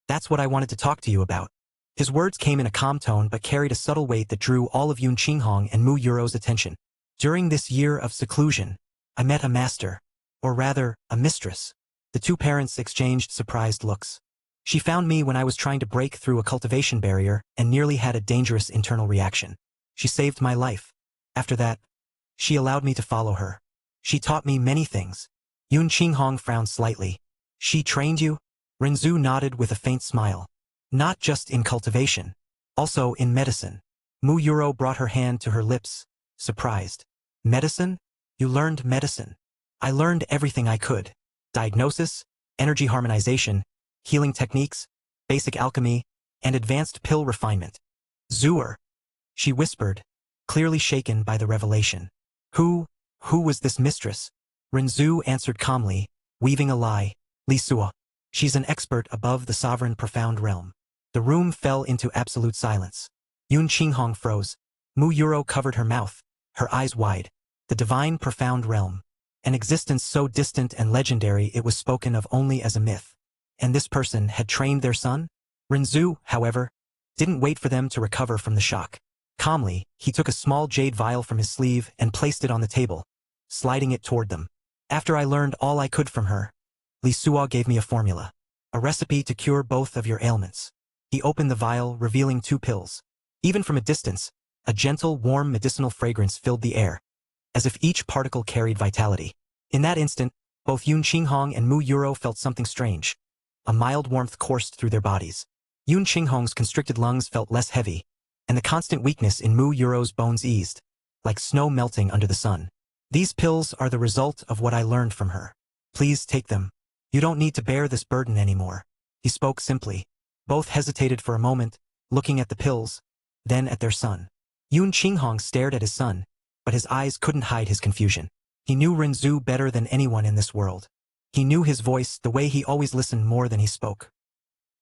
that's what I wanted to talk to you about. His words came in a calm tone but carried a subtle weight that drew all of Yun Qinghong and Mu Yuro's attention. During this year of seclusion, I met a master, or rather, a mistress. The two parents exchanged surprised looks. She found me when I was trying to break through a cultivation barrier and nearly had a dangerous internal reaction. She saved my life. After that, she allowed me to follow her. She taught me many things. Yun Qinghong frowned slightly. She trained you? Renzu nodded with a faint smile. Not just in cultivation, also in medicine. Mu Yuro brought her hand to her lips, surprised. Medicine? You learned medicine. I learned everything I could. Diagnosis, energy harmonization, healing techniques, basic alchemy, and advanced pill refinement. Zuer, she whispered, clearly shaken by the revelation. Who was this mistress? Renzu answered calmly, weaving a lie. Li Suo. She's an expert above the sovereign profound realm. The room fell into absolute silence. Yun Qinghong froze. Mu Yuro covered her mouth, her eyes wide. The divine profound realm. An existence so distant and legendary it was spoken of only as a myth. And this person had trained their son? Renzu, however, didn't wait for them to recover from the shock. Calmly, he took a small jade vial from his sleeve and placed it on the table, sliding it toward them. After I learned all I could from her, Li Suo gave me a formula. A recipe to cure both of your ailments. He opened the vial, revealing 2 pills. Even from a distance, a gentle, warm medicinal fragrance filled the air, as if each particle carried vitality. In that instant, both Yun Qinghong and Mu Yuro felt something strange. A mild warmth coursed through their bodies. Yun Qinghong's constricted lungs felt less heavy, and the constant weakness in Mu Yuro's bones eased, like snow melting under the sun. These pills are the result of what I learned from her. Please take them. You don't need to bear this burden anymore. He spoke simply. Both hesitated for a moment, looking at the pills, then at their son. Yun Qinghong stared at his son, but his eyes couldn't hide his confusion. He knew Renzu better than anyone in this world. He knew his voice, the way he always listened more than he spoke.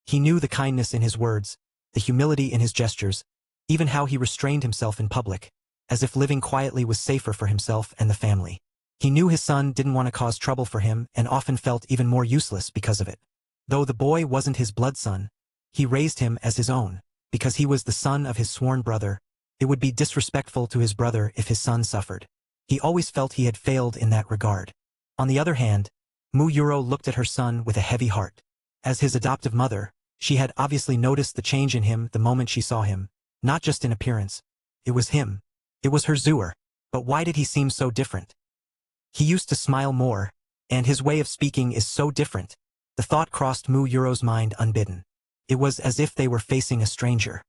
He knew the kindness in his words, the humility in his gestures, even how he restrained himself in public, as if living quietly was safer for himself and the family. He knew his son didn't want to cause trouble for him and often felt even more useless because of it. Though the boy wasn't his blood son, he raised him as his own, because he was the son of his sworn brother. It would be disrespectful to his brother if his son suffered. He always felt he had failed in that regard. On the other hand, Mu Yuro looked at her son with a heavy heart. As his adoptive mother, she had obviously noticed the change in him the moment she saw him, not just in appearance. It was him. It was her Zuer. But why did he seem so different? He used to smile more, and his way of speaking is so different. The thought crossed Mu Yuro's mind unbidden. It was as if they were facing a stranger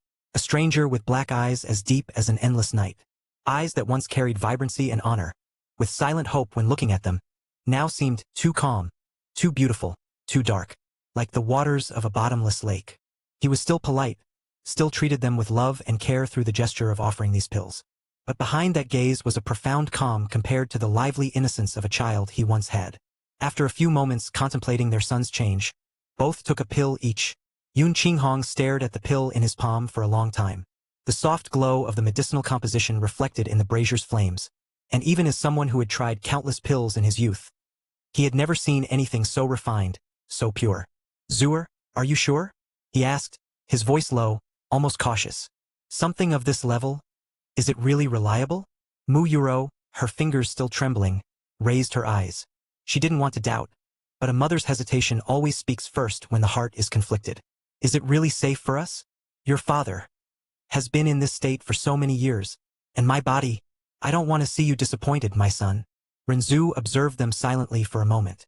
with black eyes as deep as an endless night. Eyes that once carried vibrancy and honor, with silent hope when looking at them, now seemed too calm, too beautiful, too dark, like the waters of a bottomless lake. He was still polite, still treated them with love and care through the gesture of offering these pills. But behind that gaze was a profound calm compared to the lively innocence of a child he once had. After a few moments contemplating their son's change, both took a pill each. Yun Qinghong stared at the pill in his palm for a long time. The soft glow of the medicinal composition reflected in the brazier's flames, and even as someone who had tried countless pills in his youth, he had never seen anything so refined, so pure. Zuer, are you sure? He asked, his voice low, almost cautious. Something of this level? Is it really reliable? Mu Yuro, her fingers still trembling, raised her eyes. She didn't want to doubt, but a mother's hesitation always speaks first when the heart is conflicted. Is it really safe for us? Your father has been in this state for so many years, and my body, I don't want to see you disappointed, my son. Renzu observed them silently for a moment.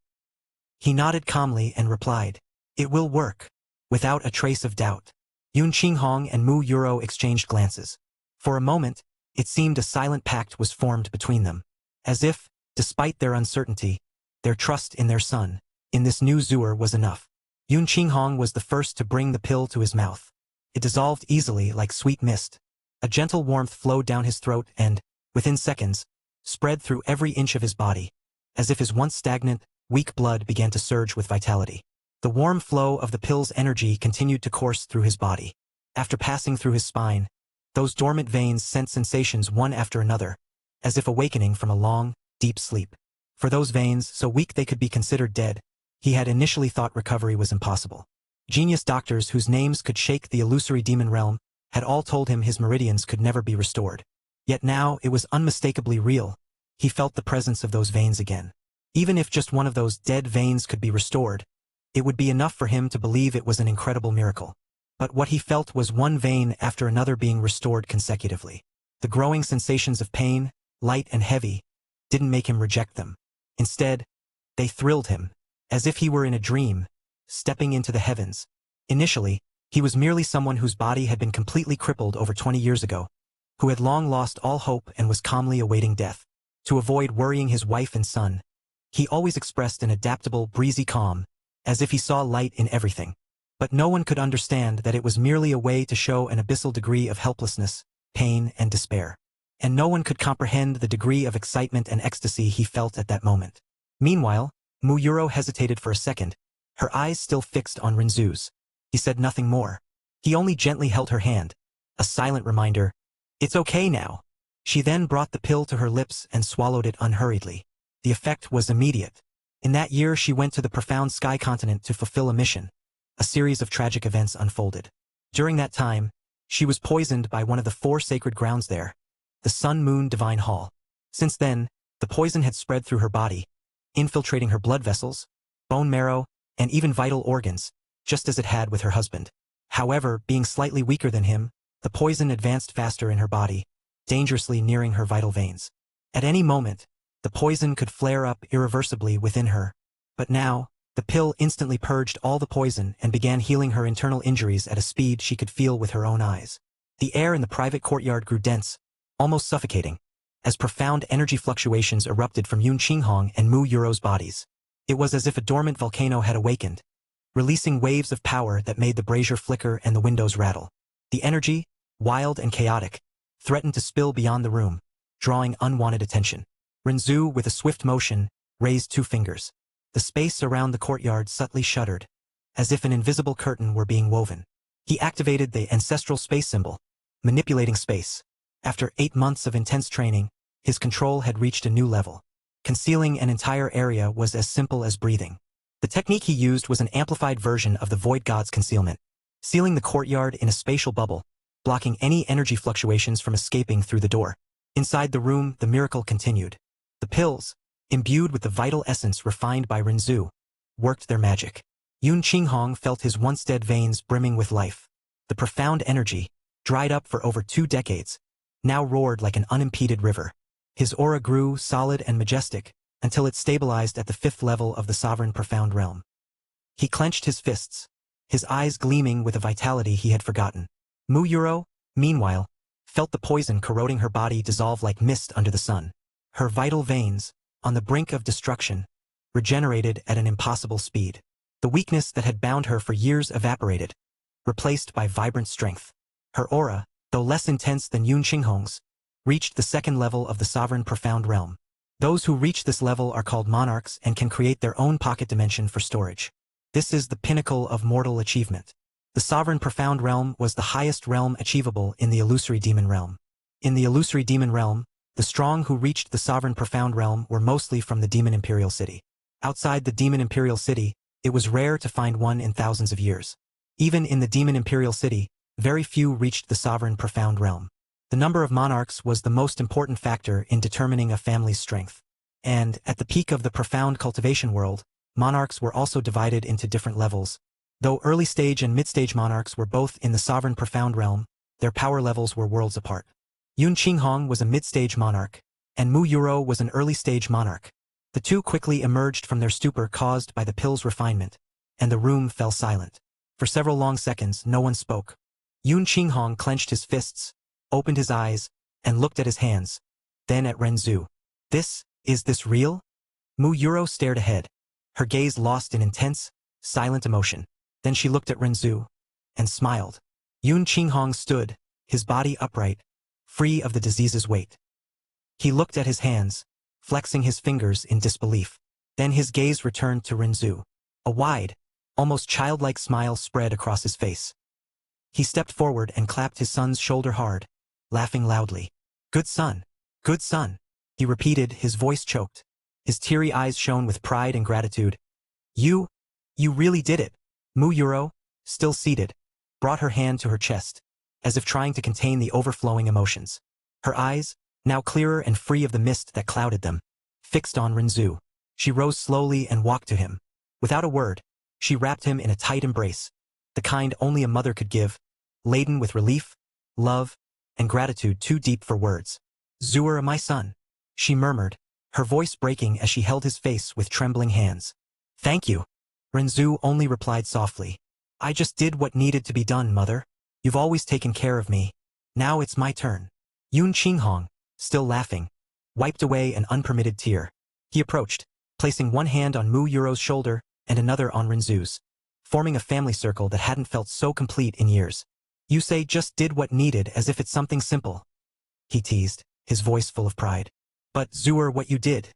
He nodded calmly and replied, it will work, without a trace of doubt. Yun Qinghong and Mu Yuro exchanged glances. For a moment, it seemed a silent pact was formed between them, as if, despite their uncertainty, their trust in their son, in this new Zuer was enough. Yun Qinghong was the first to bring the pill to his mouth. It dissolved easily like sweet mist. A gentle warmth flowed down his throat and, within seconds, spread through every inch of his body, as if his once stagnant, weak blood began to surge with vitality. The warm flow of the pill's energy continued to course through his body. After passing through his spine, those dormant veins sent sensations one after another, as if awakening from a long, deep sleep. For those veins, so weak they could be considered dead, he had initially thought recovery was impossible. Genius doctors whose names could shake the illusory demon realm had all told him his meridians could never be restored. Yet now it was unmistakably real. He felt the presence of those veins again. Even if just one of those dead veins could be restored, it would be enough for him to believe it was an incredible miracle. But what he felt was one vein after another being restored consecutively. The growing sensations of pain, light and heavy, didn't make him reject them. Instead, they thrilled him, as if he were in a dream, stepping into the heavens. Initially, he was merely someone whose body had been completely crippled over 20 years ago, who had long lost all hope and was calmly awaiting death. To avoid worrying his wife and son, he always expressed an adaptable, breezy calm, as if he saw light in everything. But no one could understand that it was merely a way to show an abyssal degree of helplessness, pain, and despair. And no one could comprehend the degree of excitement and ecstasy he felt at that moment. Meanwhile, Muyuro hesitated for a second, her eyes still fixed on Rinzu's. He said nothing more. He only gently held her hand, a silent reminder, "It's okay now." She then brought the pill to her lips and swallowed it unhurriedly. The effect was immediate. In that year she went to the profound sky continent to fulfill a mission. A series of tragic events unfolded. During that time, she was poisoned by one of the 4 sacred grounds there, the Sun-Moon Divine Hall. Since then, the poison had spread through her body, infiltrating her blood vessels, bone marrow, and even vital organs, just as it had with her husband. However, being slightly weaker than him, the poison advanced faster in her body, dangerously nearing her vital veins. At any moment, the poison could flare up irreversibly within her. But now, the pill instantly purged all the poison and began healing her internal injuries at a speed she could feel with her own eyes. The air in the private courtyard grew dense, almost suffocating, as profound energy fluctuations erupted from Yun Qinghong and Mu Yuro's bodies. It was as if a dormant volcano had awakened, releasing waves of power that made the brazier flicker and the windows rattle. The energy, wild and chaotic, threatened to spill beyond the room, drawing unwanted attention. Rinzu, with a swift motion, raised 2 fingers. The space around the courtyard subtly shuddered, as if an invisible curtain were being woven. He activated the ancestral space symbol, manipulating space. After 8 months of intense training, his control had reached a new level. Concealing an entire area was as simple as breathing. The technique he used was an amplified version of the Void God's concealment, sealing the courtyard in a spatial bubble, blocking any energy fluctuations from escaping through the door. Inside the room, the miracle continued. The pills, imbued with the vital essence refined by Rinzu, worked their magic. Yun Qinghong felt his once dead veins brimming with life. The profound energy, dried up for over 2 decades, now roared like an unimpeded river. His aura grew solid and majestic, until it stabilized at the 5th level of the sovereign profound realm. He clenched his fists, his eyes gleaming with a vitality he had forgotten. Muyuro, meanwhile, felt the poison corroding her body dissolve like mist under the sun. Her vital veins, on the brink of destruction, regenerated at an impossible speed. The weakness that had bound her for years evaporated, replaced by vibrant strength. Her aura, though less intense than Yun Qinghong's, reached the 2nd level of the sovereign profound realm. Those who reach this level are called monarchs and can create their own pocket dimension for storage. This is the pinnacle of mortal achievement. The sovereign profound realm was the highest realm achievable in the illusory demon realm. In the illusory demon realm, the strong who reached the sovereign profound realm were mostly from the demon imperial city. Outside the demon imperial city, it was rare to find one in thousands of years. Even in the demon imperial city, very few reached the sovereign profound realm. The number of monarchs was the most important factor in determining a family's strength. And, at the peak of the profound cultivation world, monarchs were also divided into different levels. Though early-stage and mid-stage monarchs were both in the sovereign profound realm, their power levels were worlds apart. Yun Qinghong was a mid-stage monarch, and Mu Yuro was an early-stage monarch. The two quickly emerged from their stupor caused by the pill's refinement, and the room fell silent. For several long seconds, no one spoke. Yun Qinghong clenched his fists, opened his eyes, and looked at his hands, then at Renzu. Is this real? Mu Yuro stared ahead, her gaze lost in intense, silent emotion. Then she looked at Renzu, and smiled. Yun Qinghong stood, his body upright, free of the disease's weight. He looked at his hands, flexing his fingers in disbelief. Then his gaze returned to Renzu. A wide, almost childlike smile spread across his face. He stepped forward and clapped his son's shoulder hard, laughing loudly. Good son, he repeated, his voice choked. His teary eyes shone with pride and gratitude. You really did it. Mu Yuro, still seated, brought her hand to her chest, as if trying to contain the overflowing emotions. Her eyes, now clearer and free of the mist that clouded them, fixed on Renzu. She rose slowly and walked to him. Without a word, she wrapped him in a tight embrace, the kind only a mother could give, laden with relief, love, and gratitude too deep for words. Zuer, my son, she murmured, her voice breaking as she held his face with trembling hands. Thank you. Renzu only replied softly. I just did what needed to be done, mother. You've always taken care of me. Now it's my turn. Yun Qinghong, still laughing, wiped away an unpermitted tear. He approached, placing one hand on Mu Yuro's shoulder and another on Renzu's, forming a family circle that hadn't felt so complete in years. You say just did what needed as if it's something simple, he teased, his voice full of pride. But Zuer, what you did,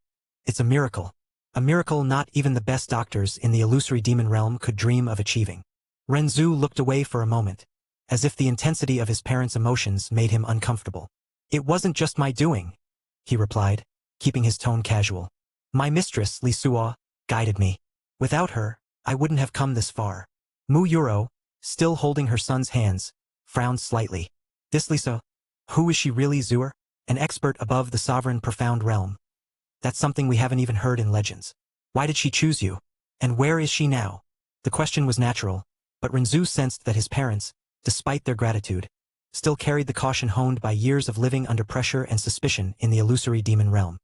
it's a miracle. A miracle not even the best doctors in the illusory demon realm could dream of achieving. Renzu looked away for a moment, as if the intensity of his parents' emotions made him uncomfortable. It wasn't just my doing, he replied, keeping his tone casual. My mistress, Li Suo, guided me. Without her, I wouldn't have come this far. Mu Yuro, still holding her son's hands, frowned slightly. This Lisa, who is she really, Zuer? An expert above the sovereign profound realm. That's something we haven't even heard in legends. Why did she choose you? And where is she now? The question was natural, but Renzu sensed that his parents, despite their gratitude, still carried the caution honed by years of living under pressure and suspicion in the illusory demon realm.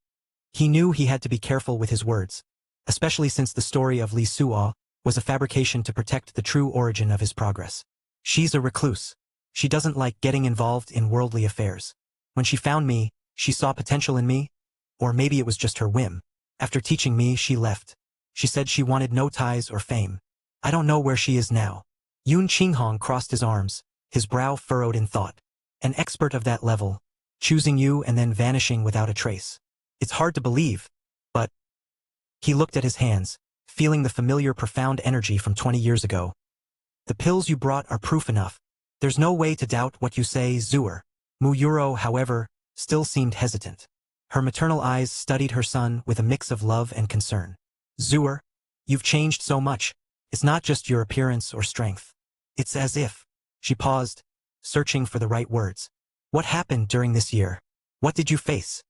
He knew he had to be careful with his words, especially since the story of Li Suo was a fabrication to protect the true origin of his progress. She's a recluse. She doesn't like getting involved in worldly affairs. When she found me, she saw potential in me, or maybe it was just her whim. After teaching me, she left. She said she wanted no ties or fame. I don't know where she is now. Yun Qinghong crossed his arms, his brow furrowed in thought. An expert of that level, choosing you and then vanishing without a trace. It's hard to believe, but... He looked at his hands, feeling the familiar profound energy from 20 years ago. The pills you brought are proof enough. There's no way to doubt what you say, Zuer. Mu Yuro, however, still seemed hesitant. Her maternal eyes studied her son with a mix of love and concern. Zuer, you've changed so much. It's not just your appearance or strength. It's as if... She paused, searching for the right words. What happened during this year? What did you face?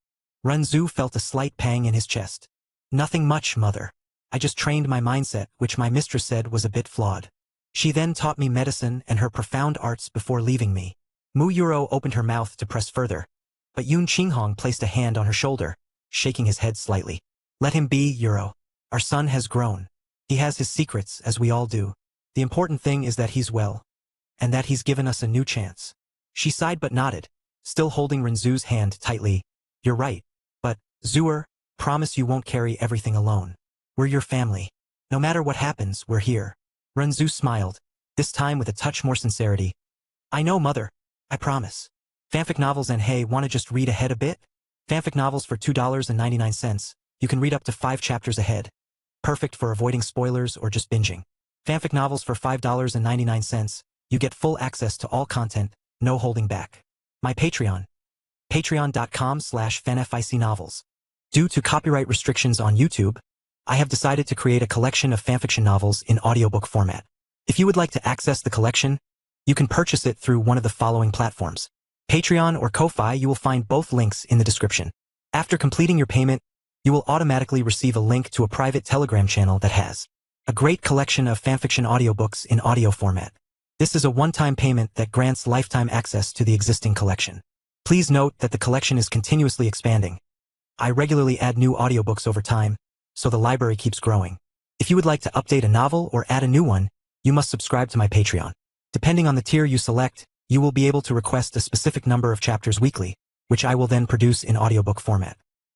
Renzu felt a slight pang in his chest. Nothing much, mother. I just trained my mindset, which my mistress said was a bit flawed. She then taught me medicine and her profound arts before leaving me. Mu Yuro opened her mouth to press further, but Yun Qinghong placed a hand on her shoulder, shaking his head slightly. Let him be, Yuro. Our son has grown. He has his secrets, as we all do. The important thing is that he's well, and that he's given us a new chance. She sighed but nodded, still holding Renzu's hand tightly. You're right. But, Zuer, promise you won't carry everything alone. We're your family. No matter what happens, we're here. Renzu smiled, this time with a touch more sincerity. I know, mother. I promise. Fanfic novels and hey, wanna just read ahead a bit? Fanfic novels for $2.99. You can read up to 5 chapters ahead. Perfect for avoiding spoilers or just binging. Fanfic novels for $5.99. You get full access to all content, no holding back. My Patreon. Patreon.com/fanficnovels. Due to copyright restrictions on YouTube, I have decided to create a collection of fanfiction novels in audiobook format. If you would like to access the collection, you can purchase it through one of the following platforms. Patreon or Ko-Fi. You will find both links in the description. After completing your payment, you will automatically receive a link to a private Telegram channel that has a great collection of fanfiction audiobooks in audio format. This is a one-time payment that grants lifetime access to the existing collection. Please note that the collection is continuously expanding. I regularly add new audiobooks over time, so the library keeps growing. If you would like to update a novel or add a new one, you must subscribe to my Patreon. Depending on the tier you select, you will be able to request a specific number of chapters weekly, which I will then produce in audiobook format.